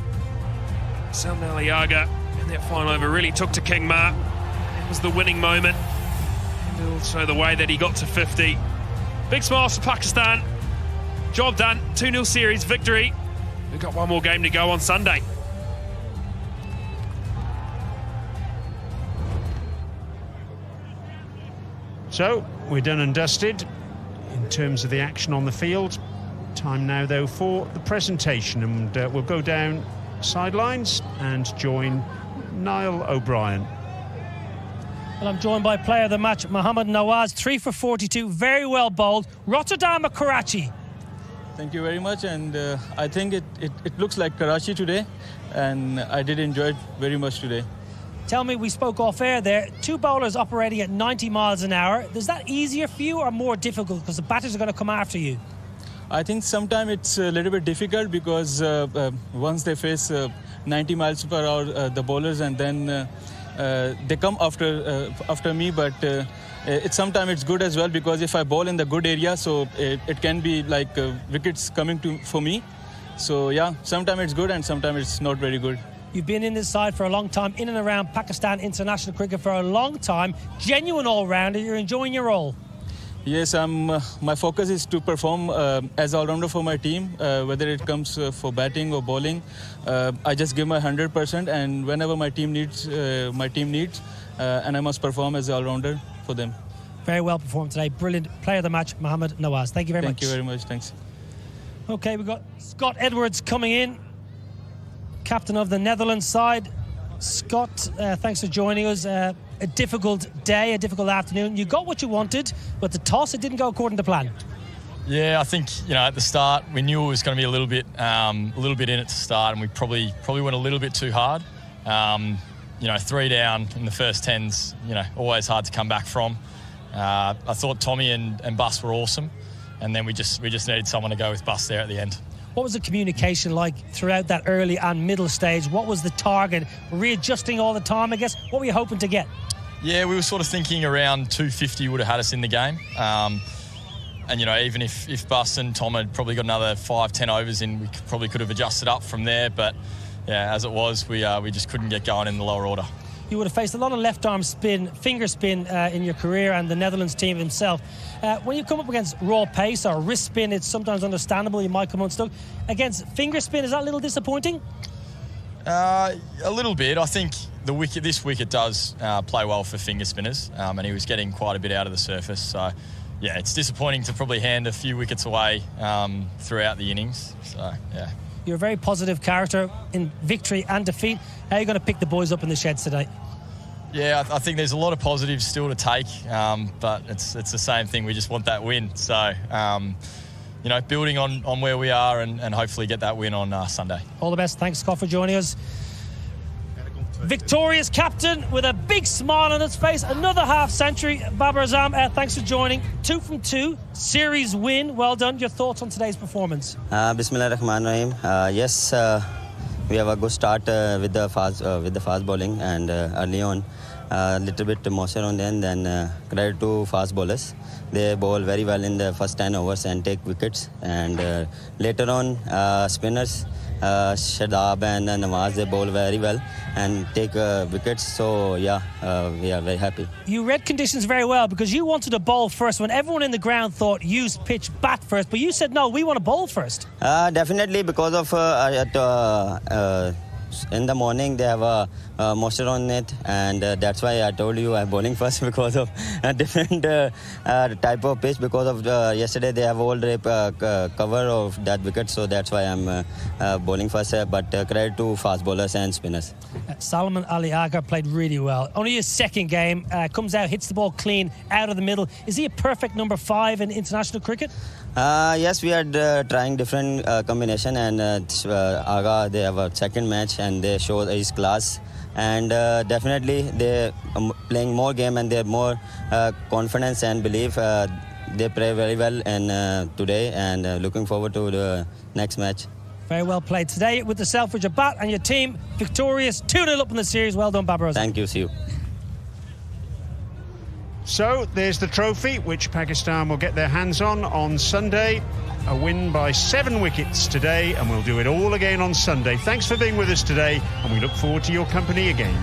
Salman Ali Agha in that final over really took to King Ma. It was the winning moment, and also the way that he got to 50. Big smiles for Pakistan. Job done. 2-0 series victory. We've got one more game to go on Sunday. So, we're done and dusted in terms of the action on the field. Time now, though, for the presentation, and we'll go down sidelines and join Niall O'Brien. Well, I'm joined by player of the match, Mohammad Nawaz, 3 for 42, very well bowled. Rotterdam or Karachi? Thank you very much, and I think it looks like Karachi today, and I did enjoy it very much today. Tell me, we spoke off air there, 2 bowlers operating at 90 miles an hour. Is that easier for you or more difficult because the batters are going to come after you? I think sometimes it's a little bit difficult because once they face 90 miles per hour, the bowlers, and then they come after me, but sometimes it's good as well because if I bowl in the good area, so it can be like wickets coming for me. So yeah, sometimes it's good and sometimes it's not very good. You've been in this side for a long time, in and around Pakistan international cricket for a long time. Genuine all-rounder, you're enjoying your role. Yes, my focus is to perform as all-rounder for my team, whether it comes for batting or bowling. I just give my 100%, and whenever my team needs, and I must perform as an all-rounder for them. Very well performed today. Brilliant player of the match, Mohammad Nawaz. Thank you very much. Thank you very much. Thanks. Okay, we've got Scott Edwards coming in, captain of the Netherlands side. Scott, thanks for joining us. A difficult day, a difficult afternoon. You got what you wanted, but the toss, it didn't go according to plan. Yeah, I think, at the start we knew it was going to be a little bit in it to start, and we probably went a little bit too hard. 3 down in the first 10's, always hard to come back from. I thought Tommy and Bus were awesome, and then we just needed someone to go with Bus there at the end. What was the communication like throughout that early and middle stage? What was the target? Readjusting all the time, I guess. What were you hoping to get? Yeah, we were sort of thinking around 250 would have had us in the game. And, even if Bus and Tom had probably got another 5-10 overs in, we probably could have adjusted up from there. But, yeah, as it was, we just couldn't get going in the lower order. You would have faced a lot of left-arm spin, finger spin in your career, and the Netherlands team himself. When you come up against raw pace or wrist spin, it's sometimes understandable. You might come unstuck. Against finger spin, is that a little disappointing? A little bit. I think this wicket does play well for finger spinners, and he was getting quite a bit out of the surface. So, yeah, it's disappointing to probably hand a few wickets away throughout the innings. So, yeah. You're a very positive character in victory and defeat. How are you going to pick the boys up in the sheds today? Yeah, I think there's a lot of positives still to take, but it's the same thing. We just want that win. So, building on where we are and hopefully get that win on Sunday. All the best. Thanks, Scott, for joining us. Victorious captain with a big smile on his face. Another half-century. Babar Azam, thanks for joining. 2 from 2. Series win. Well done. Your thoughts on today's performance? Bismillahirrahmanirrahim. Yes, we have a good start with the fast bowling, and early on a little bit moisture on them. Then credit to fast bowlers. They bowl very well in the first 10 overs and take wickets. And later on, spinners, Shadab and Nawaz, they bowl very well and take wickets. So, yeah, we are very happy. You read conditions very well because you wanted to bowl first when everyone in the ground thought use pitch bat first. But you said, no, we want to bowl first. Definitely because of in the morning they have a moisture on it, and that's why I told you I'm bowling first because of a different type of pitch. Because of yesterday they have all cover of that wicket, so that's why I'm bowling first. But credit to fast bowlers and spinners. Salman Ali Agha played really well. Only his second game, comes out, hits the ball clean out of the middle. Is he a perfect number 5 in international cricket? Yes, we are trying different combination, and Agha, they have a second match and they show his class, and definitely they're playing more game and they're more confidence and belief. They play very well today, and looking forward to the next match. Very well played today with the Selfridge bat, and your team victorious, 2-0 up in the series. Well done, Babar Azam. Thank you, see you. So there's the trophy, which Pakistan will get their hands on Sunday. A win by 7 wickets today, and we'll do it all again on Sunday. Thanks for being with us today, and we look forward to your company again.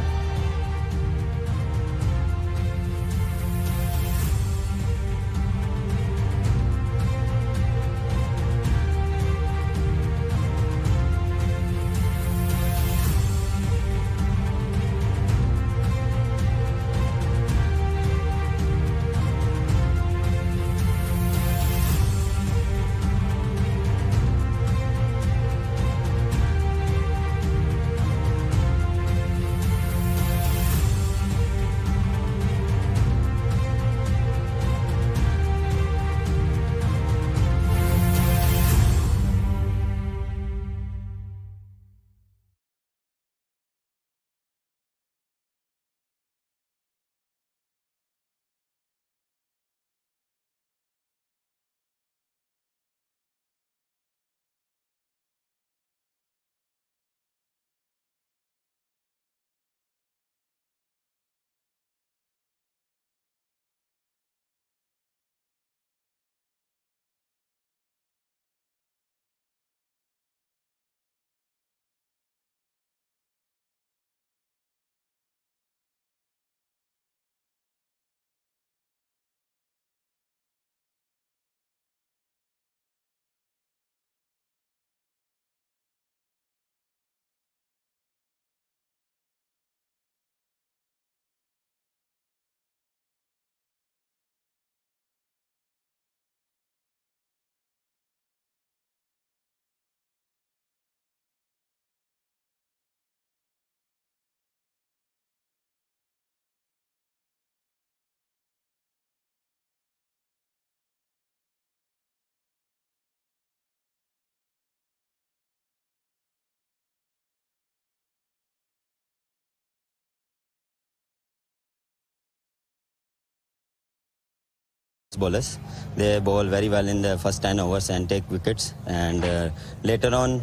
Bowlers, they bowl very well in the first 10 overs and take wickets. And later on,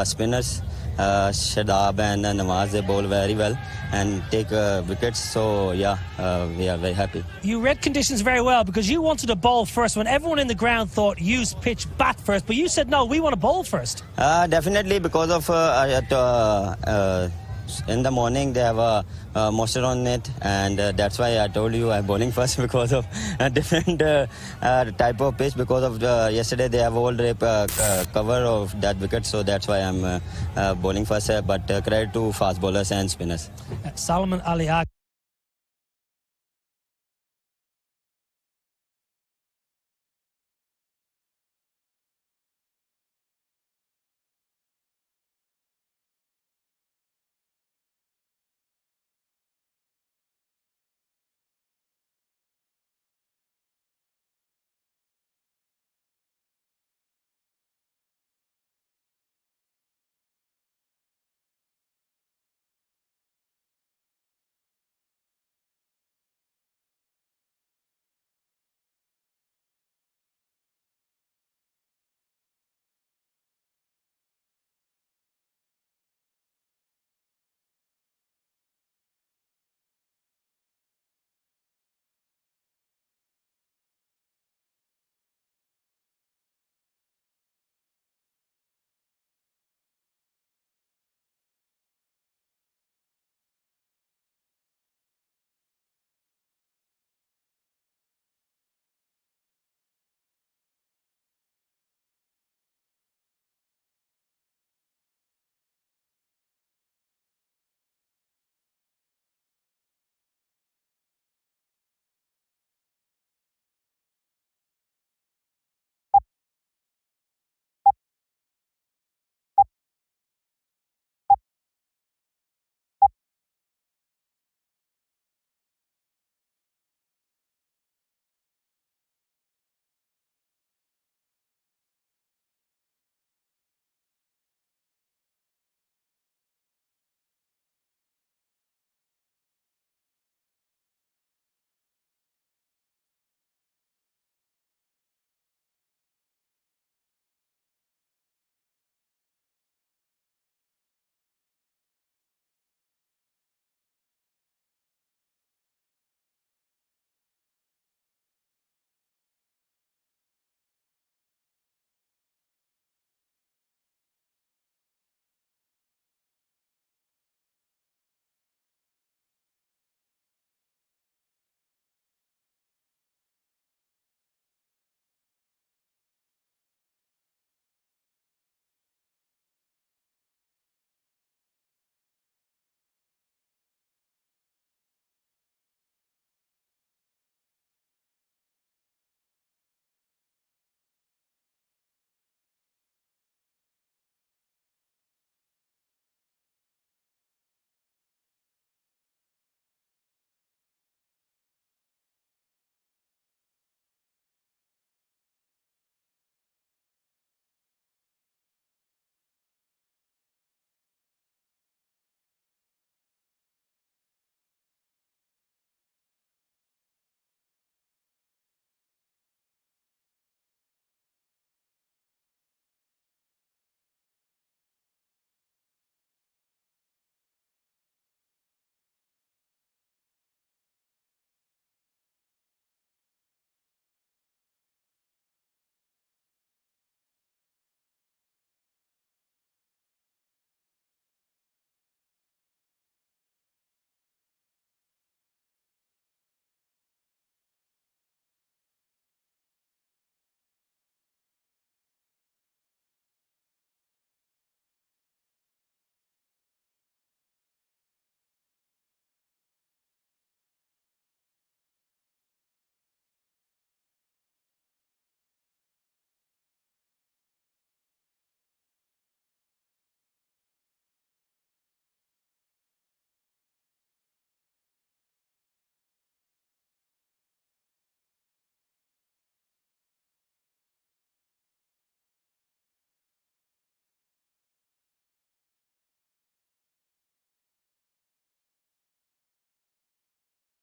spinners, Shadab and Nawaz, they bowl very well and take wickets. So, yeah, we are very happy. You read conditions very well because you wanted to bowl first when everyone in the ground thought use pitch bat first. But you said, no, we want to bowl first. Definitely because of in the morning they have a moisture on it, and that's why I told you I'm bowling first because of a different type of pitch. Because of yesterday they have all cover of that wicket, so that's why I'm bowling first. But credit to fast bowlers and spinners. Salman Ali Agha.